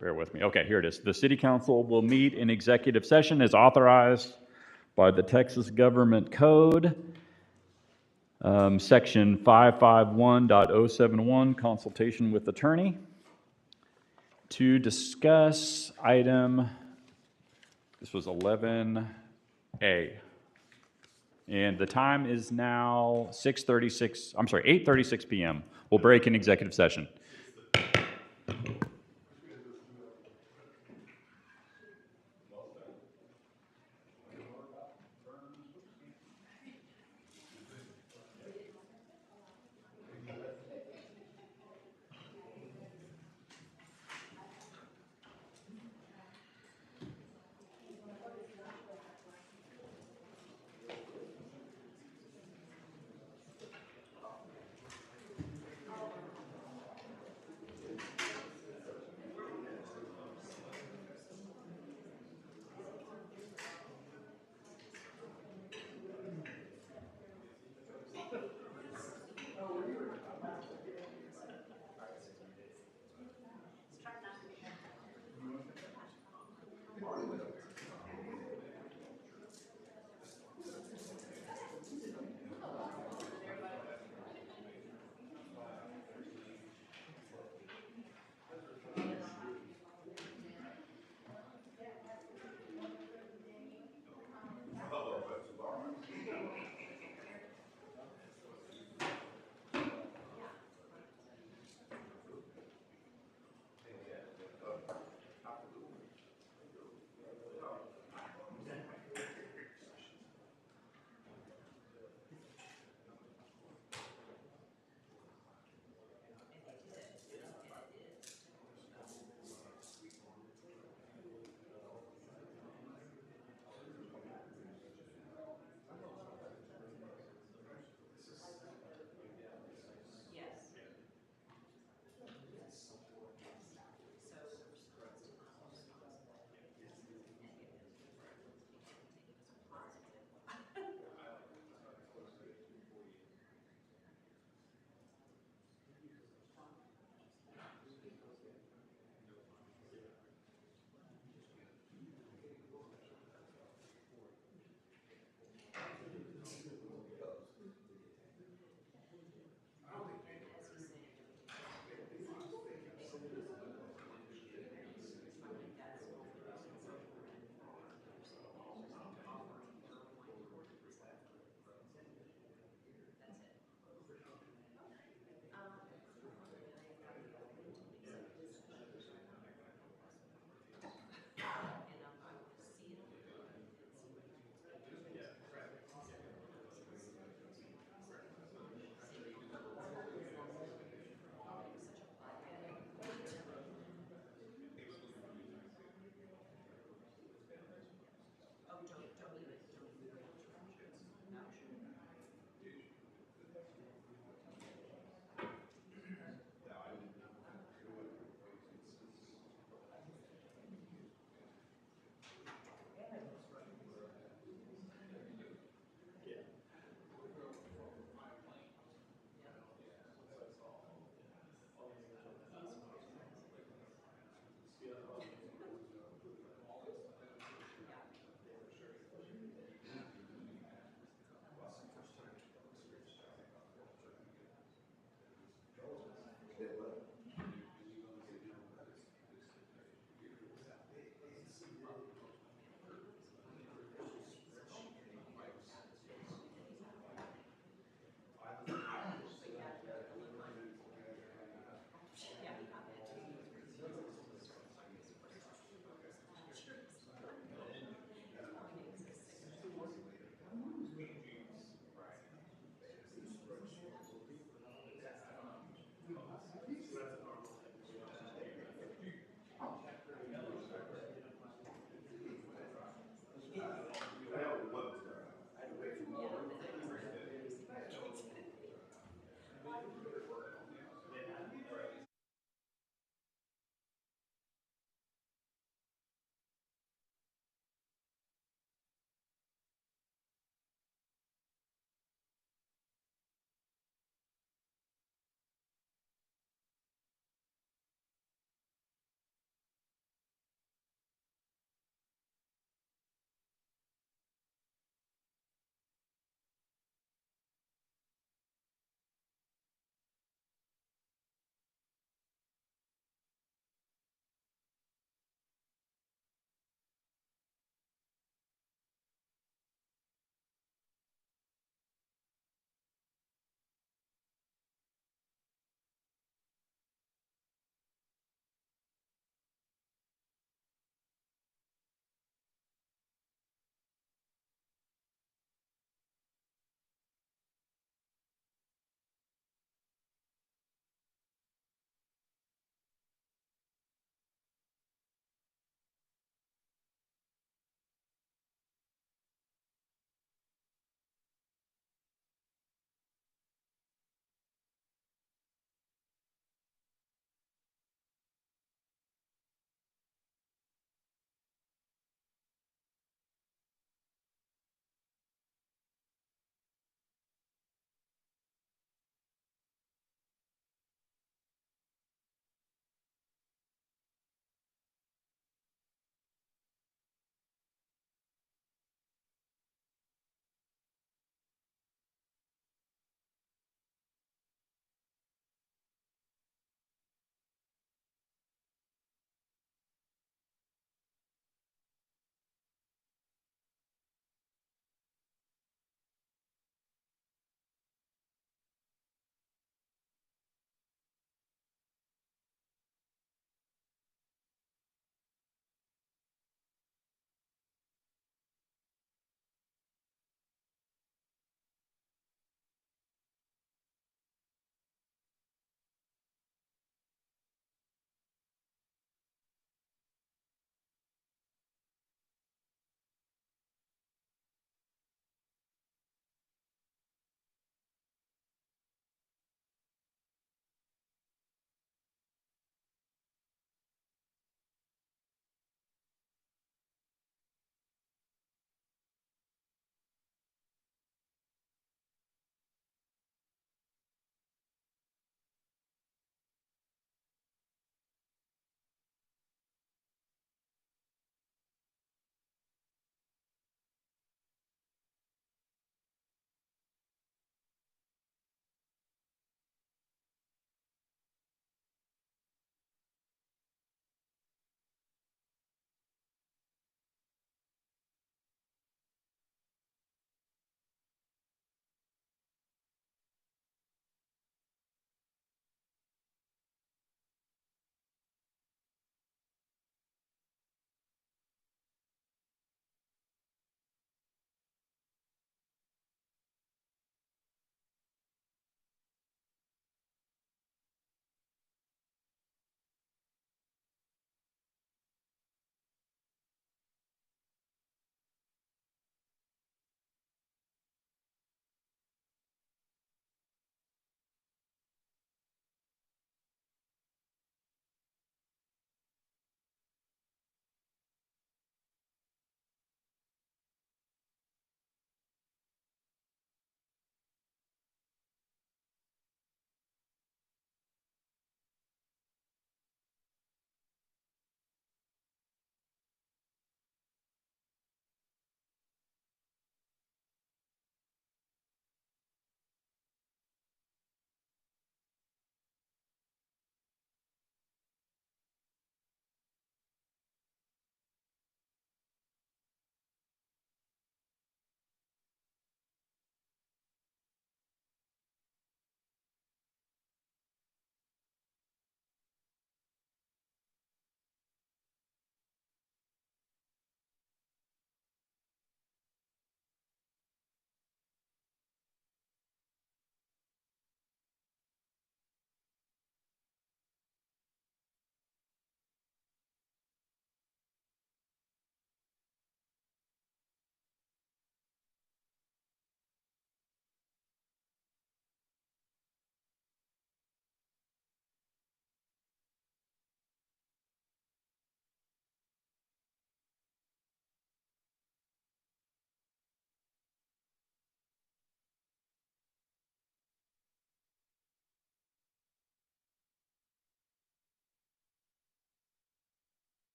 Bear with me. Okay, here it is. The City Council will meet in executive session as authorized by the Texas Government Code, Section 551.071, consultation with attorney, to discuss item... This was 11A. And the time is now 8:36 p.m. We'll break in executive session.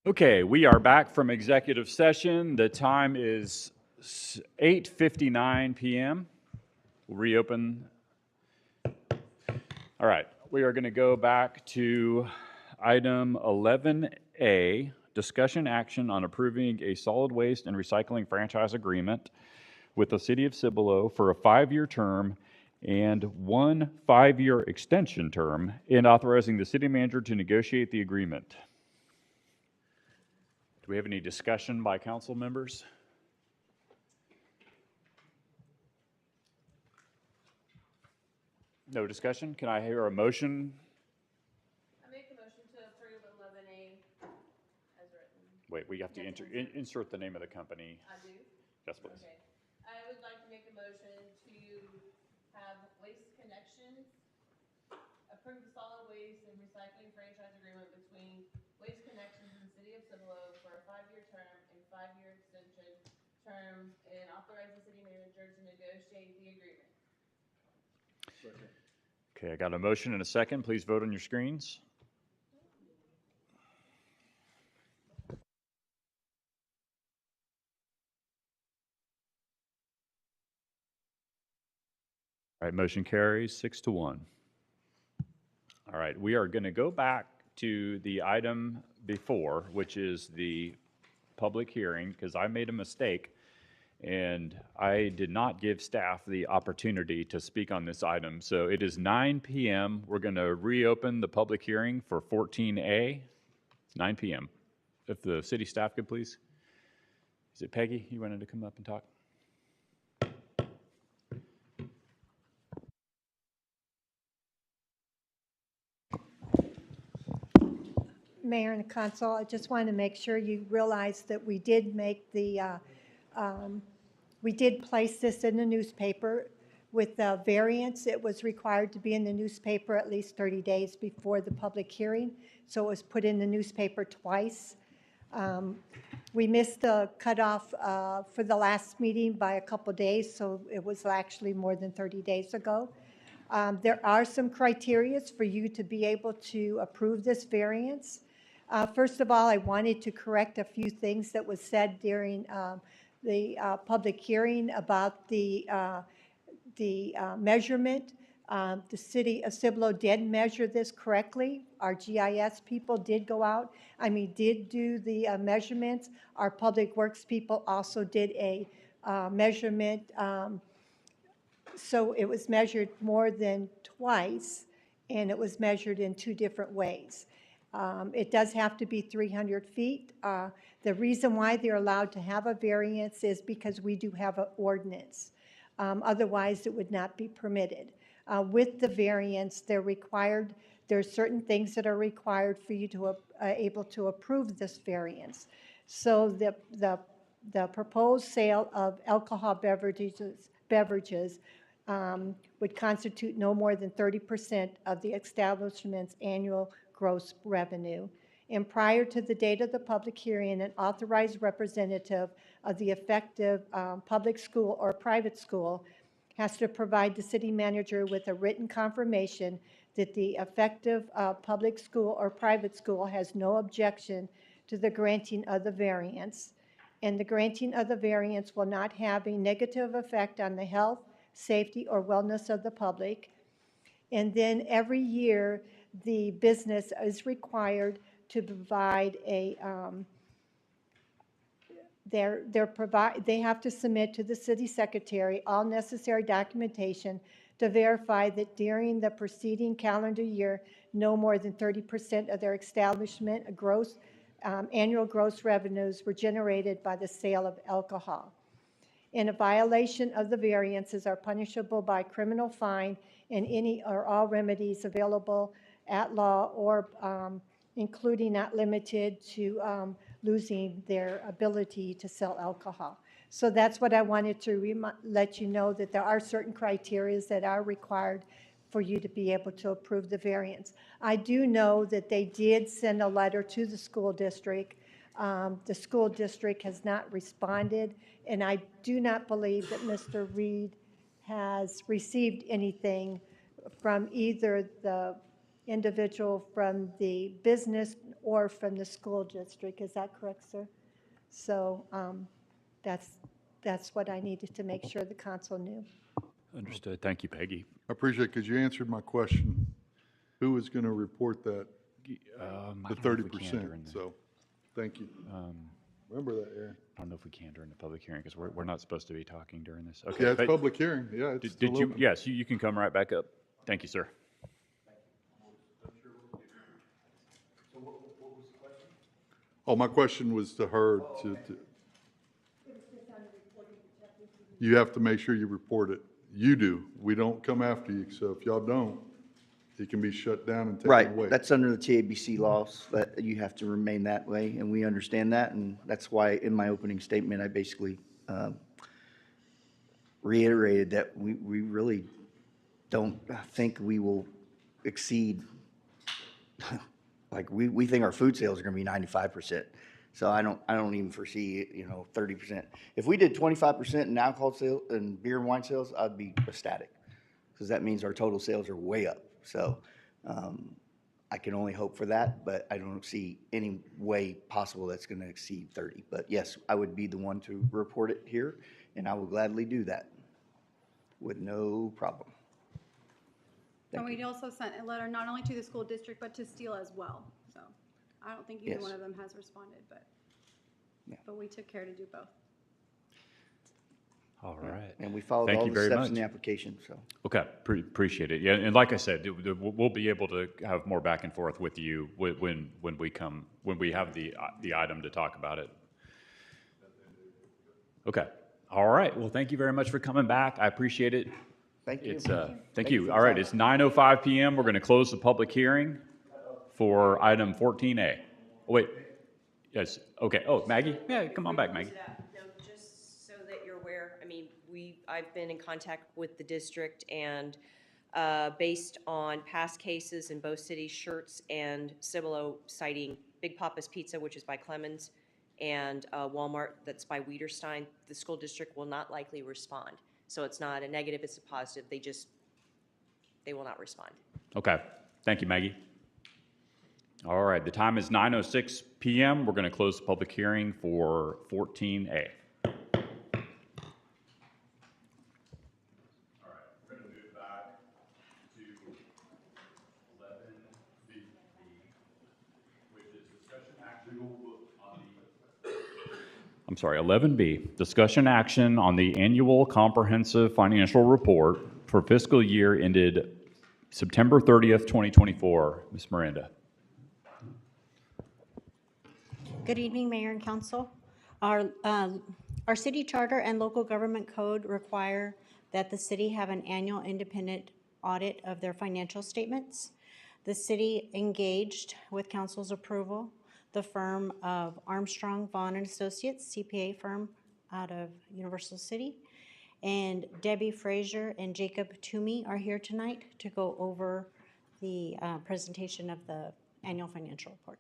Okay, we are back from executive session. The time is 8:59 p.m. We'll reopen. All right, we are going to go back to item 11A, discussion action on approving a solid waste and recycling franchise agreement with the City of Cibolo for a 5-year term and 1 5-year extension term, and authorizing the city manager to negotiate the agreement. Do we have any discussion by council members? No discussion? Can I hear a motion? I make a motion to approve 11A as written. Wait, we have to insert the name of the company. I do? Yes, please. Okay. I would like to make a motion to have Waste Connections approve the solid waste and recycling franchise agreement between Waste Connections and the City of Cibolo for a 5-year term and 5-year extension term, and authorize the city manager to negotiate the agreement. Okay, I got a motion and a second. Please vote on your screens. All right, motion carries 6-1. All right, we are going to go back to the item before, which is the public hearing, because I made a mistake and I did not give staff the opportunity to speak on this item. So it is 9 p.m. We're going to reopen the public hearing for 14A. It's 9 p.m. If the city staff could please. Is it Peggy? You wanted to come up and talk? Mayor and Council, I just want to make sure you realize that we did make the, we did place this in the newspaper. With the variance, it was required to be in the newspaper at least 30 days before the public hearing, so it was put in the newspaper twice. We missed the cutoff for the last meeting by a couple days, so it was actually more than 30 days ago. There are some criteria for you to be able to approve this variance. First of all, I wanted to correct a few things that was said during the public hearing about the measurement. The city of Cibolo did measure this correctly. Our GIS people did go out, did do the measurements. Our public works people also did a measurement. So it was measured more than twice, and it was measured in 2 different ways. It does have to be 300 feet. The reason why they're allowed to have a variance is because we do have an ordinance. Otherwise, it would not be permitted. With the variance, there's certain things that are required for you to able to approve this variance. So the proposed sale of alcohol beverages would constitute no more than 30% of the establishment's annual gross revenue. And prior to the date of the public hearing, an authorized representative of the effective public school or private school has to provide the city manager with a written confirmation that the effective public school or private school has no objection to the granting of the variance. And the granting of the variance will not have a negative effect on the health, safety, or wellness of the public. And then every year, the business is required to provide a, they have to submit to the city secretary all necessary documentation to verify that during the preceding calendar year, no more than 30% of their establishment annual gross revenues were generated by the sale of alcohol. And a violation of the variances are punishable by criminal fine and any or all remedies available at law, or including not limited to losing their ability to sell alcohol. So that's what I wanted to let you know, that there are certain criteria that are required for you to be able to approve the variance. I do know that they did send a letter to the school district. The school district has not responded, and I do not believe that Mr. Reed has received anything from either the individual from the business or from the school district. Is that correct, sir? So that's what I needed to make sure the council knew. Understood. Thank you, Peggy. I appreciate it because you answered my question. Who is going to report that? I The don't know if we can 30%. during the- So, thank you. Remember that, Aaron. I don't know if we can during the public hearing because we're not supposed to be talking during this. Okay. Yeah, it's but public hearing. Yeah, it's Did still you? open. Yes, you can come right back up. Thank you, sir. Oh, my question was to her you have to make sure you report it. You do. We don't come after you. So if y'all don't, it can be shut down and taken away. Right, that's under the TABC laws, that you have to remain that way, and we understand that, and that's why in my opening statement, I basically reiterated that we really don't think we will exceed, like, we think our food sales are gonna be 95%. So I don't even foresee, 30%. If we did 25% in alcohol sales and beer and wine sales, I'd be ecstatic, because that means our total sales are way up. So I can only hope for that, but I don't see any way possible that's going to exceed 30. But yes, I would be the one to report it here, and I will gladly do that with no problem. And we also sent a letter not only to the school district, but to Steele as well. So I don't think either Yes. one of them has responded, but we took care to do both. All right. And we followed Thank all you the very steps much. in the application, so. Okay, appreciate it. Yeah, and like I said, we'll be able to have more back and forth with you when we have the item to talk about it. Okay. All right. Well, thank you very much for coming back. I appreciate it. Thank you. Thank you. All right. It's 9:05 p.m. We're going to close the public hearing for item 14A. Oh, wait. Yes. Okay. Oh, Maggie? Yeah, come on back, Maggie. No, just so that you're aware, I mean, I've been in contact with the district, and based on past cases in both cities, Schertz and Cibolo citing Big Papa's Pizza, which is by Clemens, and Walmart, that's by Wiederstein, the school district will not likely respond. So it's not a negative, it's a positive. They will not respond. Okay. Thank you, Maggie. All right. The time is 9:06 p.m. We're going to close the public hearing for 14A. I'm sorry, 11B, discussion action on the annual comprehensive financial report for fiscal year ended September 30th, 2024. Ms. Miranda. Good evening, Mayor and Council. Our city charter and local government code require that the city have an annual independent audit of their financial statements. The city engaged, with council's approval, the firm of Armstrong, Vaughn & Associates, CPA firm out of Universal City. And Debbie Frazier and Jacob Toomey are here tonight to go over the presentation of the annual financial report.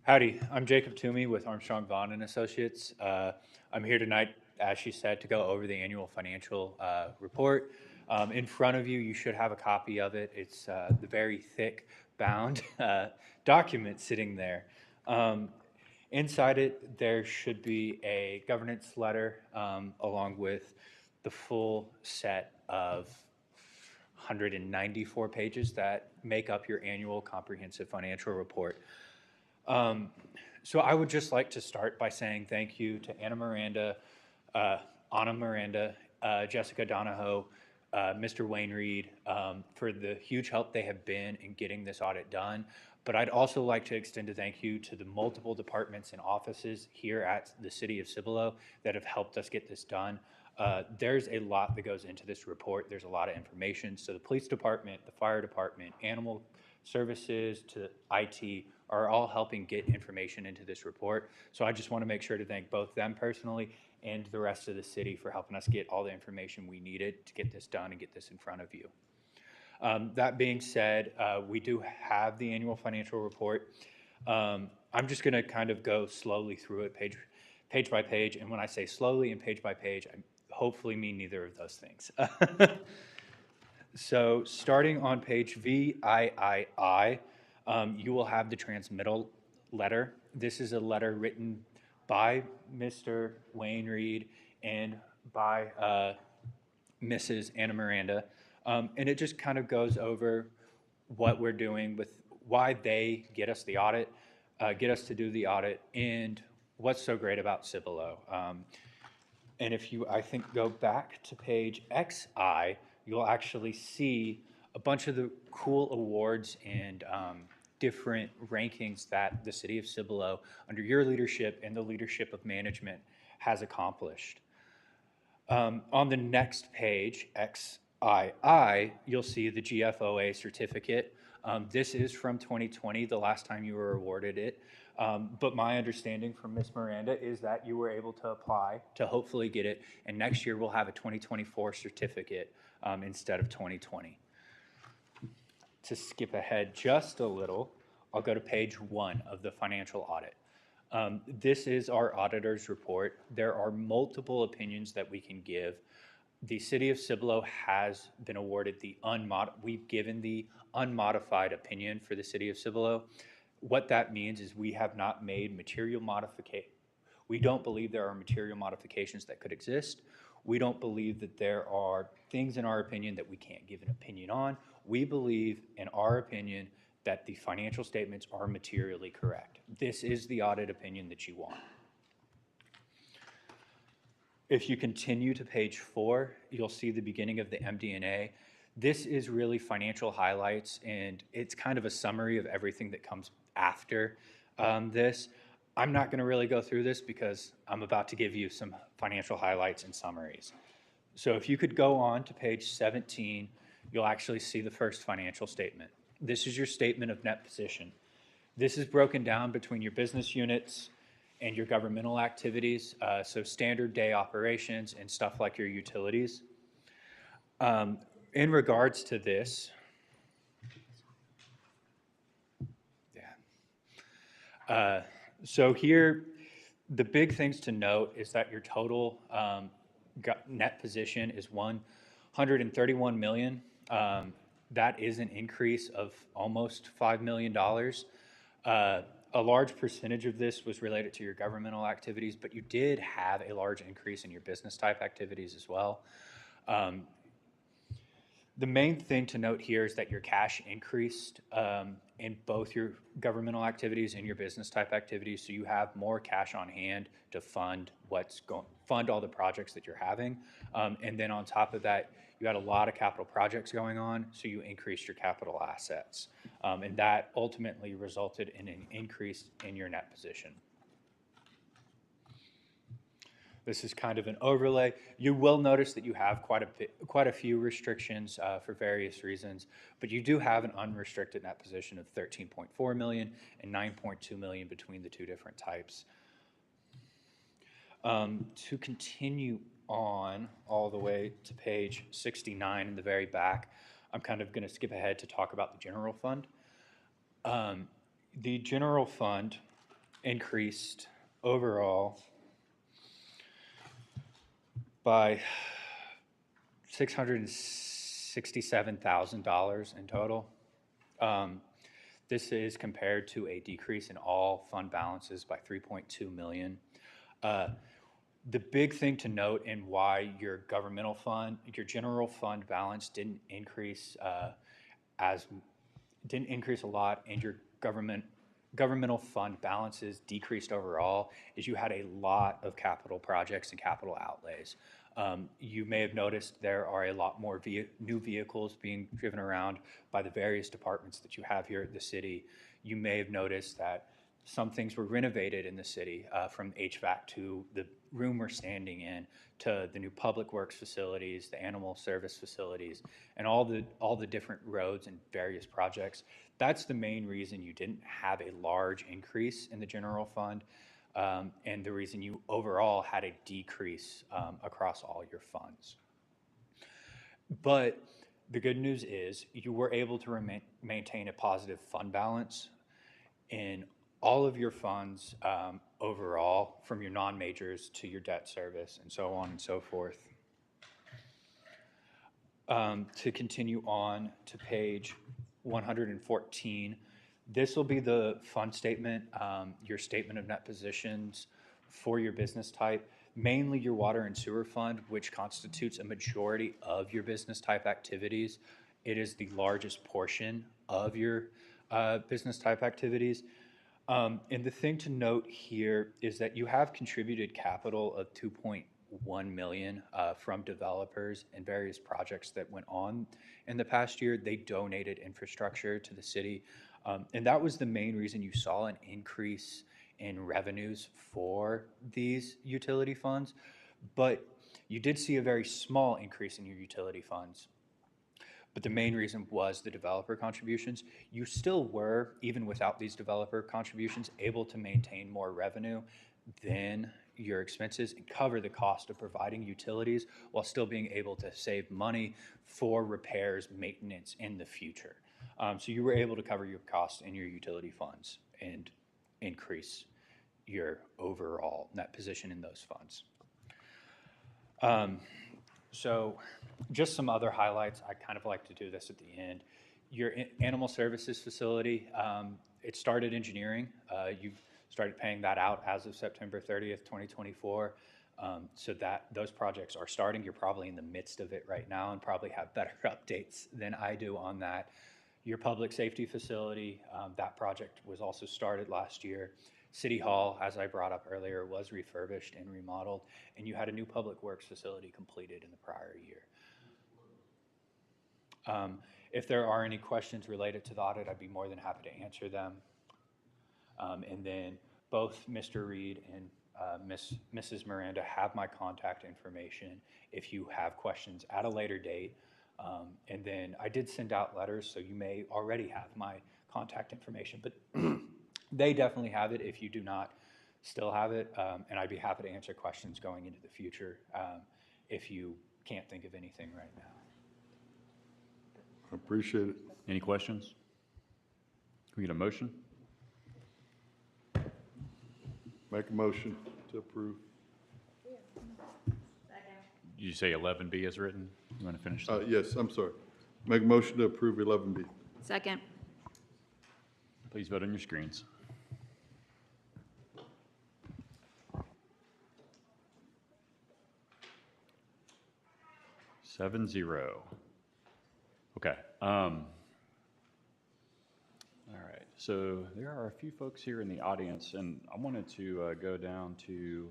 Howdy, I'm Jacob Toomey with Armstrong, Vaughn & Associates. I'm here tonight, as she said, to go over the annual financial report. In front of you, you should have a copy of it. It's the very thick bound document sitting there. Inside it, there should be a governance letter along with the full set of 194 pages that make up your annual comprehensive financial report. So I would just like to start by saying thank you to Anna Miranda, Jessica Donahoe, Mr. Wayne Reed, for the huge help they have been in getting this audit done. But I'd also like to extend a thank you to the multiple departments and offices here at the City of Cibolo that have helped us get this done. There's a lot that goes into this report. There's a lot of information. So the police department, the fire department, animal services to IT are all helping get information into this report. So I just want to make sure to thank both them personally and the rest of the city for helping us get all the information we needed to get this done and get this in front of you. That being said, we do have the annual financial report. I'm just going to kind of go slowly through it, page by page. And when I say slowly and page by page, I hopefully mean neither of those things. So starting on page VIII, you will have the transmittal letter. This is a letter written by Mr. Wayne Reed and by Mrs. Anna Miranda. And it just kind of goes over what we're doing with why they get us the audit, get us to do the audit, and what's so great about Cibolo. And if you, I think, go back to page XI, you'll actually see a bunch of the cool awards and different rankings that the city of Cibolo, under your leadership and the leadership of management, has accomplished. On the next page, XII, you'll see the GFOA certificate. This is from 2020, the last time you were awarded it. But my understanding from Ms. Miranda is that you were able to apply to hopefully get it, and next year we'll have a 2024 certificate instead of 2020. To skip ahead just a little, I'll go to page 1 of the financial audit. This is our auditor's report. There are multiple opinions that we can give. The city of Cibolo has been awarded we've given the unmodified opinion for the city of Cibolo. What that means is we have not made material modification. We don't believe there are material modifications that could exist. We don't believe that there are things in our opinion that we can't give an opinion on. We believe, in our opinion, that the financial statements are materially correct. This is the audit opinion that you want. If you continue to page 4, you'll see the beginning of the MD&A. This is really financial highlights, and it's kind of a summary of everything that comes after this. I'm not going to really go through this because I'm about to give you some financial highlights and summaries. So if you could go on to page 17, you'll actually see the first financial statement. This is your statement of net position. This is broken down between your business units and your governmental activities, so standard day operations and stuff like your utilities. In regards to this, so here, the big things to note is that your total net position is $131 million. That is an increase of almost $5 million. A large percentage of this was related to your governmental activities, but you did have a large increase in your business type activities as well. The main thing to note here is that your cash increased in both your governmental activities and your business type activities, so you have more cash on hand to fund fund all the projects that you're having. And then on top of that, you had a lot of capital projects going on, so you increased your capital assets. And that ultimately resulted in an increase in your net position. This is kind of an overlay. You will notice that you have quite a few restrictions for various reasons, but you do have an unrestricted net position of $13.4 million and $9.2 million between the two different types. To continue on all the way to page 69 in the very back, I'm kind of going to skip ahead to talk about the general fund. The general fund increased overall by $667,000 in total. This is compared to a decrease in all fund balances by $3.2 million. The big thing to note in why your governmental fund, your general fund balance didn't increase a lot, and your governmental fund balances decreased overall, is you had a lot of capital projects and capital outlays. You may have noticed there are a lot more new vehicles being driven around by the various departments that you have here at the city. You may have noticed that some things were renovated in the city, from HVAC to the room we're standing in, to the new public works facilities, the animal service facilities, and all the different roads and various projects. That's the main reason you didn't have a large increase in the general fund, and the reason you overall had a decrease across all your funds. But the good news is you were able to maintain a positive fund balance in all of your funds overall from your non-majors to your debt service and so on and so forth. To continue on to page 114, this will be the fund statement, your statement of net positions for your business type, mainly your water and sewer fund, which constitutes a majority of your business type activities. It is the largest portion of your business type activities. And the thing to note here is that you have contributed capital of $2.1 million from developers and various projects that went on in the past year. They donated infrastructure to the city. And that was the main reason you saw an increase in revenues for these utility funds. But you did see a very small increase in your utility funds. But the main reason was the developer contributions. You still were, even without these developer contributions, able to maintain more revenue than your expenses and cover the cost of providing utilities while still being able to save money for repairs, maintenance in the future. So you were able to cover your costs in your utility funds and increase your overall net position in those funds. So just some other highlights. I kind of like to do this at the end. Your animal services facility, it started engineering. You've started paying that out as of September 30th, 2024. So that those projects are starting. You're probably in the midst of it right now and probably have better updates than I do on that. Your public safety facility, that project was also started last year. City Hall, as I brought up earlier, was refurbished and remodeled, and you had a new public works facility completed in the prior year. If there are any questions related to the audit, I'd be more than happy to answer them. And then both Mr. Reed and Mrs. Miranda have my contact information if you have questions at a later date. And then I did send out letters, so you may already have my contact information, but they definitely have it if you do not still have it. And I'd be happy to answer questions going into the future if you can't think of anything right now. I appreciate it. Any questions? Can we get a motion? Make a motion to approve. Did you say 11B is written? You want to finish that? Yes, I'm sorry. Make a motion to approve 11B. Second. Please vote on your screens. Seven zero. Okay. All right. So there are a few folks here in the audience, and I wanted to go down to.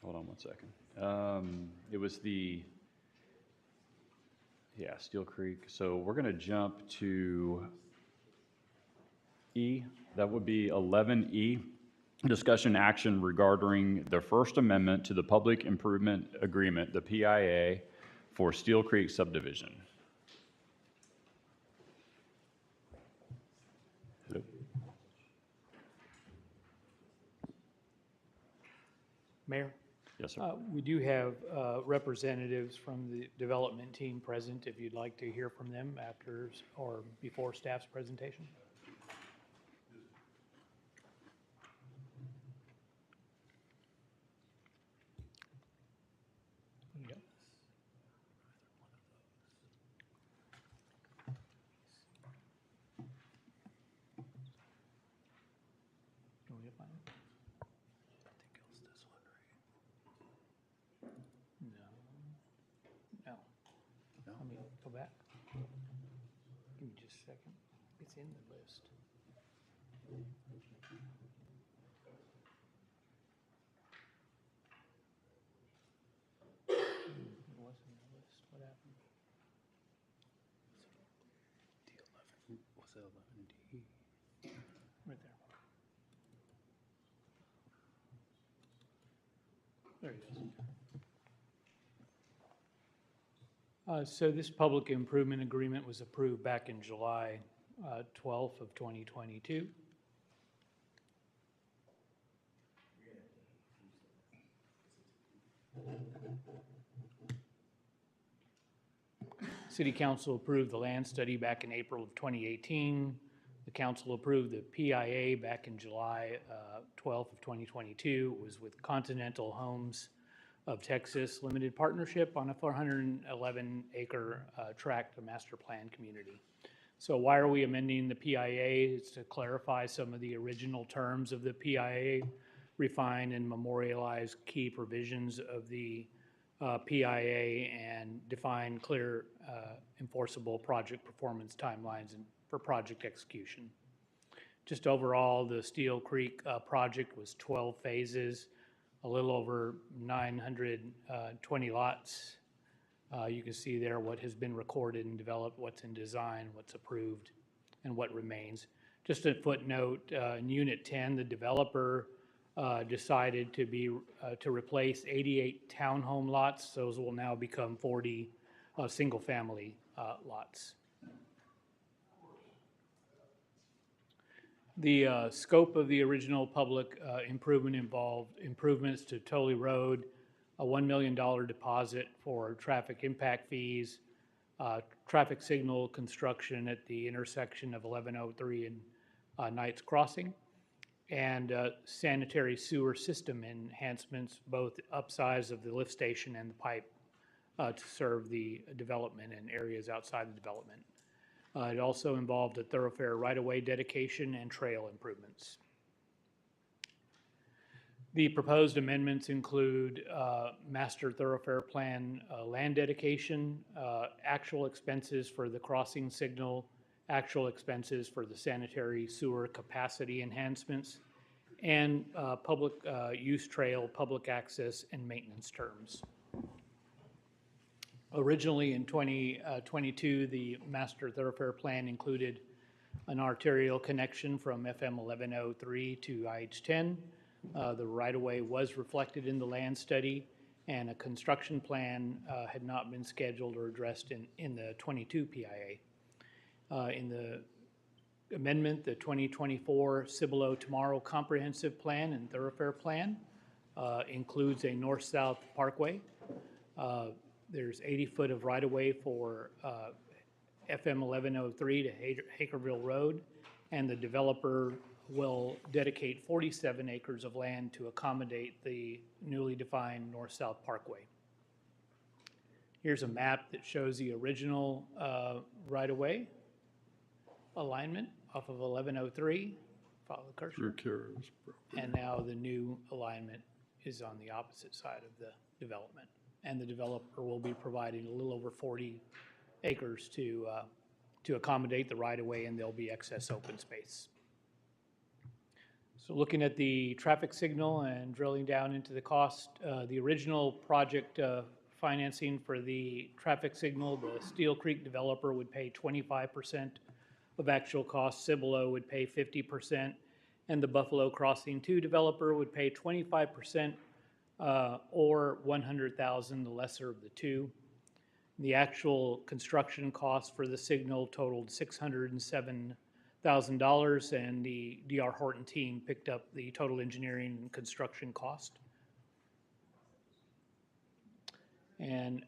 Hold on one second. It was Steel Creek. So we're going to jump to E. That would be 11E. Discussion action regarding the First Amendment to the Public Improvement Agreement, the PIA, for Steel Creek subdivision. Hello. Mayor? Yes, sir. We do have representatives from the development team present if you'd like to hear from them after or before staff's presentation. There you go. You want me to find it? No. Let me go back. Give me just a second. It's in the list. It wasn't in the list. What happened? What's that 11D? Right there. There it is. So this public improvement agreement was approved back in July 12th of 2022. City Council approved the land study back in April of 2018. The council approved the PIA back in July 12th of 2022. It was with Continental Homes of Texas Limited Partnership on a 411-acre tract, a master plan community. So why are we amending the PIA? It's to clarify some of the original terms of the PIA, refine and memorialize key provisions of the PIA, and define clear enforceable project performance timelines for project execution. Just overall, the Steel Creek project was 12 phases, a little over 920 lots. You can see there what has been recorded and developed, what's in design, what's approved, and what remains. Just a footnote, in Unit 10, the developer decided to replace 88 townhome lots. Those will now become 40 single-family lots. The scope of the original public improvement involved improvements to Toley Road, a $1 million deposit for traffic impact fees, traffic signal construction at the intersection of 1103 and Knights Crossing, and sanitary sewer system enhancements, both upsize of the lift station and the pipe to serve the development and areas outside the development. It also involved a thoroughfare right-of-way dedication and trail improvements. The proposed amendments include master thoroughfare plan land dedication, actual expenses for the crossing signal, actual expenses for the sanitary sewer capacity enhancements, and public use trail, public access, and maintenance terms. Originally in 2022, the master thoroughfare plan included an arterial connection from FM 1103 to IH10. The right-of-way was reflected in the land study, and a construction plan had not been scheduled or addressed in the 22 PIA. In the amendment, the 2024 Cibolo Tomorrow Comprehensive Plan and Thoroughfare Plan includes a north-south parkway. There's 80 foot of right-of-way for FM 1103 to Hakerville Road, and the developer will dedicate 47 acres of land to accommodate the newly defined north-south parkway. Here's a map that shows the original right-of-way alignment off of 1103. Follow the cursor. And now the new alignment is on the opposite side of the development. And the developer will be providing a little over 40 acres to accommodate the right-of-way, and there'll be excess open space. So looking at the traffic signal and drilling down into the cost, the original project financing for the traffic signal, the Steel Creek developer would pay 25% of actual cost, Cibolo would pay 50%, and the Buffalo Crossing 2 developer would pay 25% or $100,000, the lesser of the two. The actual construction cost for the signal totaled $607,000, and the D.R. Horton team picked up the total engineering and construction cost. And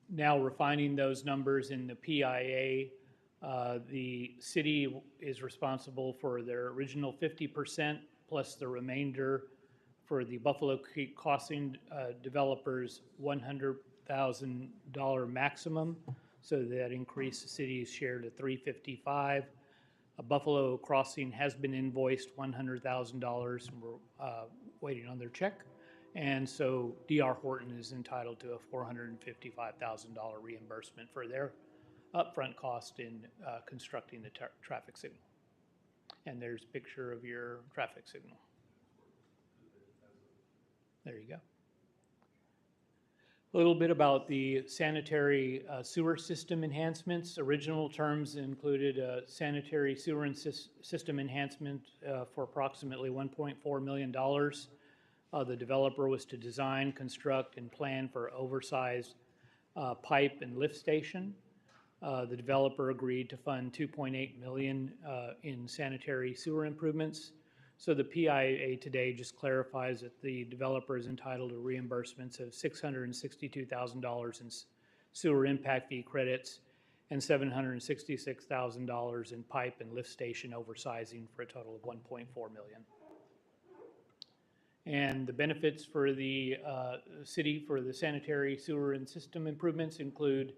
now refining those numbers in the PIA, the city is responsible for their original 50% plus the remainder for the Buffalo Creek Crossing developers $100,000 maximum, so that increased the city's share to $355,000. Buffalo Crossing has been invoiced $100,000, and we're waiting on their check. And so D.R. Horton is entitled to a $455,000 reimbursement for their upfront cost in constructing the traffic signal. And there's a picture of your traffic signal. There you go. A little bit about the sanitary sewer system enhancements. Original terms included a sanitary sewer system enhancement for approximately $1.4 million. The developer was to design, construct, and plan for oversized pipe and lift station. The developer agreed to fund $2.8 million in sanitary sewer improvements. So the PIA today just clarifies that the developer is entitled to reimbursements of $662,000 in sewer impact fee credits and $766,000 in pipe and lift station oversizing for a total of $1.4 million. And the benefits for the city for the sanitary, sewer, and system improvements include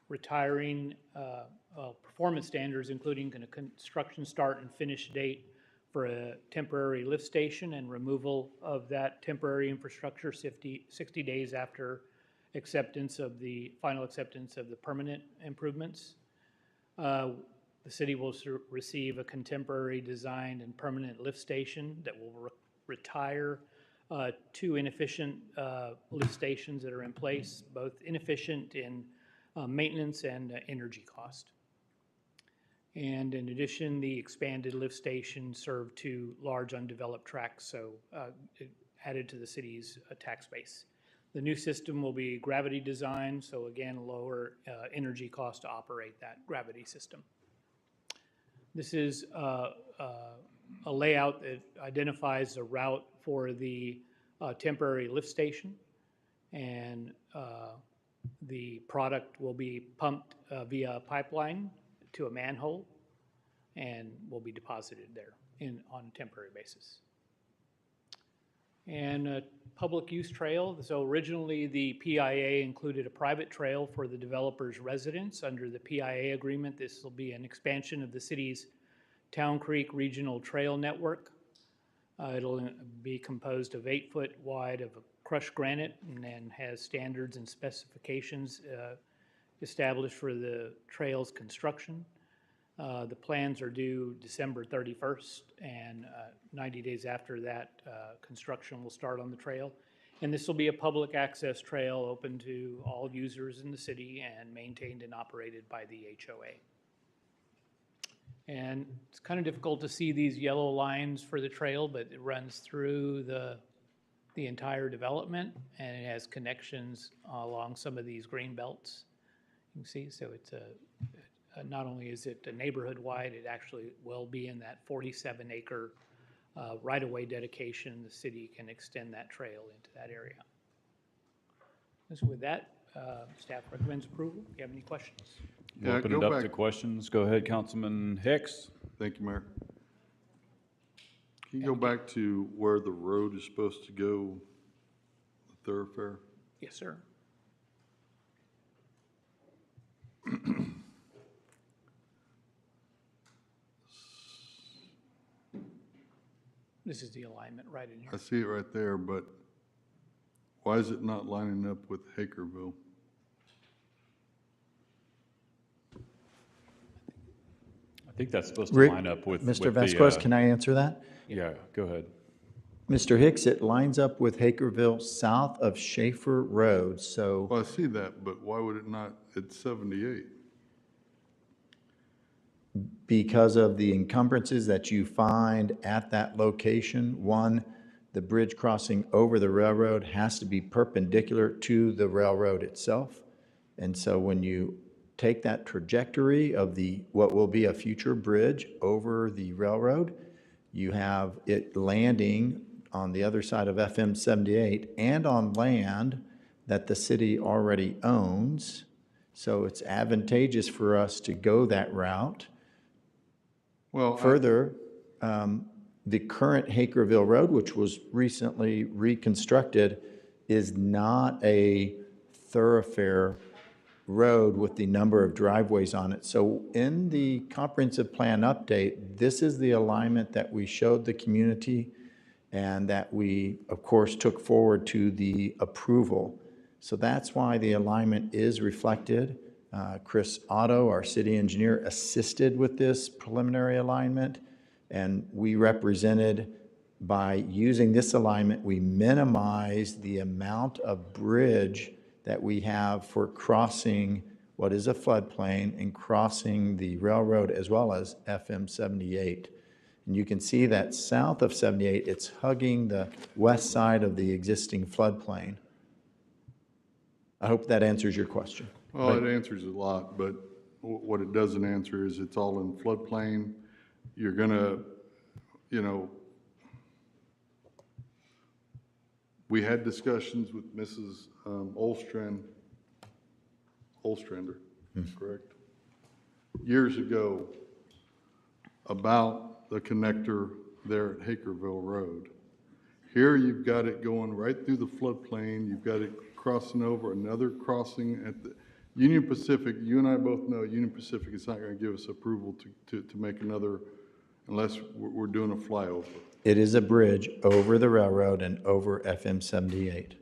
retiring performance standards, including a construction start and finish date for a temporary lift station and removal of that temporary infrastructure 60 days after final acceptance of the permanent improvements. The city will receive a contemporary designed and permanent lift station that will retire two inefficient lift stations that are in place, both inefficient in maintenance and energy cost. And in addition, the expanded lift station served two large undeveloped tracts, so it added to the city's tax base. The new system will be gravity designed, so again, lower energy cost to operate that gravity system. This is a layout that identifies the route for the temporary lift station, and the product will be pumped via a pipeline to a manhole and will be deposited there on a temporary basis. And a public use trail. So originally the PIA included a private trail for the developer's residence. Under the PIA agreement, this will be an expansion of the city's Town Creek Regional Trail Network. It'll be composed of 8 foot wide of crushed granite and then has standards and specifications established for the trail's construction. The plans are due December 31st, and 90 days after that, construction will start on the trail. And this will be a public access trail open to all users in the city and maintained and operated by the HOA. And it's kind of difficult to see these yellow lines for the trail, but it runs through the entire development, and it has connections along some of these green belts. You can see, so it's not only is it a neighborhood wide, it actually will be in that 47 acre right-of-way dedication. The city can extend that trail into that area. So with that, staff recommends approval. Do you have any questions? We'll open it up to questions. Go ahead, Councilman Hicks. Thank you, Mayor. Can you go back to where the road is supposed to go, the thoroughfare? Yes, sir. This is the alignment right in here. I see it right there, but why is it not lining up with Hakerville? I think that's supposed to line up with Mr. with Vasquez, the, can I answer that? Yeah, go ahead. Mr. Hicks, it lines up with Hakerville south of Schaefer Road, so. Well, I see that, but why would it not at 78? Because of the encumbrances that you find at that location. One, the bridge crossing over the railroad has to be perpendicular to the railroad itself. And so when you take that trajectory of what will be a future bridge over the railroad, you have it landing on the other side of FM 78 and on land that the city already owns. So it's advantageous for us to go that route. Well, further, the current Hakerville Road, which was recently reconstructed, is not a thoroughfare road with the number of driveways on it. So in the comprehensive plan update, this is the alignment that we showed the community and that we, of course, took forward to the approval. So that's why the alignment is reflected. Chris Otto, our city engineer, assisted with this preliminary alignment, and we represented by using this alignment, we minimize the amount of bridge that we have for crossing what is a floodplain and crossing the railroad as well as FM 78. And you can see that south of 78, it's hugging the west side of the existing floodplain. I hope that answers your question. Well, it answers a lot, but what it doesn't answer is it's all in floodplain. You're gonna, we had discussions with Mrs. Olstrander, correct? Years ago, about the connector there at Hakerville Road. Here you've got it going right through the floodplain. You've got it crossing over another crossing at the Union Pacific. You and I both know Union Pacific is not going to give us approval to make another unless we're doing a flyover. It is a bridge over the railroad and over FM 78.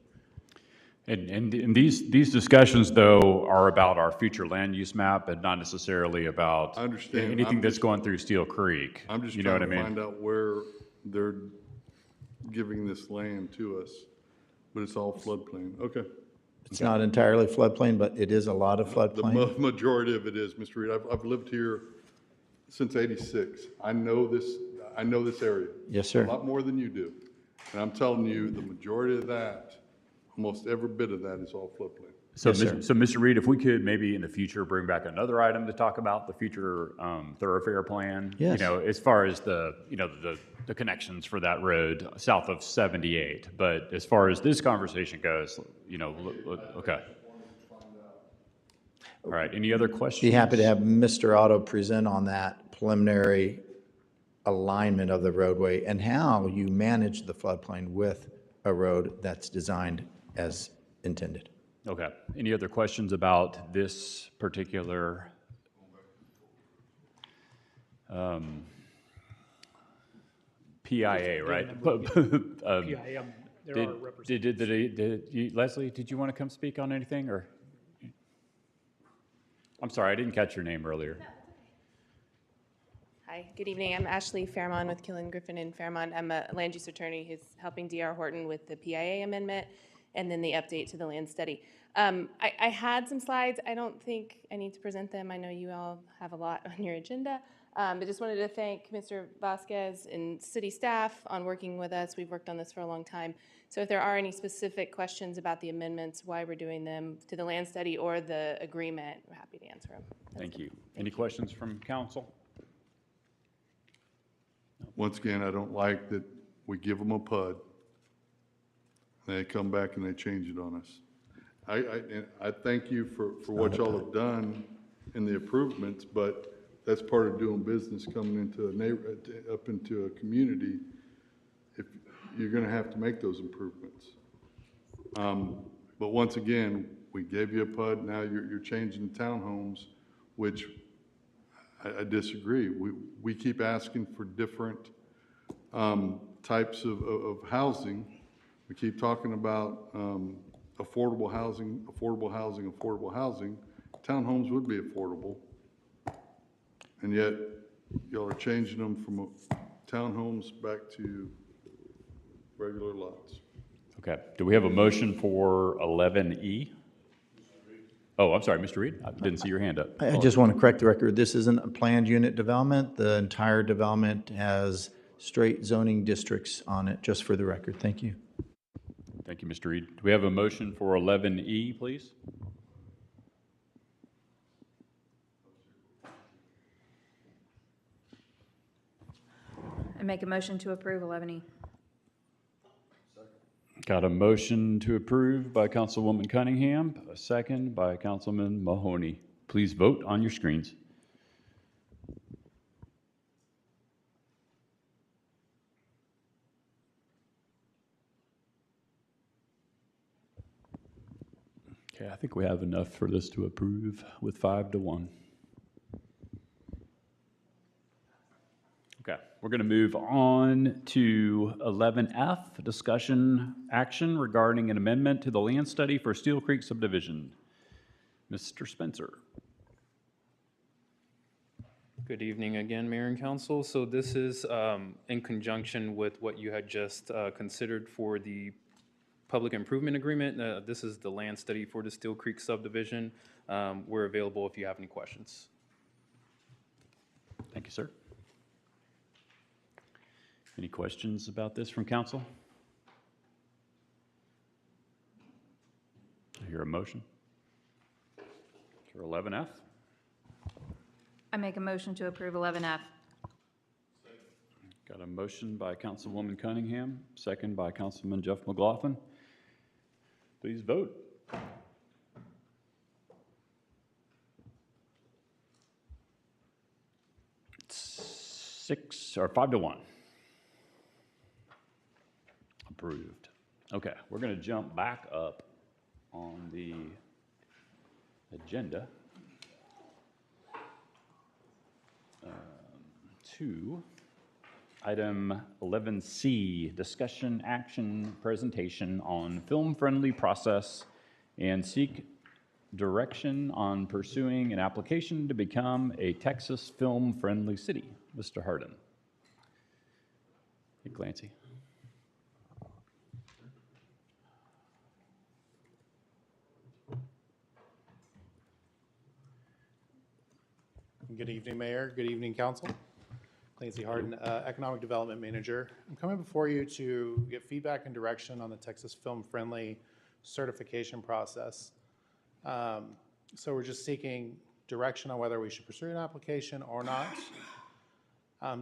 And these discussions, though, are about our future land use map and not necessarily about I understand. anything I'm that's just- going through Steel Creek. I'm just You know trying what I to mean? find out where they're giving this land to us, but it's all floodplain. Okay. It's not entirely floodplain, but it is a lot of The floodplain. majority of it is, Mr. Reed. I've lived here since '86. I know this area. Yes, sir. A lot more than you do. And I'm telling you, the majority of that, almost every bit of that is all floodplain. So, Yes, sir. So, Mr. Reed, if we could maybe in the future bring back another item to talk about the future thoroughfare plan. Yes. You know, as far as the connections for that road south of 78. But as far as this conversation goes, okay. All right. Any other questions? Be happy to have Mr. Otto present on that preliminary alignment of the roadway and how you manage the floodplain with a road that's designed as intended. Okay. Any other questions about this particular? PIA, right? PIA, there are representatives. Leslie, did you want to come speak on anything, or? I'm sorry, I didn't catch your name earlier. Hi, good evening. I'm Ashley Fairmont with Killen Griffin in Fairmont. I'm a land use attorney who's helping D.R. Horton with the PIA amendment and then the update to the land study. I had some slides. I don't think I need to present them. I know you all have a lot on your agenda. But just wanted to thank Mr. Vasquez and city staff on working with us. We've worked on this for a long time. So if there are any specific questions about the amendments, why we're doing them to the land study or the agreement, we're happy to answer them. Thank you. Any questions from council? Once again, I don't like that we give them a PUD, and they come back and they change it on us. I thank you for what y'all have done in the improvements, but that's part of doing business, coming into a neighborhood, up into a community. If you're going to have to make those improvements. But once again, we gave you a PUD. Now you're changing the townhomes, which I disagree. We keep asking for different types of housing. We keep talking about affordable housing, affordable housing, affordable housing. Townhomes would be affordable. And yet, y'all are changing them from townhomes back to regular lots. Okay. Do we have a motion for 11E? Oh, I'm sorry, Mr. Reed. I didn't see your hand up. I just want to correct the record. This isn't a planned unit development. The entire development has straight zoning districts on it, just for the record. Thank you. Thank you, Mr. Reed. Do we have a motion for 11E, please? I make a motion to approve 11E. Got a motion to approve by Councilwoman Cunningham, a second by Councilman Mahoney. Please vote on your screens. Okay, I think we have enough for this to approve with 5-1. Okay, we're going to move on to 11F, discussion action regarding an amendment to the land study for Steel Creek subdivision. Mr. Spencer. Good evening again, Mayor and Council. So this is in conjunction with what you had just considered for the public improvement agreement. This is the land study for the Steel Creek subdivision. We're available if you have any questions. Thank you, sir. Any questions about this from council? I hear a motion. For 11F? I make a motion to approve 11F. Got a motion by Councilwoman Cunningham, second by Councilman Jeff McLaughlin. Please vote. 5 to 1. Approved. Okay, we're going to jump back up on the agenda to item 11C, discussion action presentation on film-friendly process and seek direction on pursuing an application to become a Texas film-friendly city. Mr. Hardin. Hey, Clancy. Good evening, Mayor. Good evening, Council. Clancy Hardin, Economic Development Manager. I'm coming before you to get feedback and direction on the Texas Film-Friendly certification process. So we're just seeking direction on whether we should pursue an application or not.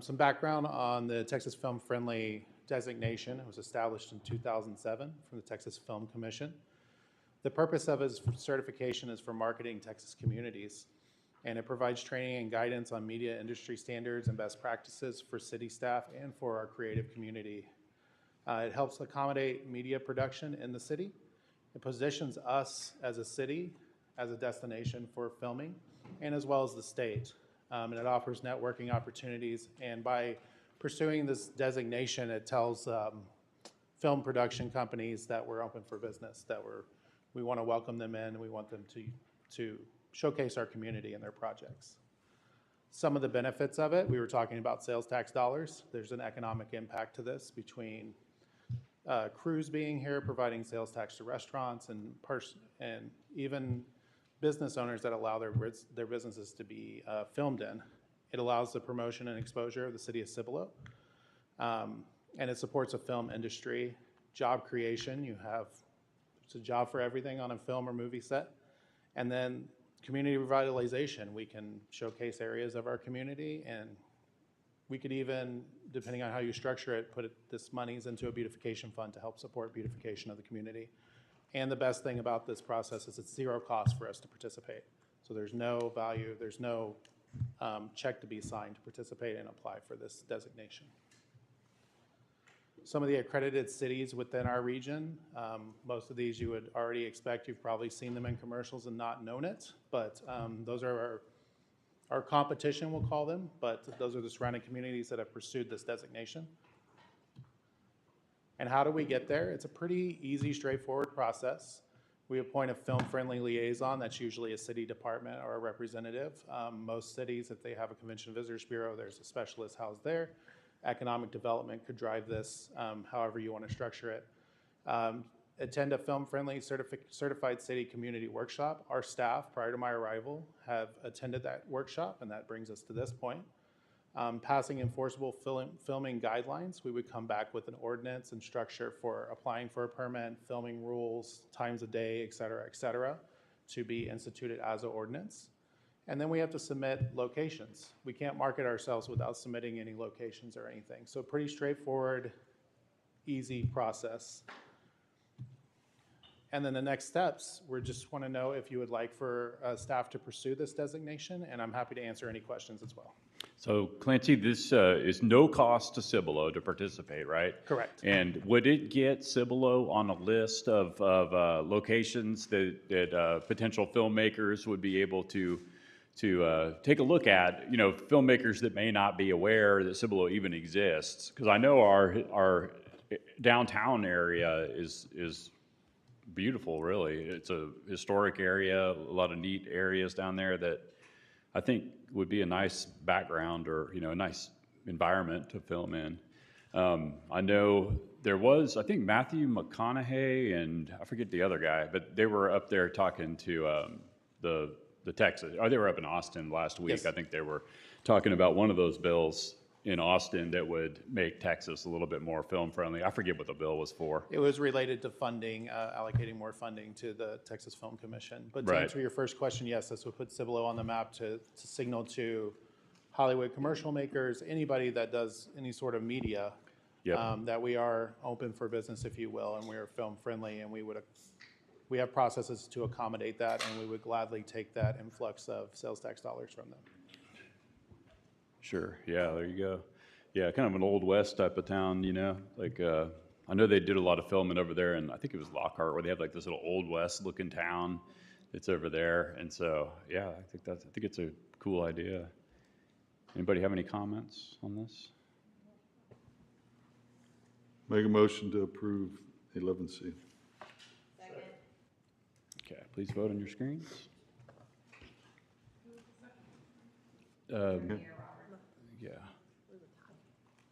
Some background on the Texas Film-Friendly designation. It was established in 2007 from the Texas Film Commission. The purpose of its certification is for marketing Texas communities, and it provides training and guidance on media industry standards and best practices for city staff and for our creative community. It helps accommodate media production in the city. It positions us as a city as a destination for filming, and as well as the state. And it offers networking opportunities, and by pursuing this designation, it tells film production companies that we're open for business, that we want to welcome them in, and we want them to showcase our community and their projects. Some of the benefits of it, we were talking about sales tax dollars. There's an economic impact to this between crews being here, providing sales tax to restaurants and even business owners that allow their businesses to be filmed in. It allows the promotion and exposure of the city of Cibolo. And it supports a film industry, job creation. It's a job for everything on a film or movie set. And then community revitalization. We can showcase areas of our community, and we could even, depending on how you structure it, put this monies into a beautification fund to help support beautification of the community. And the best thing about this process is it's zero cost for us to participate. So there's no value, there's no check to be signed to participate and apply for this designation. Some of the accredited cities within our region, most of these you would already expect. You've probably seen them in commercials and not known it, but those are our competition, we'll call them, but those are the surrounding communities that have pursued this designation. And how do we get there? It's a pretty easy, straightforward process. We appoint a film-friendly liaison. That's usually a city department or a representative. Most cities, if they have a Convention and Visitors Bureau, there's a specialist housed there. Economic development could drive this, however you want to structure it. Attend a film-friendly certified city community workshop. Our staff, prior to my arrival, have attended that workshop, and that brings us to this point. Passing enforceable filming guidelines, we would come back with an ordinance and structure for applying for a permit, filming rules, times a day, et cetera, to be instituted as an ordinance. And then we have to submit locations. We can't market ourselves without submitting any locations or anything. So pretty straightforward, easy process. And then the next steps, we just want to know if you would like for staff to pursue this designation, and I'm happy to answer any questions as well. So Clancy, this is no cost to Cibolo to participate, right? Correct. And would it get Cibolo on a list of locations that potential filmmakers would be able to take a look at, filmmakers that may not be aware that Cibolo even exists? Because I know our downtown area is beautiful, really. It's a historic area, a lot of neat areas down there that I think would be a nice background or, a nice environment to film in. I know there was, I think Matthew McConaughey and I forget the other guy, but they were up there talking to the Texas, or they were up in Austin last week. Yes. I think they were talking about one of those bills in Austin that would make Texas a little bit more film friendly. I forget what the bill was for. It was related to funding, allocating more funding to the Texas Film Commission. But to Right. answer your first question, yes, this would put Cibolo on the map to signal to Hollywood commercial makers, anybody that does any sort of media, Yep. that we are open for business, if you will, and we are film friendly, and we have processes to accommodate that, and we would gladly take that influx of sales tax dollars from them. Sure. Yeah, there you go. Yeah, kind of an Old West type of town, you know, like, I know they did a lot of filming over there, and I think it was Lockhart, where they have like this little Old West looking town that's over there. And so, yeah, I think it's a cool idea. Anybody have any comments on this? Make a motion to approve 11C. Okay, please vote on your screens. Yeah, I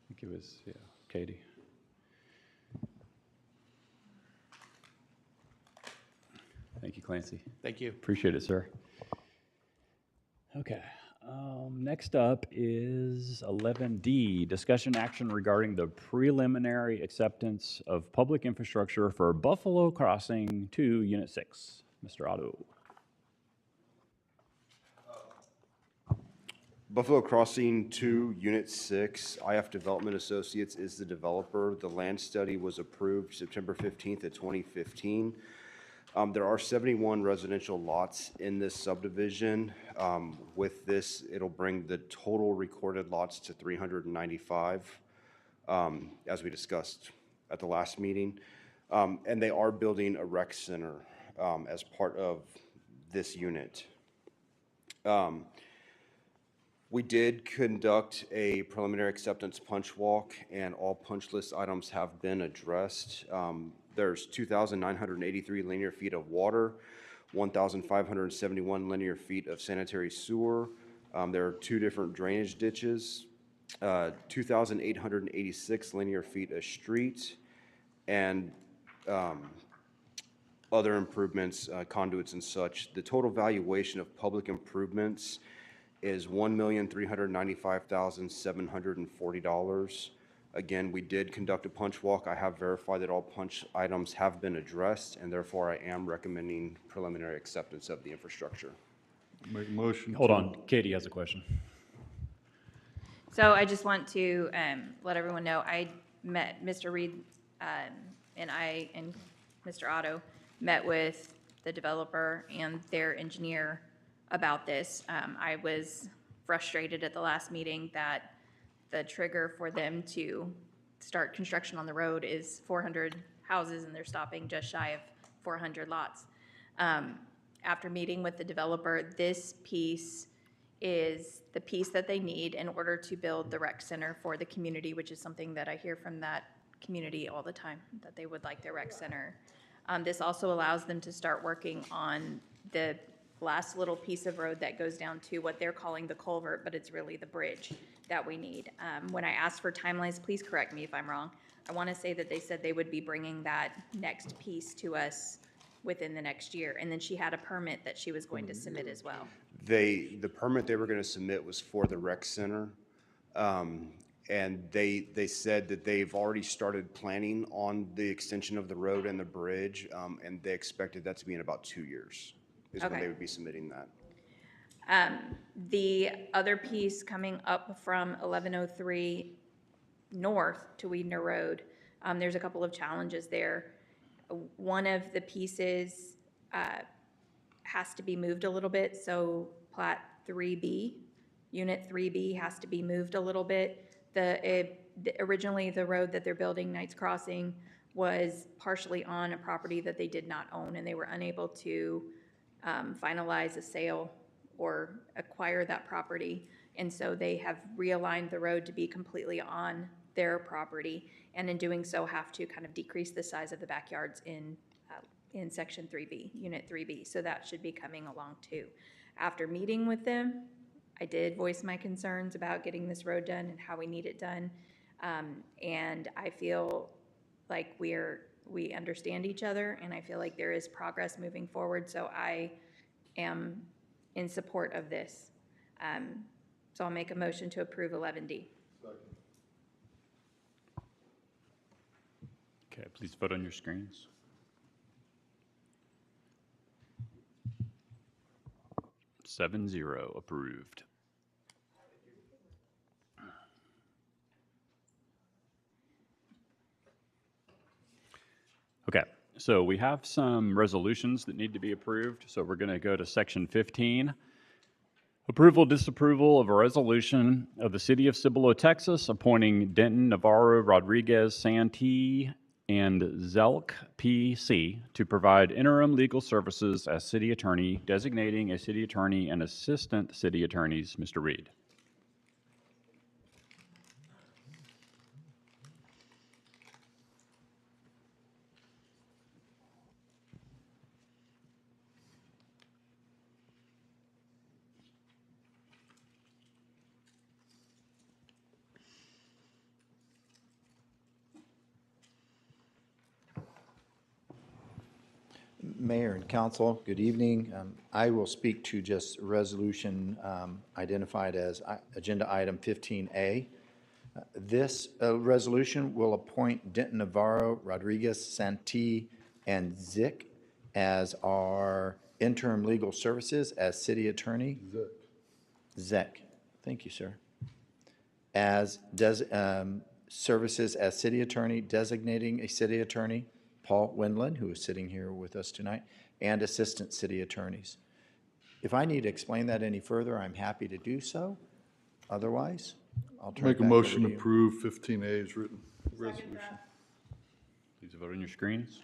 think it was, yeah, Katie. Thank you, Clancy. Thank you. Appreciate it, sir. Okay. Next up is 11D, discussion action regarding the preliminary acceptance of public infrastructure for Buffalo Crossing 2, Unit 6. Mr. Otto. Buffalo Crossing 2, Unit 6, IF Development Associates is the developer. The land study was approved September 15th of 2015. There are 71 residential lots in this subdivision. With this, it'll bring the total recorded lots to 395, as we discussed at the last meeting. And they are building a rec center as part of this unit. We did conduct a preliminary acceptance punch walk, and all punch list items have been addressed. There's 2,983 linear feet of water, 1,571 linear feet of sanitary sewer. There are 2 different drainage ditches, 2,886 linear feet of street, and other improvements, conduits and such. The total valuation of public improvements is $1,395,740. Again, we did conduct a punch walk. I have verified that all punch items have been addressed, and therefore I am recommending preliminary acceptance of the infrastructure. Make a motion. Hold on, Katie has a question. So I just want to let everyone know, I met Mr. Reed and I and Mr. Otto met with the developer and their engineer about this. I was frustrated at the last meeting that the trigger for them to start construction on the road is 400 houses and they're stopping just shy of 400 lots. After meeting with the developer, this piece is the piece that they need in order to build the rec center for the community, which is something that I hear from that community all the time, that they would like their rec center. This also allows them to start working on the last little piece of road that goes down to what they're calling the culvert, but it's really the bridge that we need. When I asked for timelines, please correct me if I'm wrong. I want to say that they said they would be bringing that next piece to us within the next year. And then she had a permit that she was going to submit as well. The permit they were going to submit was for the rec center. And they said that they've already started planning on the extension of the road and the bridge, and they expected that to be in about 2 years is when they would be submitting that. The other piece coming up from 1103 north to Weidner Road, there's a couple of challenges there. One of the pieces has to be moved a little bit, so Plat 3B, Unit 3B has to be moved a little bit. Originally, the road that they're building, Knights Crossing, was partially on a property that they did not own, and they were unable to finalize a sale or acquire that property. And so they have realigned the road to be completely on their property, and in doing so have to kind of decrease the size of the backyards in Section 3B, Unit 3B. So that should be coming along too. After meeting with them, I did voice my concerns about getting this road done and how we need it done. And I feel like we understand each other, and I feel like there is progress moving forward. So I am in support of this. So I'll make a motion to approve 11D. Okay, please vote on your screens. Seven zero approved. Okay, so we have some resolutions that need to be approved. So we're going to go to section 15. Approval, disapproval of a resolution of the City of Cibolo, Texas, appointing Denton Navarro Rodriguez Santee and Zelk PC to provide interim legal services as city attorney, designating a city attorney and assistant city attorneys. Mr. Reed. Mayor and council, good evening. I will speak to just resolution identified as agenda item 15A. This resolution will appoint Denton Navarro, Rodriguez, Santee, and Zick as our interim legal services as city attorney. Zick. Thank you, sir. As services as city attorney, designating a city attorney, Paul Wendland, who is sitting here with us tonight, and assistant city attorneys. If I need to explain that any further, I'm happy to do so. Otherwise, I'll turn it Make a back over motion to to you. approve 15A as written resolution. Please vote on your screens.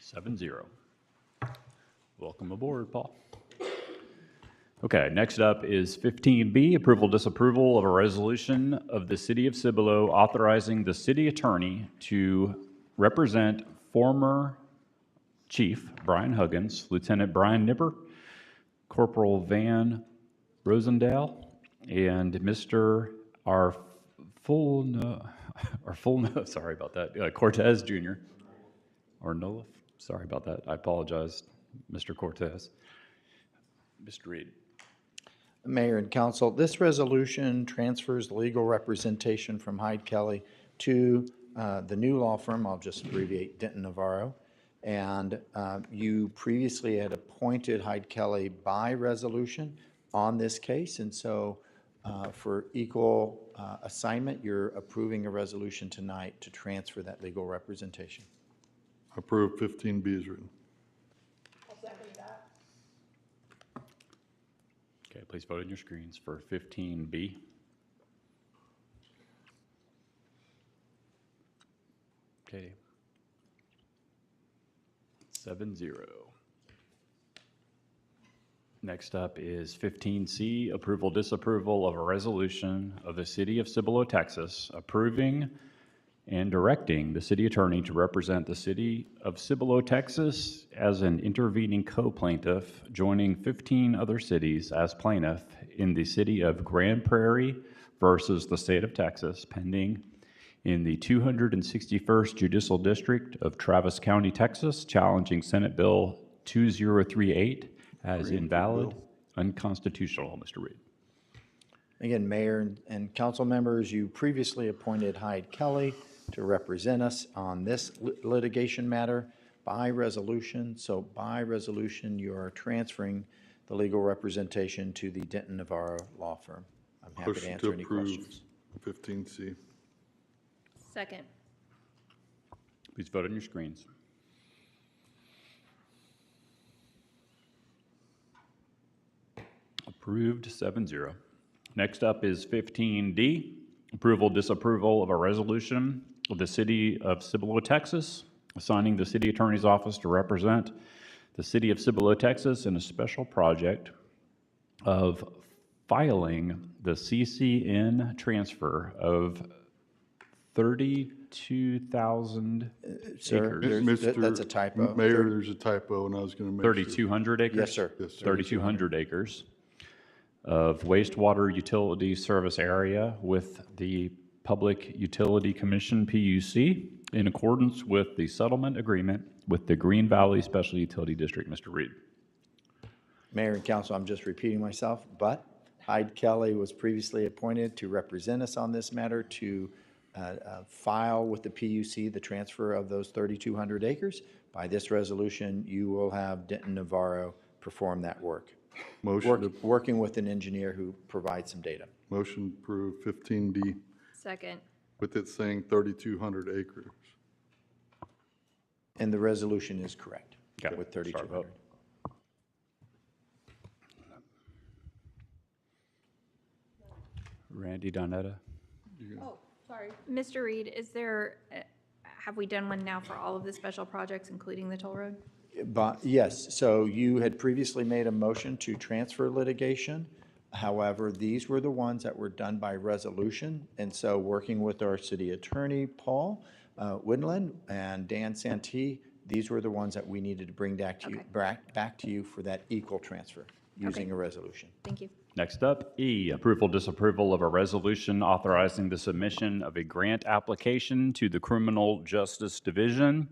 Seven zero. Welcome aboard, Paul. Okay, next up is 15B, approval, disapproval of a resolution of the City of Cibolo authorizing the city attorney to represent former Chief Brian Huggins, Lieutenant Brian Nipper, Corporal Van Rosendale, and Mr. Sorry about that, Cortez Jr. Or Nola, sorry about that, I apologize, Mr. Cortez. Mr. Reed. Mayor and council, this resolution transfers the legal representation from Hyde Kelly to the new law firm, I'll just abbreviate Denton Navarro. And you previously had appointed Hyde Kelly by resolution on this case. And so for equal assignment, you're approving a resolution tonight to transfer that legal representation. Approve 15B as written. Okay, please vote on your screens for 15B. Okay. 7-0. Next up is 15C, approval, disapproval of a resolution of the City of Cibolo, Texas, approving and directing the city attorney to represent the City of Cibolo, Texas as an intervening co-plaintiff, joining 15 other cities as plaintiff in the City of Grand Prairie versus the State of Texas, pending in the 261st Judicial District of Travis County, Texas, challenging Senate Bill 2038 as invalid, unconstitutional. Mr. Reed. Again, Mayor and council members, you previously appointed Hyde Kelly to represent us on this litigation matter by resolution. So by resolution, you are transferring the legal representation to the Denton Navarro law firm. I'm happy to answer any questions. 15C. Second. Please vote on your screens. Approved 7-0. Next up is 15D, approval, disapproval of a resolution of the City of Cibolo, Texas, assigning the City Attorney's Office to represent the City of Cibolo, Texas in a special project of filing the CCN transfer of 32,000 Sir, acres. that's a typo. Mayor, there's a typo, and I was going to make 3,200 acres? Yes, sir. Yes, sir. 3,200 acres of wastewater utility service area with the Public Utility Commission, PUC, in accordance with the settlement agreement with the Green Valley Special Utility District. Mr. Reed. Mayor and council, I'm just repeating myself, but Hyde Kelly was previously appointed to represent us on this matter to file with the PUC the transfer of those 3,200 acres. By this resolution, you will have Denton Navarro perform that work. Working with an engineer who provides some data. Motion to approve 15D Second. with it saying 3,200 acres. And the resolution is correct. Okay. With 3,200. Randy Donetta? Oh, sorry. Mr. Reed, have we done one now for all of the special projects, including the toll road? But, yes, so you had previously made a motion to transfer litigation. However, these were the ones that were done by resolution. And so working with our city attorney, Paul Windland, and Dan Santee, these were the ones that we needed to bring back to you, back to you for that equal transfer using a resolution. Thank you. Next up, E, approval, disapproval of a resolution authorizing the submission of a grant application to the Criminal Justice Division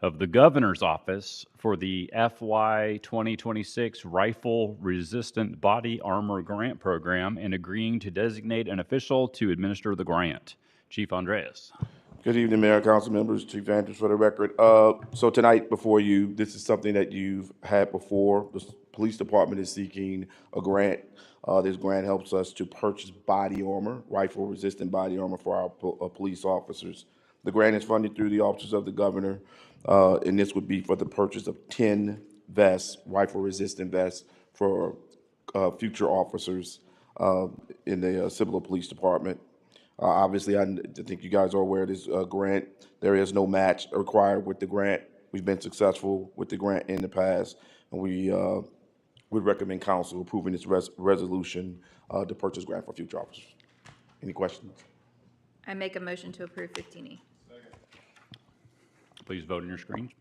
of the Governor's Office for the FY 2026 Rifle Resistant Body Armor Grant Program and agreeing to designate an official to administer the grant. Chief Andreas. Good evening, Mayor, Council members, Chief Andrews for the record. So tonight before you, this is something that you've had before. The police department is seeking a grant. This grant helps us to purchase body armor, rifle-resistant body armor for our police officers. The grant is funded through the offices of the governor, and this would be for the purchase of 10 vests, rifle-resistant vests for future officers in the Cibolo Police Department. Obviously, I think you guys are aware of this grant. There is no match required with the grant. We've been successful with the grant in the past, and we would recommend council approving this resolution to purchase grant for future officers. Any questions? I make a motion to approve 15E. Please vote on your screens.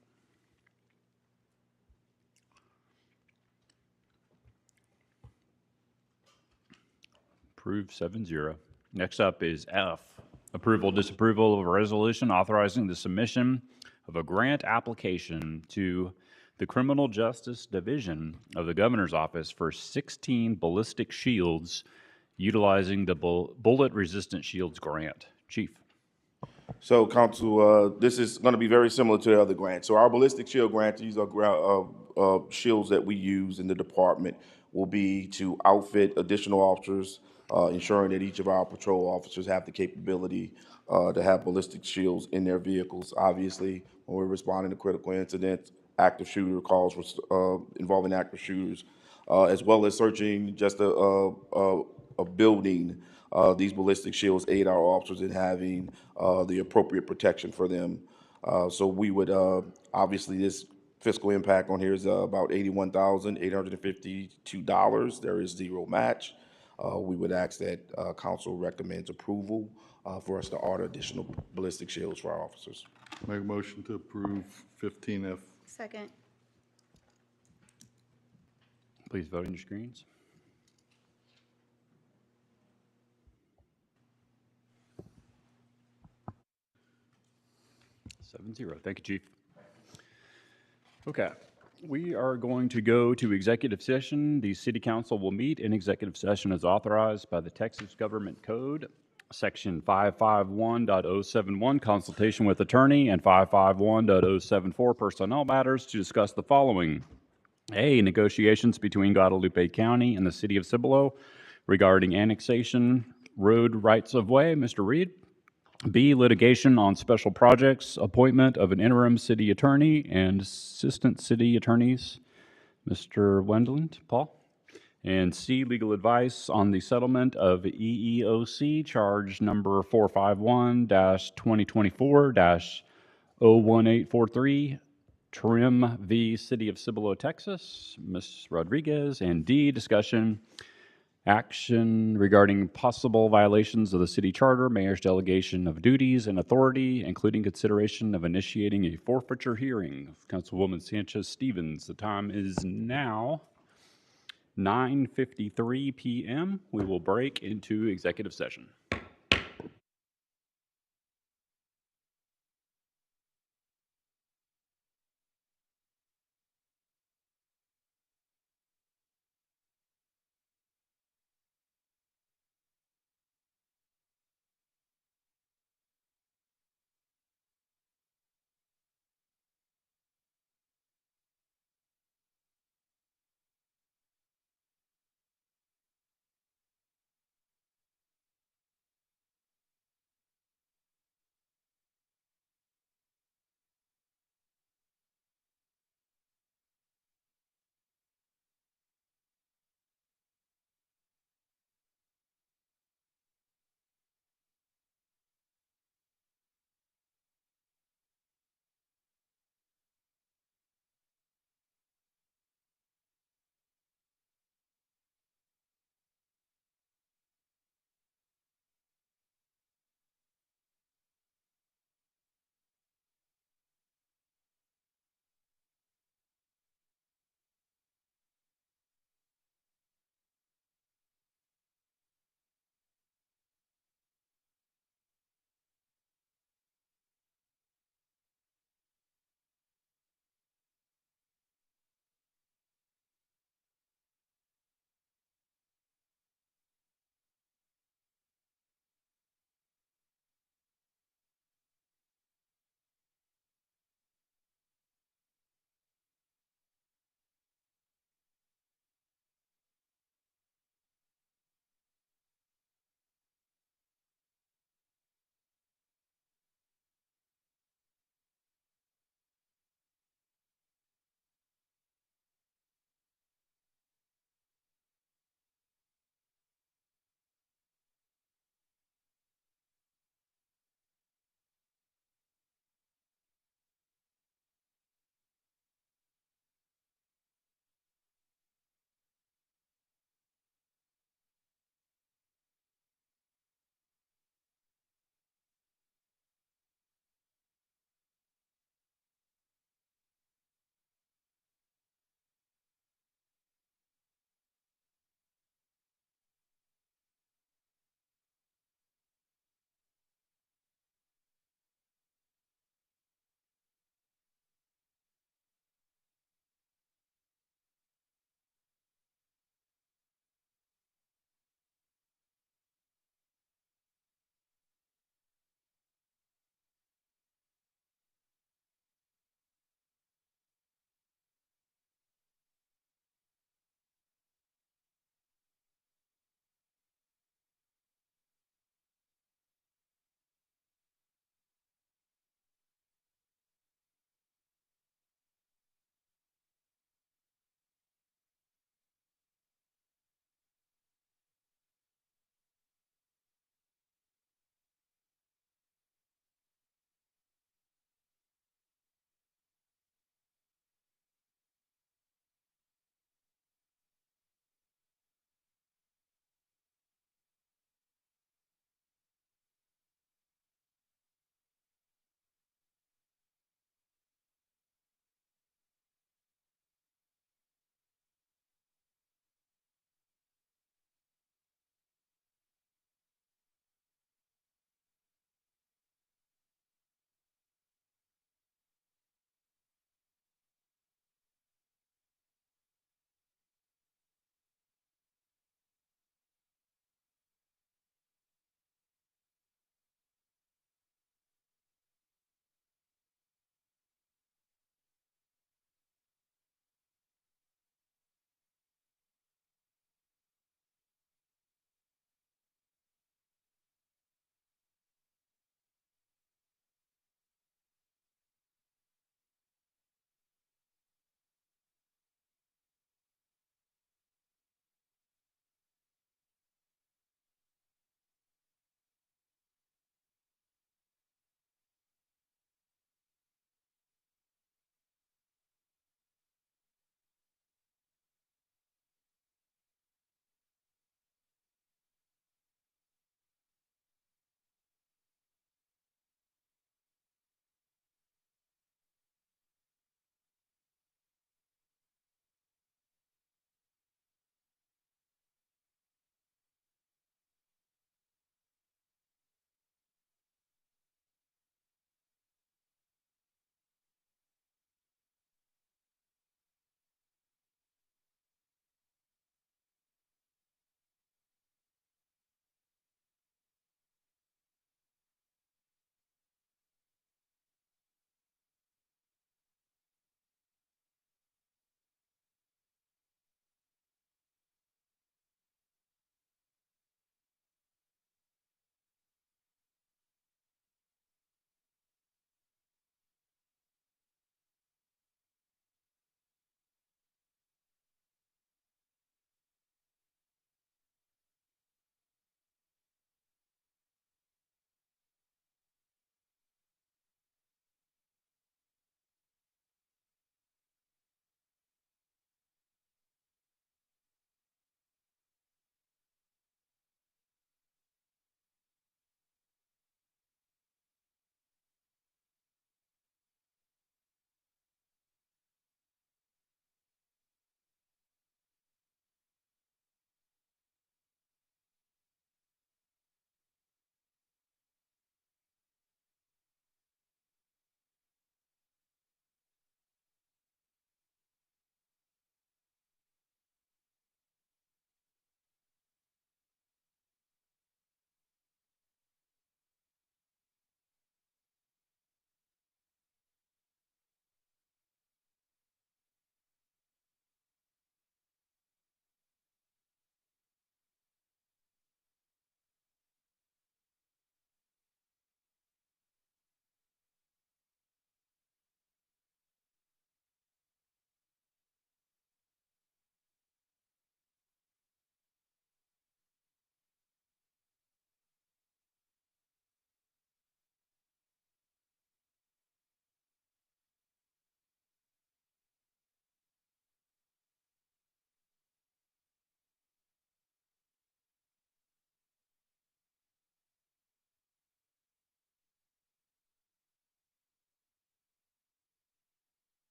Approved 7-0. Next up is F, approval, disapproval of a resolution authorizing the submission of a grant application to the Criminal Justice Division of the Governor's Office for 16 ballistic shields utilizing the Bullet Resistant Shields Grant. Chief. So, Council, this is going to be very similar to the other grants. So our ballistic shield grant, these are shields that we use in the department, will be to outfit additional officers, ensuring that each of our patrol officers have the capability to have ballistic shields in their vehicles. Obviously, when we're responding to critical incidents, active shooter calls involving active shooters, as well as searching just a building. These ballistic shields aid our officers in having the appropriate protection for them. So we would, obviously, this fiscal impact on here is about $81,852. There is zero match. We would ask that council recommends approval for us to order additional ballistic shields for our officers. Make a motion to approve 15F. Second. Please vote on your screens. Seven zero. Thank you, Chief. Okay, we are going to go to executive session. The City Council will meet in executive session as authorized by the Texas Government Code, Section 551.071, consultation with attorney, and 551.074, personnel matters, to discuss the following. A, negotiations between Guadalupe County and the City of Cibolo regarding annexation road rights of way. Mr. Reed. B, litigation on special projects, appointment of an interim city attorney and assistant city attorneys, Mr. Wendland, Paul. And C, legal advice on the settlement of EEOC charge number 451-2024-01843, Trim v. City of Cibolo, Texas, Ms. Rodriguez. And D, discussion action regarding possible violations of the city charter, mayor's delegation of duties and authority, including consideration of initiating a forfeiture hearing. Councilwoman Sanchez Stevens. The time is now 9:53 p.m. We will break into executive session.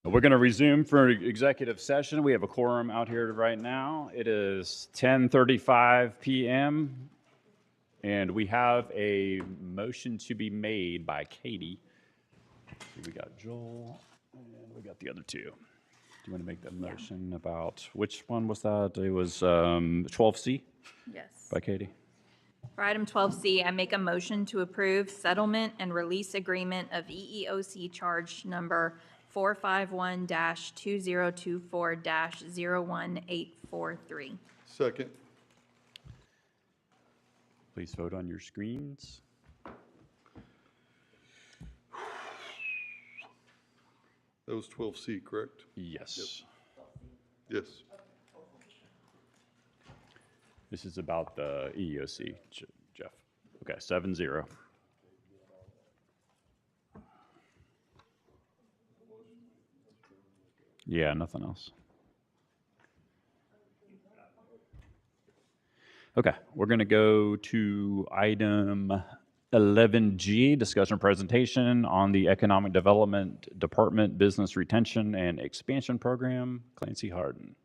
We're going to resume for executive session. We have a quorum out here right now. It is 10:35 p.m. and we have a motion to be made by Katie. We got Joel and we got the other two. Do you want to make that motion about, which one was that? It was 12C? Yes. By Katie. For item 12C, I make a motion to approve settlement and release agreement of EEOC charge number 451-2024-01843. Second. Please vote on your screens. That was 12C, correct? Yes. Yes. This is about the EEOC, Jeff. Okay, 7-0. Yeah, nothing else. Okay, we're going to go to item 11G, discussion presentation on the Economic Development Department Business Retention and Expansion Program. Clancy Harden.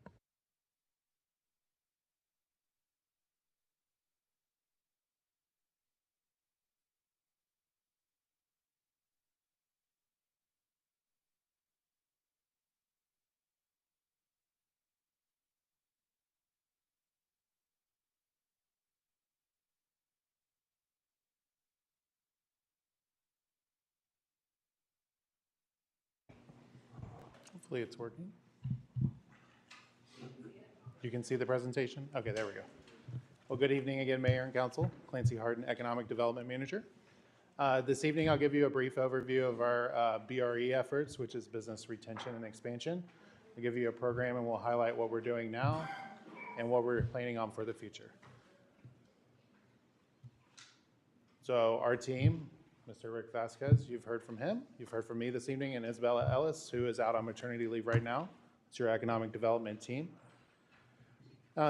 Hopefully it's working. You can see the presentation? Okay, there we go. Well, good evening again, Mayor and Council. Clancy Harden, Economic Development Manager. This evening, I'll give you a brief overview of our BRE efforts, which is Business Retention and Expansion. I'll give you a program and we'll highlight what we're doing now and what we're planning on for the future. So our team, Mr. Rick Vasquez, you've heard from him. You've heard from me this evening, and Isabella Ellis, who is out on maternity leave right now. It's your economic development team.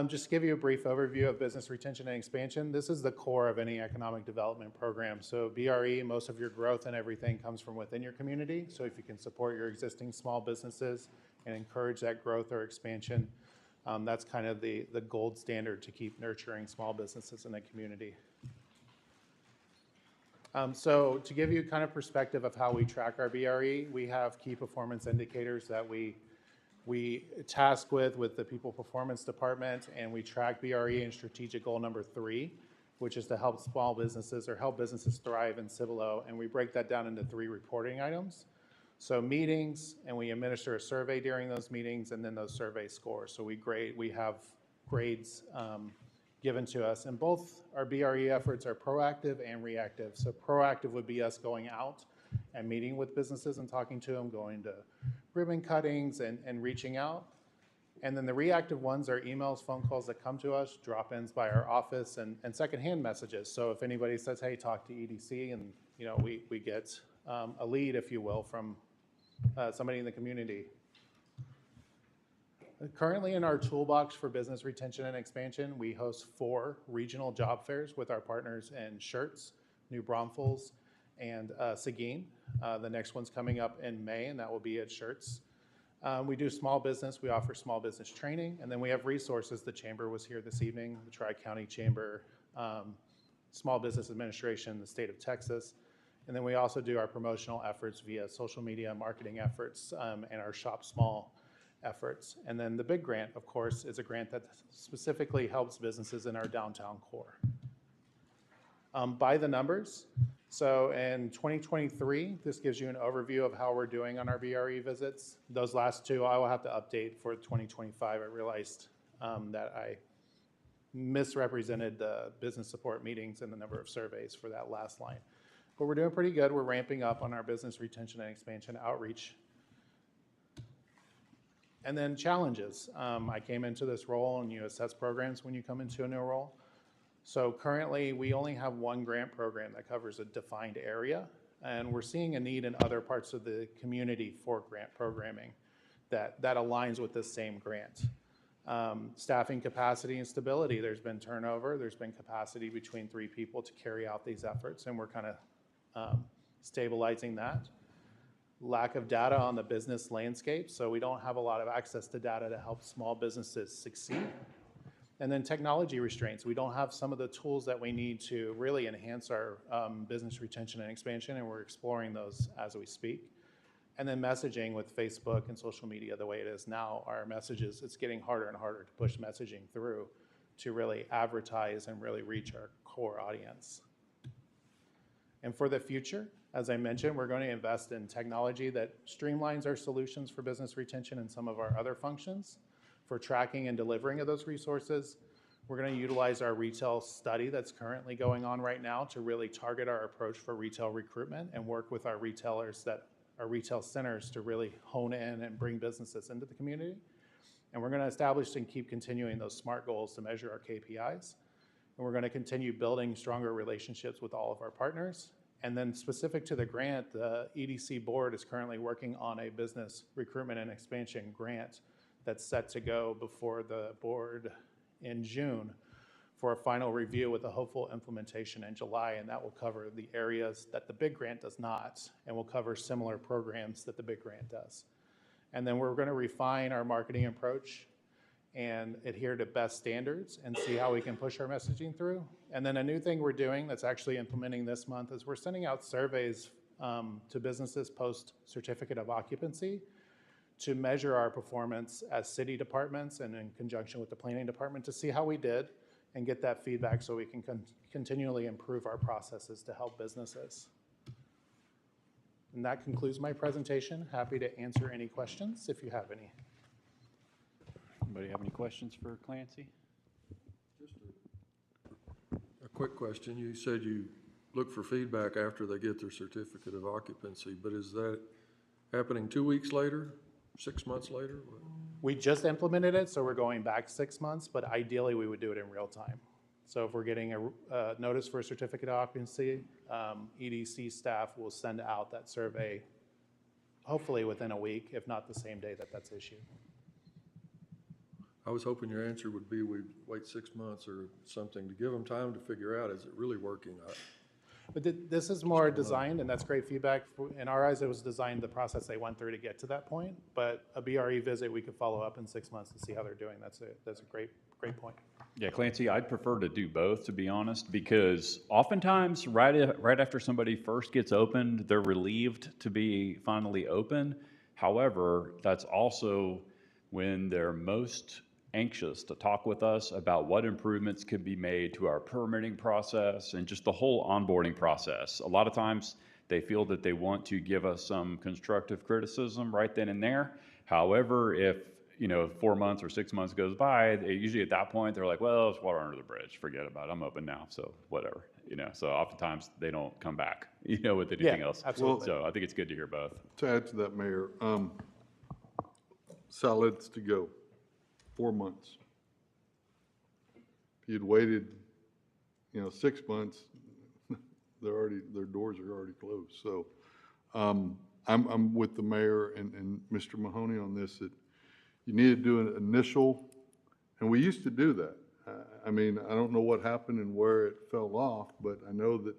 Just to give you a brief overview of business retention and expansion, this is the core of any economic development program. So BRE, most of your growth and everything comes from within your community. So if you can support your existing small businesses and encourage that growth or expansion, that's kind of the gold standard to keep nurturing small businesses in the community. So to give you kind of perspective of how we track our BRE, we have key performance indicators that we task with the People Performance Department, and we track BRE in strategic goal number 3, which is to help small businesses or help businesses thrive in Cibolo, and we break that down into 3 reporting items. So meetings, and we administer a survey during those meetings, and then those survey scores. So we have grades given to us, and both our BRE efforts are proactive and reactive. So proactive would be us going out and meeting with businesses and talking to them, going to ribbon cuttings and reaching out. And then the reactive ones are emails, phone calls that come to us, drop-ins by our office, and secondhand messages. So if anybody says, hey, talk to EDC, and we get a lead, if you will, from somebody in the community. Currently in our toolbox for business retention and expansion, we host 4 regional job fairs with our partners in Schertz, New Braunfels, and Seguin. The next one's coming up in May, and that will be at Schertz. We do small business. We offer small business training, and then we have resources. The Chamber was here this evening, the Tri-County Chamber, Small Business Administration, the state of Texas. And then we also do our promotional efforts via social media marketing efforts and our Shop Small efforts. And then the big grant, of course, is a grant that specifically helps businesses in our downtown core. By the numbers, so in 2023, this gives you an overview of how we're doing on our BRE visits. Those last 2, I will have to update for 2025. I realized that I misrepresented the business support meetings and the number of surveys for that last line. But we're doing pretty good. We're ramping up on our business retention and expansion outreach. And then challenges. I came into this role, and you assess programs when you come into a new role. So currently, we only have 1 grant program that covers a defined area, and we're seeing a need in other parts of the community for grant programming that aligns with this same grant. Staffing capacity and stability. There's been turnover. There's been capacity between 3 people to carry out these efforts, and we're kind of stabilizing that. lack of data on the business landscape, so we don't have a lot of access to data to help small businesses succeed. And then technology restraints. We don't have some of the tools that we need to really enhance our business retention and expansion, and we're exploring those as we speak. And then messaging with Facebook and social media the way it is now, our messages, it's getting harder and harder to push messaging through to really advertise and really reach our core audience. And for the future, as I mentioned, we're going to invest in technology that streamlines our solutions for business retention and some of our other functions. For tracking and delivering of those resources, we're going to utilize our retail study that's currently going on right now to really target our approach for retail recruitment and work with our retailers our retail centers to really hone in and bring businesses into the community. And we're going to establish and keep continuing those SMART goals to measure our KPIs. And we're going to continue building stronger relationships with all of our partners. And then specific to the grant, the EDC board is currently working on a business recruitment and expansion grant that's set to go before the board in June for a final review with a hopeful implementation in July, and that will cover the areas that the big grant does not, and will cover similar programs that the big grant does. And then we're going to refine our marketing approach and adhere to best standards and see how we can push our messaging through. And then a new thing we're doing that's actually implementing this month is we're sending out surveys to businesses post certificate of occupancy to measure our performance as city departments and in conjunction with the planning department to see how we did and get that feedback so we can continually improve our processes to help businesses. And that concludes my presentation. Happy to answer any questions if you have any. Anybody have any questions for Clancy? Just a quick question. You said you look for feedback after they get their certificate of occupancy, but is that happening 2 weeks later, 6 months later? We just implemented it, so we're going back 6 months, but ideally we would do it in real time. So if we're getting a notice for a certificate of occupancy, EDC staff will send out that survey hopefully within a week, if not the same day that that's issued. I was hoping your answer would be we'd wait 6 months or something to give them time to figure out, is it really working? But this is more designed, and that's great feedback. In our eyes, it was designed the process they went through to get to that point. But a BRE visit, we could follow up in 6 months to see how they're doing. That's a great point. Yeah, Clancy, I'd prefer to do both, to be honest, because oftentimes right after somebody first gets opened, they're relieved to be finally open. However, that's also when they're most anxious to talk with us about what improvements could be made to our permitting process and just the whole onboarding process. A lot of times they feel that they want to give us some constructive criticism right then and there. However, if 4 months or 6 months goes by, usually at that point they're like, well, it's water under the bridge, forget about it, I'm open now, so whatever. So oftentimes they don't come back with anything else. Absolutely. So I think it's good to hear both. To add to that, Mayor, salads to go, 4 months. If you'd waited, 6 months, their doors are already closed. So I'm with the mayor and Mr. Mahoney on this, that you need to do an initial, and we used to do that. I don't know what happened and where it fell off, but I know that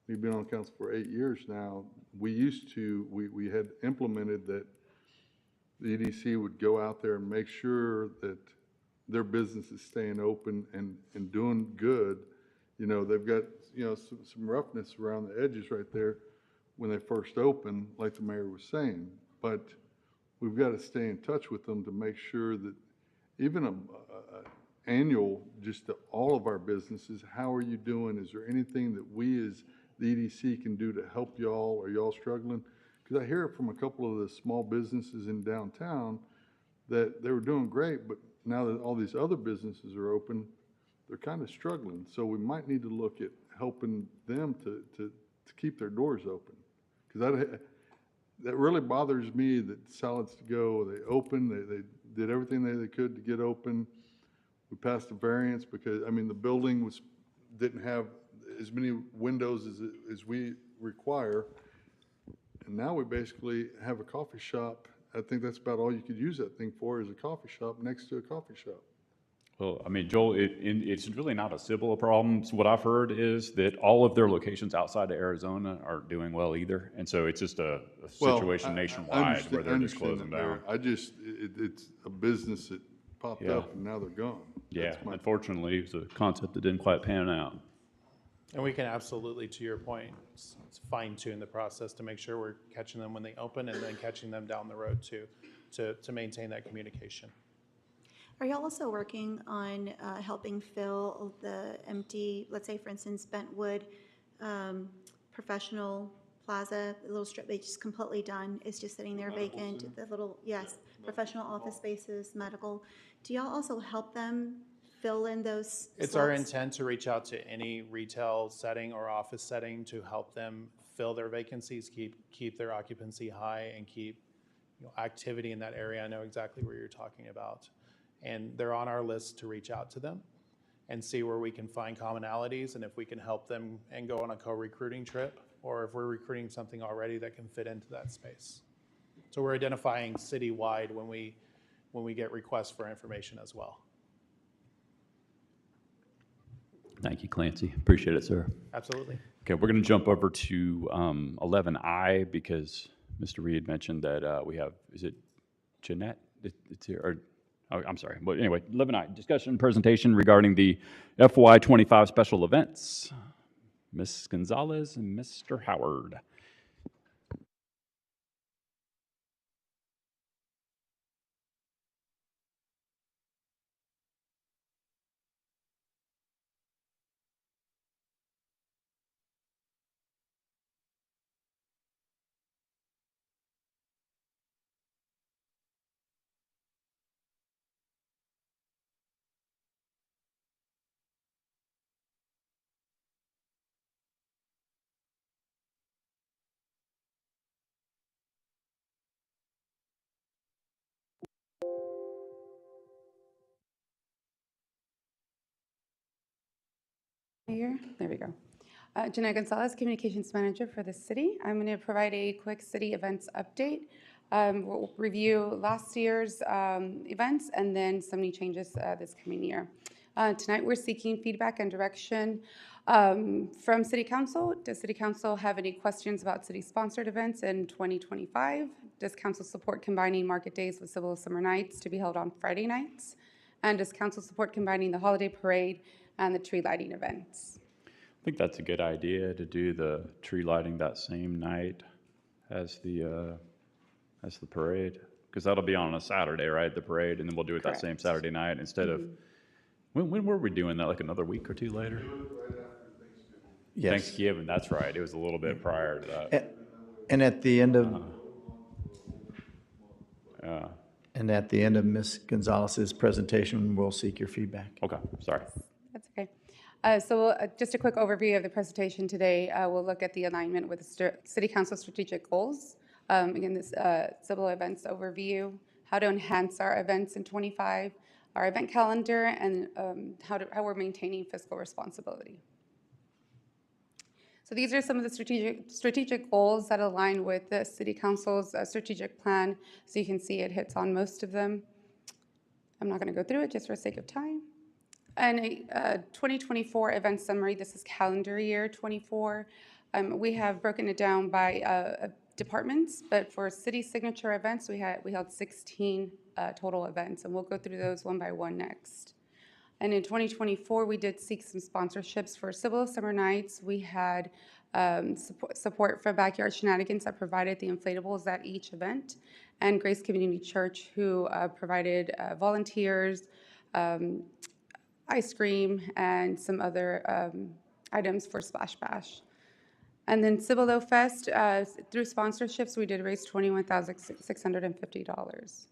we've been on council for 8 years now. We had implemented that the EDC would go out there and make sure that their business is staying open and doing good. They've got, some roughness around the edges right there when they first open, like the mayor was saying. But we've got to stay in touch with them to make sure that even a annual, just to all of our businesses, how are you doing? Is there anything that we as the EDC can do to help y'all? Are y'all struggling? Because I hear it from a couple of the small businesses in downtown that they were doing great, but now that all these other businesses are open, they're kind of struggling. So we might need to look at helping them to keep their doors open. Because that really bothers me that Salads to Go, they opened, they did everything they could to get open. We passed a variance because, the building didn't have as many windows as we require. And now we basically have a coffee shop. I think that's about all you could use that thing for, is a coffee shop next to a coffee shop. Well, I mean, Joel, it's really not a Cibolo problem. So what I've heard is that all of their locations outside of Arizona aren't doing well either. And so it's just a Well, situation nationwide where they're just closing down. I just, it's a business that popped Yeah. up and now they're gone. Yeah, That's my- unfortunately, it was a concept that didn't quite pan out. And we can absolutely, to your point, fine tune the process to make sure we're catching them when they open and then catching them down the road too, to maintain that communication. Are y'all also working on helping fill the empty, let's say, for instance, Bentwood Professional Plaza, the little strip they just completely done, is just sitting there vacant, the little, yes, professional office spaces, medical. Do y'all also help them fill in those It's our slots? intent to reach out to any retail setting or office setting to help them fill their vacancies, keep their occupancy high, and keep activity in that area. I know exactly where you're talking about. And they're on our list to reach out to them and see where we can find commonalities and if we can help them and go on a co-recruiting trip, or if we're recruiting something already that can fit into that space. So we're identifying citywide when we get requests for information as well. Thank you, Clancy. Appreciate it, sir. Absolutely. Okay, we're going to jump over to 11I because Mr. Reed mentioned that we have, is it Jeanette? It's here, or, oh, I'm sorry. But anyway, 11I, discussion and presentation regarding the FY25 special events. Ms. Gonzalez and Mr. Howard. Here, there we go. Jeanette Gonzalez, Communications Manager for the city. I'm going to provide a quick city events update. We'll review last year's events and then some new changes this coming year. Tonight we're seeking feedback and direction from City Council. Does City Council have any questions about city-sponsored events in 2025? Does Council support combining market days with Cibolo Summer Nights to be held on Friday nights? And does Council support combining the holiday parade and the tree lighting events? I think that's a good idea to do the tree lighting that same night as the parade, because that'll be on a Saturday, right? The parade, and then we'll do it that same Saturday night instead of. When were we doing that? Like another week or two later? Yes. Thanksgiving. That's right. It was a little bit prior to that. And at the end of Yeah. and at the end of Ms. Gonzalez's presentation, we'll seek your feedback. Okay. Sorry. That's okay. So just a quick overview of the presentation today. We'll look at the alignment with the City Council strategic goals. Again, this Cibolo events overview, how to enhance our events in 25, our event calendar, and how we're maintaining fiscal responsibility. So these are some of the strategic goals that align with the City Council's strategic plan. So you can see it hits on most of them. I'm not going to go through it just for sake of time. And a 2024 event summary. This is calendar year 24. We have broken it down by departments, but for city signature events, we held 16 total events, and we'll go through those one by one next. And in 2024, we did seek some sponsorships for Cibolo Summer Nights. We had support for Backyard Shenanigans that provided the inflatables at each event, and Grace Community Church, who provided volunteers, ice cream, and some other items for Splash Bash. And then Cibolo Fest, through sponsorships, we did raise $21,650.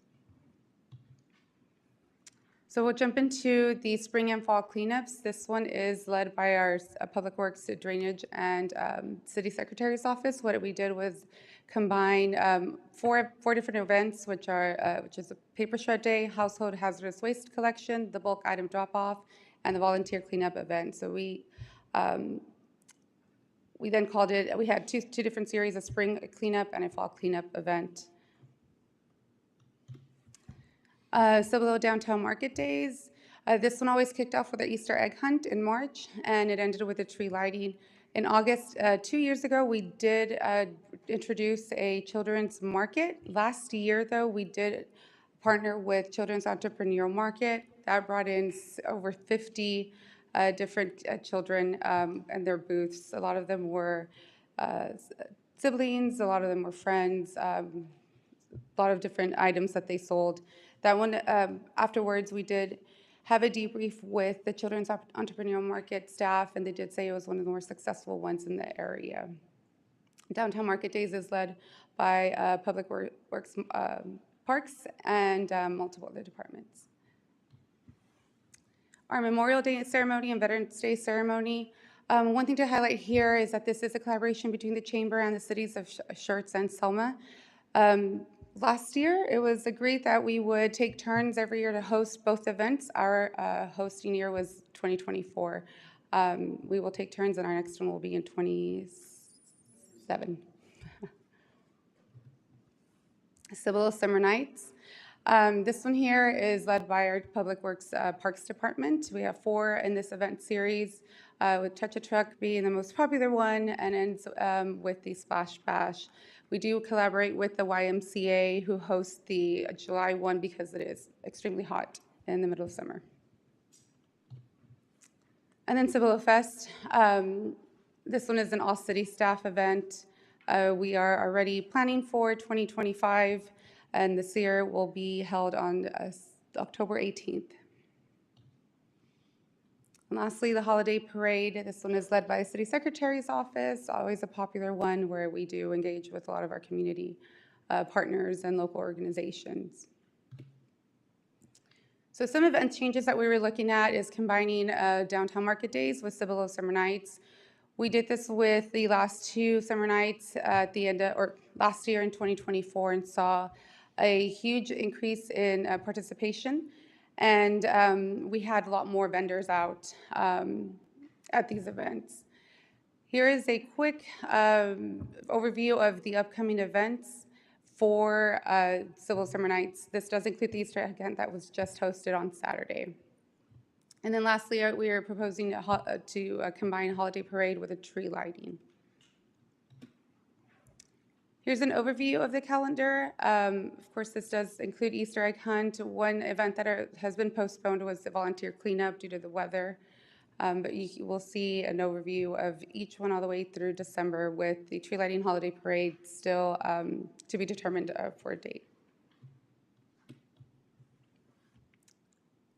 So we'll jump into the spring and fall cleanups. This one is led by our Public Works, Drainage, and City Secretary's Office. What we did was combine four different events, which is a paper shred day, household hazardous waste collection, the bulk item drop-off, and the volunteer cleanup event. So we then called it, we had two different series, a spring cleanup and a fall cleanup event. Cibolo Downtown Market Days. This one always kicked off with an Easter egg hunt in March, and it ended with a tree lighting. In August, 2 years ago, we did introduce a children's market. Last year, though, we did partner with Children's Entrepreneurial Market. That brought in over 50 different children and their booths. A lot of them were siblings, a lot of them were friends, a lot of different items that they sold. That one, afterwards, we did have a debrief with the Children's Entrepreneurial Market staff, and they did say it was one of the more successful ones in the area. Downtown Market Days is led by Public Works, Parks, and multiple other departments. Our Memorial Day ceremony and Veterans Day ceremony. One thing to highlight here is that this is a collaboration between the Chamber and the cities of Schertz and Selma. Last year, it was agreed that we would take turns every year to host both events. Our hosting year was 2024. We will take turns, and our next one will be in 27. Cibolo Summer Nights. This one here is led by our Public Works Parks Department. We have 4 in this event series, with Touch a Truck being the most popular one, and ends with the Splash Bash. We do collaborate with the YMCA, who hosts the July one because it is extremely hot in the middle of summer. And then Cibolo Fest. This one is an all-city staff event. We are already planning for 2025, and this year will be held on October 18th. And lastly, the holiday parade. This one is led by the City Secretary's office, always a popular one where we do engage with a lot of our community partners and local organizations. So some event changes that we were looking at is combining Downtown Market Days with Cibolo Summer Nights. We did this with the last 2 summer nights at the end of, or last year in 2024, and saw a huge increase in participation. And we had a lot more vendors out at these events. Here is a quick overview of the upcoming events for Cibolo Summer Nights. This does include the Easter egg hunt that was just hosted on Saturday. And then lastly, we are proposing to combine a holiday parade with a tree lighting. Here's an overview of the calendar. Of course, this does include Easter egg hunt. One event that has been postponed was the volunteer cleanup due to the weather. But you will see an overview of each one all the way through December, with the tree lighting holiday parade still to be determined for a date.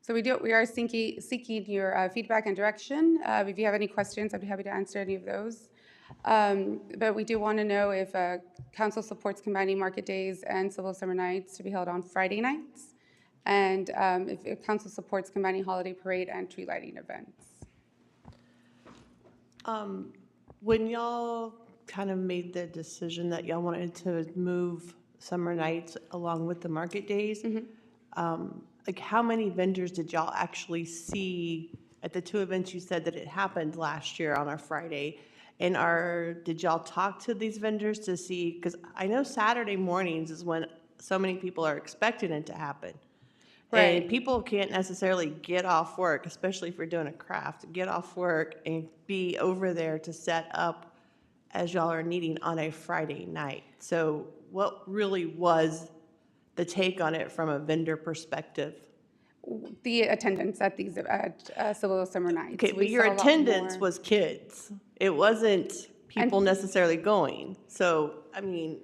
So we are seeking your feedback and direction. If you have any questions, I'd be happy to answer any of those. But we do want to know if council supports combining market days and Cibolo Summer Nights to be held on Friday nights, and if council supports combining holiday parade and tree lighting events. When y'all kind of made the decision that y'all wanted to move summer nights along with the market days, like how many vendors did y'all actually see at the 2 events? You said that it happened last year on our Friday. And did y'all talk to these vendors to see, because I know Saturday mornings is when so many people are expecting it to happen. Right. And people can't necessarily get off work, especially if you're doing a craft, get off work and be over there to set up as y'all are needing on a Friday night. So what really was the take on it from a vendor perspective? The attendance at these Cibolo Summer Nights. Okay, but your attendance was kids. It wasn't people necessarily going. So, I mean,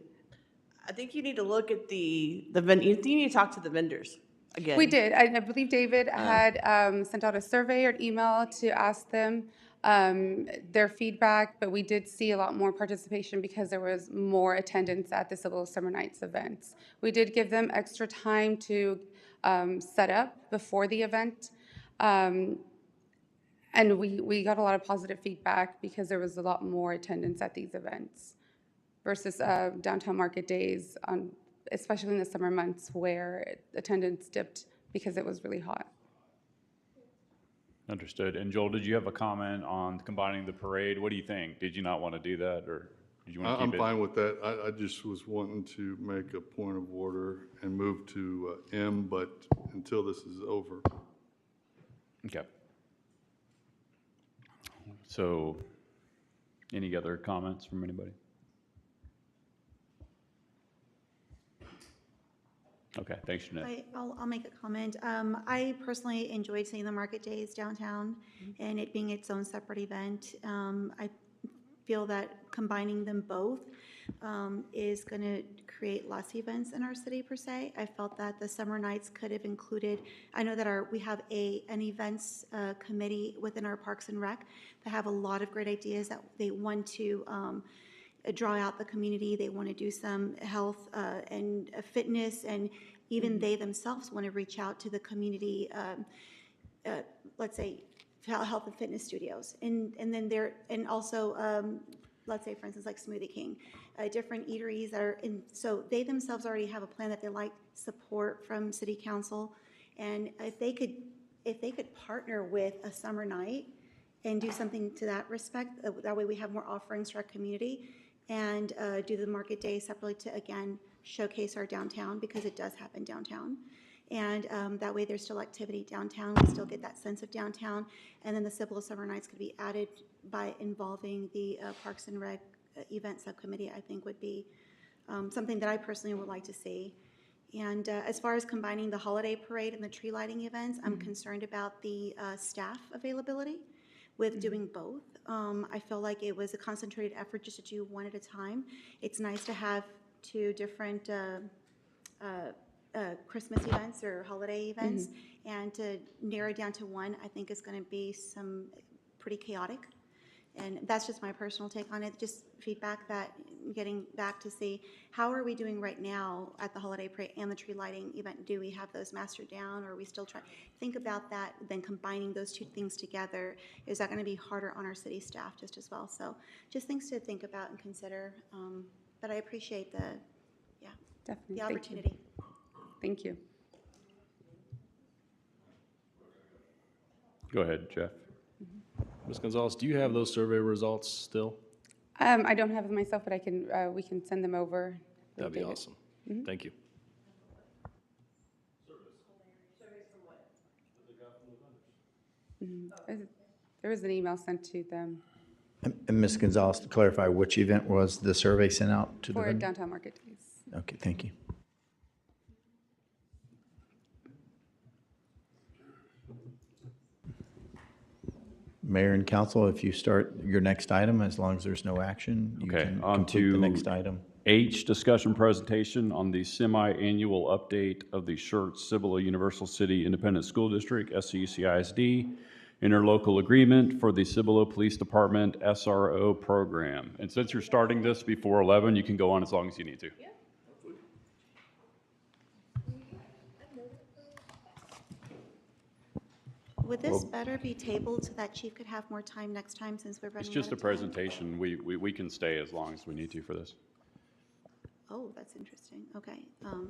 I think you need to look at the vendor. You need to talk to the vendors again. We did. I believe David had sent out a survey or an email to ask them their feedback, but we did see a lot more participation because there was more attendance at the Cibolo Summer Nights events. We did give them extra time to set up before the event. And we got a lot of positive feedback because there was a lot more attendance at these events versus Downtown Market Days, especially in the summer months where attendance dipped because it was really hot. Understood. And Joel, did you have a comment on combining the parade? What do you think? Did you not want to do that, or did you want to keep it? I'm fine with that. I just was wanting to make a point of order and move to M, but until this is over. Okay. So, any other comments from anybody? Okay, thanks, Jeanette. I'll make a comment. I personally enjoyed seeing the market days downtown and it being its own separate event. I feel that combining them both is going to create less events in our city per se. I felt that the summer nights could have included, I know that we have an events committee within our Parks and Rec that have a lot of great ideas that they want to draw out the community. They want to do some health and fitness, and even they themselves want to reach out to the community, let's say, health and fitness studios. And then and also, let's say, for instance, like Smoothie King, different eateries that are in, so they themselves already have a plan that they like support from city council. And if they could partner with a summer night and do something to that respect, that way we have more offerings to our community, and do the market day separately to, again, showcase our downtown, because it does happen downtown. And that way there's still activity downtown. We still get that sense of downtown. And then the Cibolo Summer Nights could be added by involving the Parks and Rec event subcommittee, I think would be something that I personally would like to see. And as far as combining the holiday parade and the tree lighting events, I'm concerned about the staff availability with doing both. I feel like it was a concentrated effort just to do one at a time. It's nice to have two different Christmas events or holiday events, and to narrow down to one, I think is going to be pretty chaotic. And that's just my personal take on it, just feedback that getting back to see how are we doing right now at the holiday parade and the tree lighting event. Do we have those mastered down, or are we still trying? Think about that, then combining those two things together, is that going to be harder on our city staff just as well? So just things to think about and consider. But I appreciate Definitely. the opportunity. Thank you. Go ahead, Jeff. Ms. Gonzalez, do you have those survey results still? I don't have them myself, but we can send them over. That'd be awesome. Thank you. There was an email sent to them And Ms. Gonzalez, to clarify, which event was the survey sent out to the for vendor? downtown market days. Okay, thank you. Mayor and council, if you start your next item, as long as there's no action, you Okay, can on complete the to next item. H, discussion presentation on the semi-annual update of the Schertz Cibolo Universal City Independent School District, SCUCISD, interlocal agreement for the Cibolo Police Department SRO program. And since you're starting this before 11, you can go on as long as you need to. Would this better be tabled so that Chief could have more time next time, since we're running It's just out a of time? presentation. We can stay as long as we need to for this. Oh, that's interesting. Okay. I'm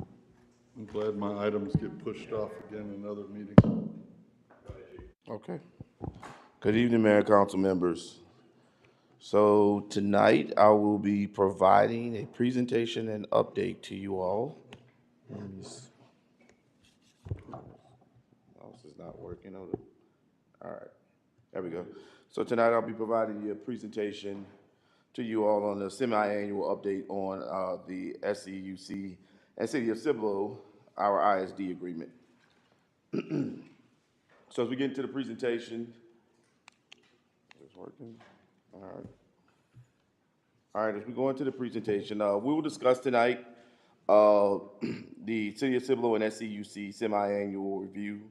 glad my items get pushed off again in other meetings. Okay. Good evening, Mayor and Council members. So tonight, I will be providing a presentation and update to you all. Mouse is not working. All right, there we go. So tonight, I'll be providing you a presentation to you all on the semi-annual update on the SCUC and City of Cibolo, our ISD agreement. So as we get into the presentation, is this working? All right. All right, as we go into the presentation, we will discuss tonight the City of Cibolo and SCUC semi-annual review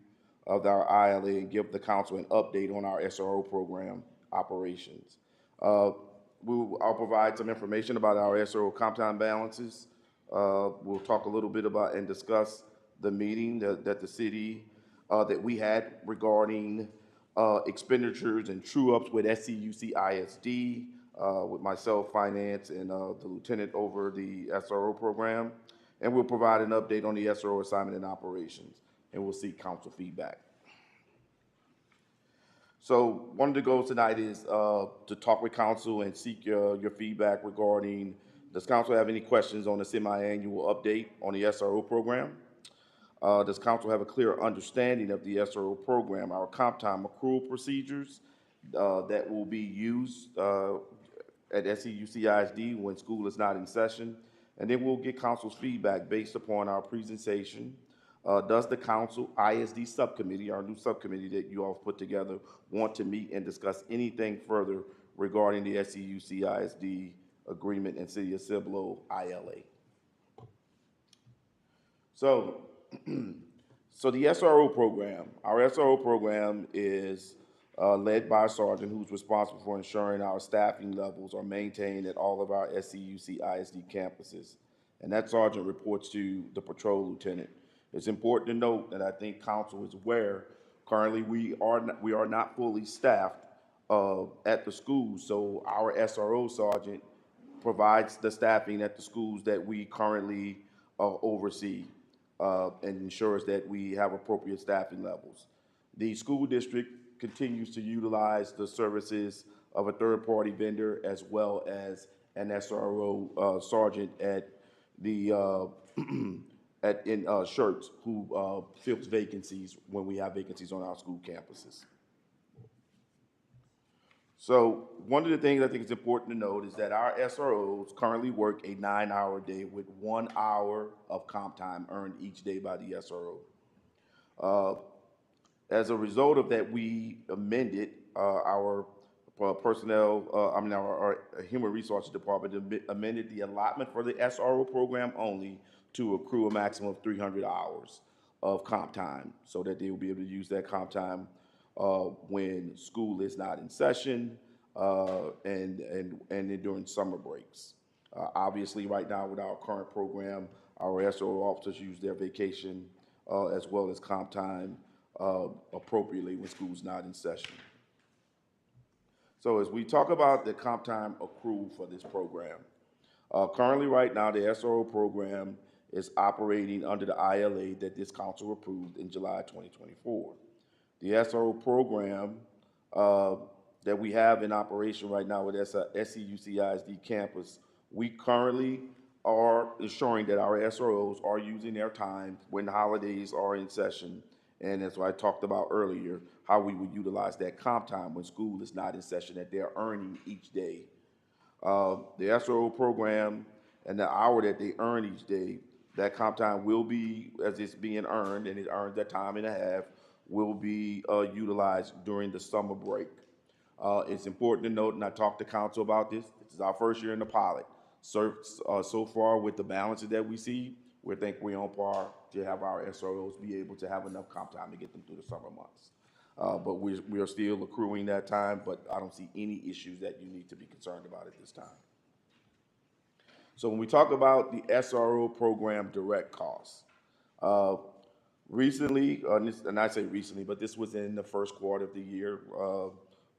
of our ILA and give the council an update on our SRO program operations. I'll provide some information about our SRO compound balances. We'll talk a little bit about and discuss the meeting that the city that we had regarding expenditures and true-ups with SCUC ISD, with myself, finance, and the lieutenant over the SRO program. And we'll provide an update on the SRO assignment and operations, and we'll seek council feedback. So one of the goals tonight is to talk with council and seek your feedback regarding, does council have any questions on the semi-annual update on the SRO program? Does council have a clear understanding of the SRO program, our comp time accrual procedures that will be used at SEUCISD when school is not in session? And then we'll get council's feedback based upon our presentation. Does the council ISD subcommittee, our new subcommittee that you all put together, want to meet and discuss anything further regarding the SEUCISD agreement and City of Cibolo ILA? So, so the SRO program, our SRO program is led by a sergeant who's responsible for ensuring our staffing levels are maintained at all of our SEUC ISD campuses. And that sergeant reports to the patrol lieutenant. It's important to note that I think council is aware, currently we are not fully staffed at the schools. So our SRO sergeant provides the staffing at the schools that we currently oversee and ensures that we have appropriate staffing levels. The school district continues to utilize the services of a third-party vendor as well as an SRO sergeant at the in Shirts who fills vacancies when we have vacancies on our school campuses. So one of the things I think is important to note is that our SROs currently work a 9-hour day with 1 hour of comp time earned each day by the SRO. As a result of that, we amended our our Human Resources Department amended the allotment for the SRO program only to accrue a maximum of 300 hours of comp time so that they will be able to use that comp time when school is not in session and during summer breaks. Obviously, right now with our current program, our SRO officers use their vacation as well as comp time appropriately when school's not in session. So as we talk about the comp time accrual for this program, currently right now the SRO program is operating under the ILA that this council approved in July 2024. The SRO program that we have in operation right now with SEUCISD campus, we currently are ensuring that our SROs are using their time when the holidays are in session. And as I talked about earlier, how we would utilize that comp time when school is not in session that they're earning each day. The SRO program and the hour that they earn each day, that comp time will be, as it's being earned, and it earns that time and a half, will be utilized during the summer break. It's important to note, and I talked to council about this, this is our first year in the pilot. So far with the balances that we see, we think we're on par to have our SROs be able to have enough comp time to get them through the summer months. But we are still accruing that time, but I don't see any issues that you need to be concerned about at this time. So when we talk about the SRO program direct costs, recently, and I say recently, but this was in the first quarter of the year,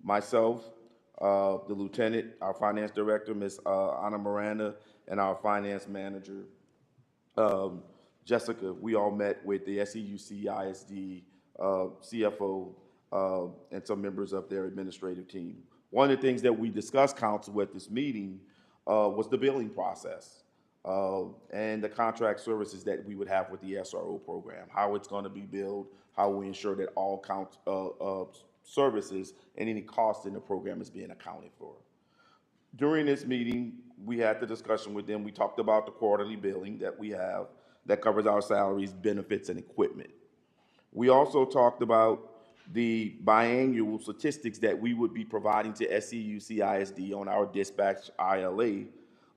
myself, the lieutenant, our finance director, Ms. Ana Miranda, and our finance manager, Jessica, we all met with the SEUCISD CFO and some members of their administrative team. One of the things that we discussed, council, at this meeting was the billing process and the contract services that we would have with the SRO program, how it's going to be billed, how we ensure that all services and any cost in the program is being accounted for. During this meeting, we had the discussion with them. We talked about the quarterly billing that we have that covers our salaries, benefits, and equipment. We also talked about the biannual statistics that we would be providing to SEUCISD on our dispatch ILA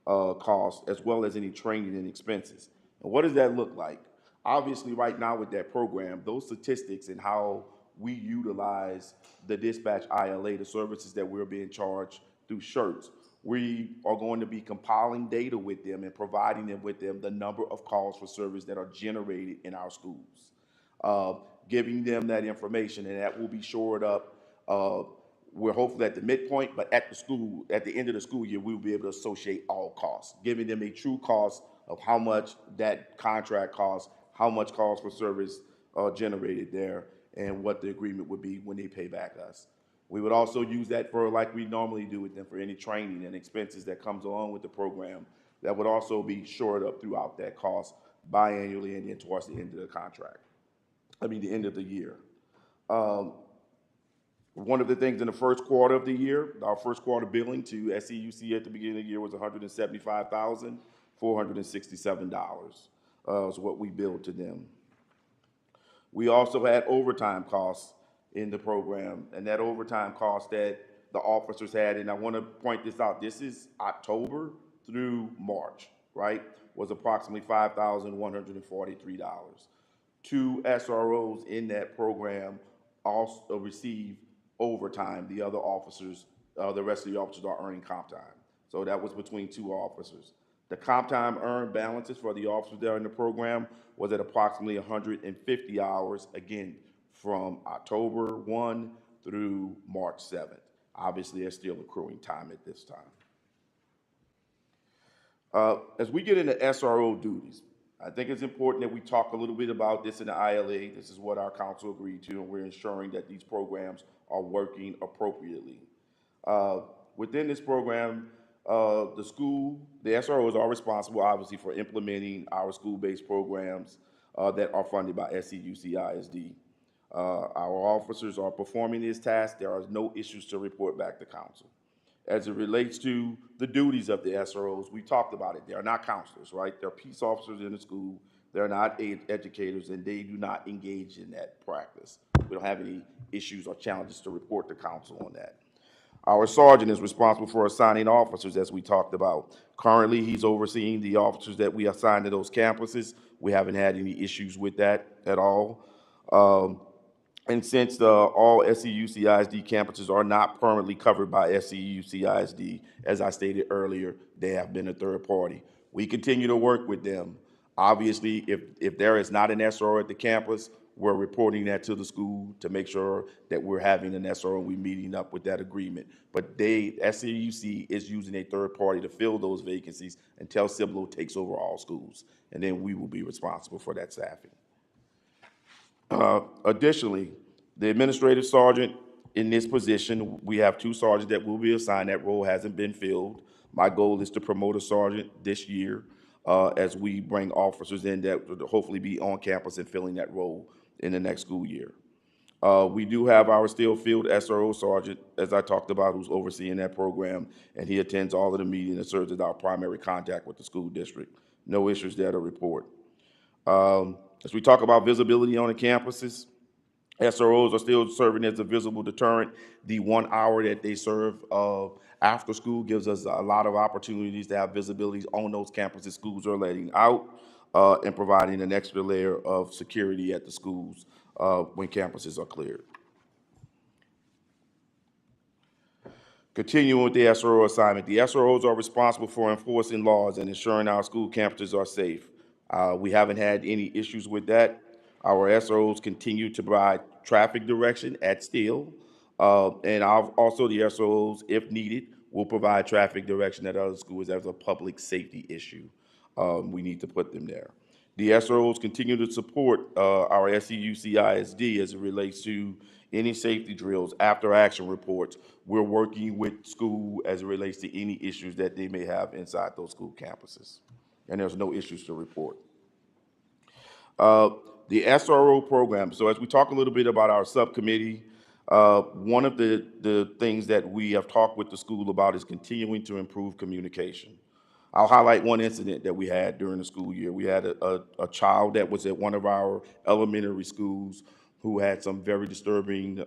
costs, as well as any training and expenses. And what does that look like? Obviously, right now with that program, those statistics and how we utilize the dispatch ILA, the services that we're being charged through Shirts, we are going to be compiling data with them and providing them with the number of calls for service that are generated in our schools, giving them that information, and that will be shored up. We're hopefully at the midpoint, but at the end of the school year, we'll be able to associate all costs, giving them a true cost of how much that contract costs, how much calls for service are generated there, and what the agreement would be when they pay back us. We would also use that for, like we normally do with them, for any training and expenses that comes along with the program. That would also be shored up throughout that cost, biannually and then towards the end of the contract. The end of the year. One of the things in the first quarter of the year, our first quarter billing to SEUC at the beginning of the year was $175,467. Is what we billed to them. We also had overtime costs in the program, and that overtime cost that the officers had, and I want to point this out, this is October through March, right, was approximately $5,143. 2 SROs in that program also receive overtime. The other officers, the rest of the officers are earning comp time. So that was between 2 officers. The comp time earned balances for the officers that are in the program was at approximately 150 hours, again, from October 1 through March 7th. Obviously, they're still accruing time at this time. As we get into SRO duties, I think it's important that we talk a little bit about this in the ILA. This is what our council agreed to, and we're ensuring that these programs are working appropriately. Within this program, the SROs are responsible, obviously, for implementing our school-based programs that are funded by SEUC ISD. Our officers are performing this task. There are no issues to report back to council. As it relates to the duties of the SROs, we talked about it. They are not counselors, right? They're peace officers in the school. They're not educators, and they do not engage in that practice. We don't have any issues or challenges to report to council on that. Our sergeant is responsible for assigning officers, as we talked about. Currently, he's overseeing the officers that we assign to those campuses. We haven't had any issues with that at all. And since all SEUC ISD campuses are not permanently covered by SEUC ISD, as I stated earlier, they have been a third party. We continue to work with them. Obviously, if there is not an SRO at the campus, we're reporting that to the school to make sure that we're having an SRO and we're meeting up with that agreement. But SEUC is using a third party to fill those vacancies until Cibolo takes over all schools. And then we will be responsible for that staffing. Additionally, the administrative sergeant in this position, we have 2 sergeants that will be assigned. That role hasn't been filled. My goal is to promote a sergeant this year as we bring officers in that will hopefully be on campus and filling that role in the next school year. We do have our still field SRO sergeant, as I talked about, who's overseeing that program, and he attends all of the meetings and serves as our primary contact with the school district. No issues there to report. As we talk about visibility on the campuses, SROs are still serving as a visible deterrent. The 1 hour that they serve after school gives us a lot of opportunities to have visibility on those campuses schools are letting out and providing an extra layer of security at the schools when campuses are cleared. Continuing with the SRO assignment, the SROs are responsible for enforcing laws and ensuring our school campuses are safe. We haven't had any issues with that. Our SROs continue to provide traffic direction at Steele, and also the SROs, if needed, will provide traffic direction at other schools as a public safety issue. We need to put them there. The SROs continue to support our SEUC ISD as it relates to any safety drills, after action reports. We're working with school as it relates to any issues that they may have inside those school campuses. And there's no issues to report. The SRO program, so as we talk a little bit about our subcommittee, one of the things that we have talked with the school about is continuing to improve communication. I'll highlight one incident that we had during the school year. We had a child that was at one of our elementary schools who had some very disturbing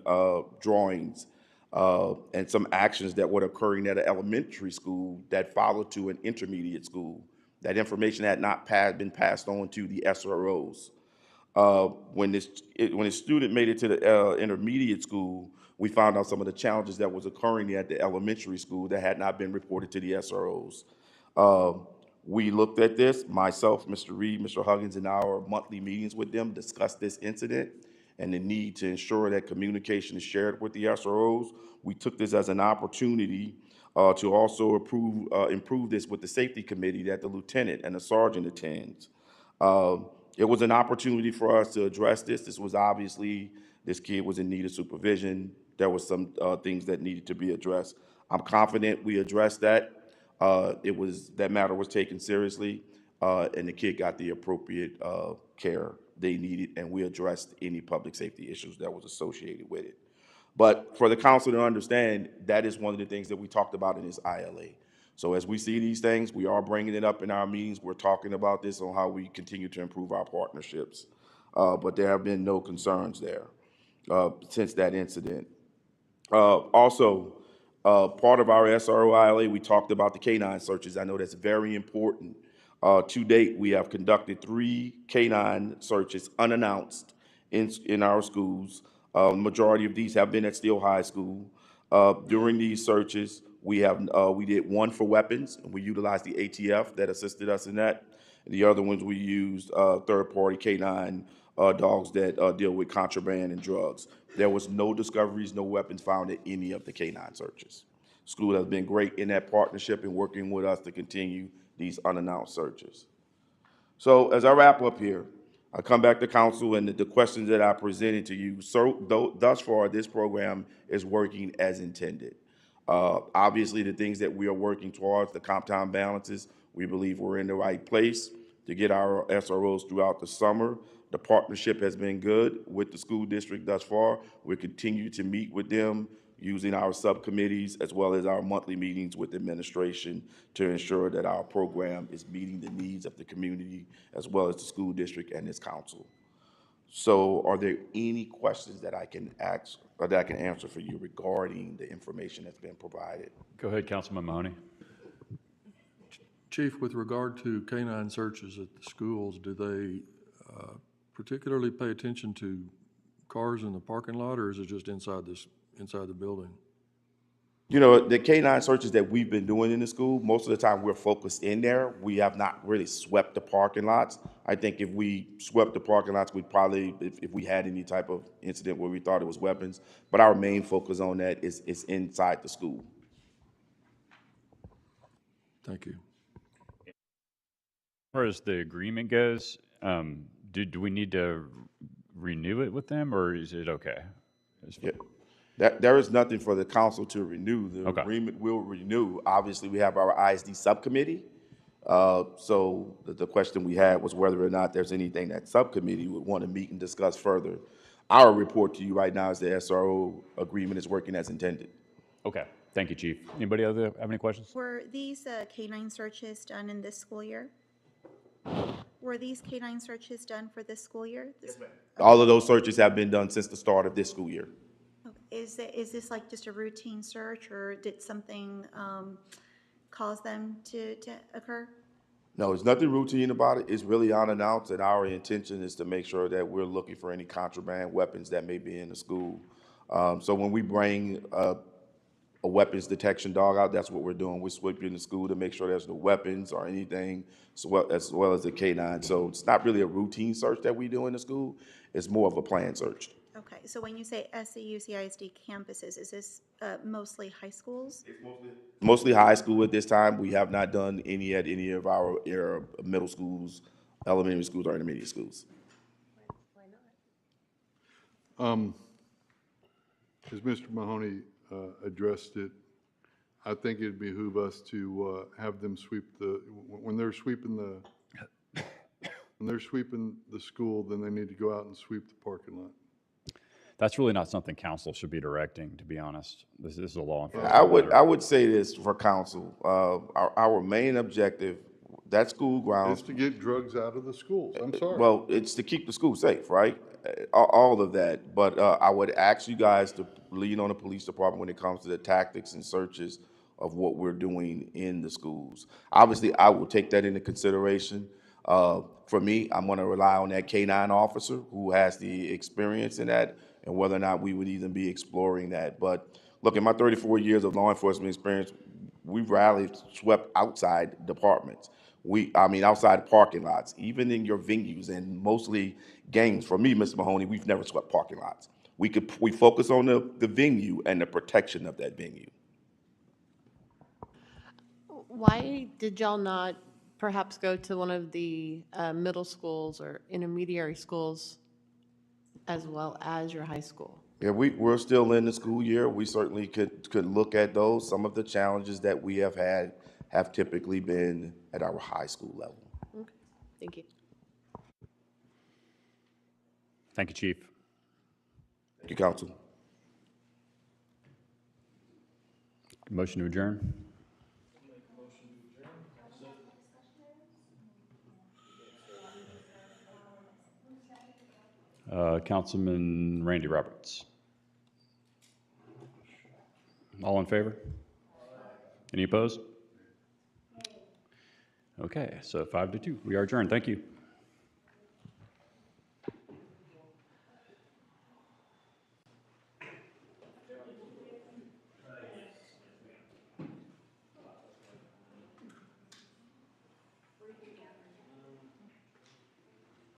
drawings and some actions that were occurring at an elementary school that followed to an intermediate school. That information had not been passed on to the SROs. When this student made it to the intermediate school, we found out some of the challenges that was occurring at the elementary school that had not been reported to the SROs. We looked at this, myself, Mr. Reed, Mr. Huggins, in our monthly meetings with them, discussed this incident and the need to ensure that communication is shared with the SROs. We took this as an opportunity to also improve this with the safety committee that the lieutenant and the sergeant attends. It was an opportunity for us to address this. This was obviously, this kid was in need of supervision. There was some things that needed to be addressed. I'm confident we addressed that. That matter was taken seriously. and the kid got the appropriate care they needed, and we addressed any public safety issues that was associated with it. But for the council to understand, that is one of the things that we talked about in this ILA. So as we see these things, we are bringing it up in our meetings. We're talking about this on how we continue to improve our partnerships. But there have been no concerns there since that incident. Also, part of our SRO ILA, we talked about the canine searches. I know that's very important. To date, we have conducted 3 canine searches unannounced in our schools. Majority of these have been at Steele High School. During these searches, we did one for weapons. We utilized the ATF that assisted us in that. The other ones we used third-party canine dogs that deal with contraband and drugs. There was no discoveries, no weapons found at any of the canine searches. School has been great in that partnership and working with us to continue these unannounced searches. So as I wrap up here, I come back to council and the questions that I presented to you. So thus far, this program is working as intended. Obviously, the things that we are working towards, the comp time balances, we believe we're in the right place to get our SROs throughout the summer. The partnership has been good with the school district thus far. We continue to meet with them using our subcommittees as well as our monthly meetings with administration to ensure that our program is meeting the needs of the community as well as the school district and its council. So are there any questions that I can ask or that I can answer for you regarding the information that's been provided? Go ahead, Councilman Mahoney. Chief, with regard to canine searches at the schools, do they particularly pay attention to cars in the parking lot, or is it just inside the building? You know, the canine searches that we've been doing in the school, most of the time we're focused in there. We have not really swept the parking lots. I think if we swept the parking lots, we'd probably, if we had any type of incident where we thought it was weapons, but our main focus on that is inside the school. Thank you. As far as the agreement goes, do we need to renew it with them, or is it okay? Yeah. There is nothing for the council to renew. The agreement will renew. Obviously, we have our ISD subcommittee. So the question we had was whether or not there's anything that subcommittee would want to meet and discuss further. Our report to you right now is the SRO agreement is working as intended. Okay. Thank you, Chief. Anybody else have any questions? Were these canine searches done in this school year? Were these canine searches done for this school year? All of those searches have been done since the start of this school year. Is this like just a routine search, or did something cause them to occur? No, there's nothing routine about it. It's really unannounced, and our intention is to make sure that we're looking for any contraband weapons that may be in the school. So when we bring a weapons detection dog out, that's what we're doing. We're sweeping the school to make sure there's no weapons or anything, as well as the canine. So it's not really a routine search that we do in the school. It's more of a planned search. Okay, so when you say SCU CISD campuses, is this mostly high schools? It's mostly high school at this time. We have not done any at any of our middle schools, elementary schools, or intermediate schools. As Mr. Mahoney addressed it, I think it'd behoove us to have them sweep when they're sweeping the school, then they need to go out and sweep the parking lot. That's really not something council should be directing, to be honest. This is a law enforcement. I would say this for council. Our main objective, that school grounds, is to get drugs out of the schools. I'm sorry. Well, it's to keep the school safe, right? All of that. But I would ask you guys to lean on the police department when it comes to the tactics and searches of what we're doing in the schools. Obviously, I will take that into consideration. For me, I'm going to rely on that K-9 officer who has the experience in that, and whether or not we would even be exploring that. But look, in my 34 years of law enforcement experience, we've rarely swept outside departments. Outside parking lots, even in your venues and mostly games. For me, Mr. Mahoney, we've never swept parking lots. We focus on the venue and the protection of that venue. Why did y'all not perhaps go to one of the middle schools or intermediary schools as well as your high school? Yeah, we're still in the school year. We certainly could look at those. Some of the challenges that we have had have typically been at our high school level. Okay. Thank you. Thank you, Chief. Thank you, council. Motion to adjourn. Councilman Randy Roberts. All in favor? Any opposed? Okay, so 5-2. We are adjourned. Thank you.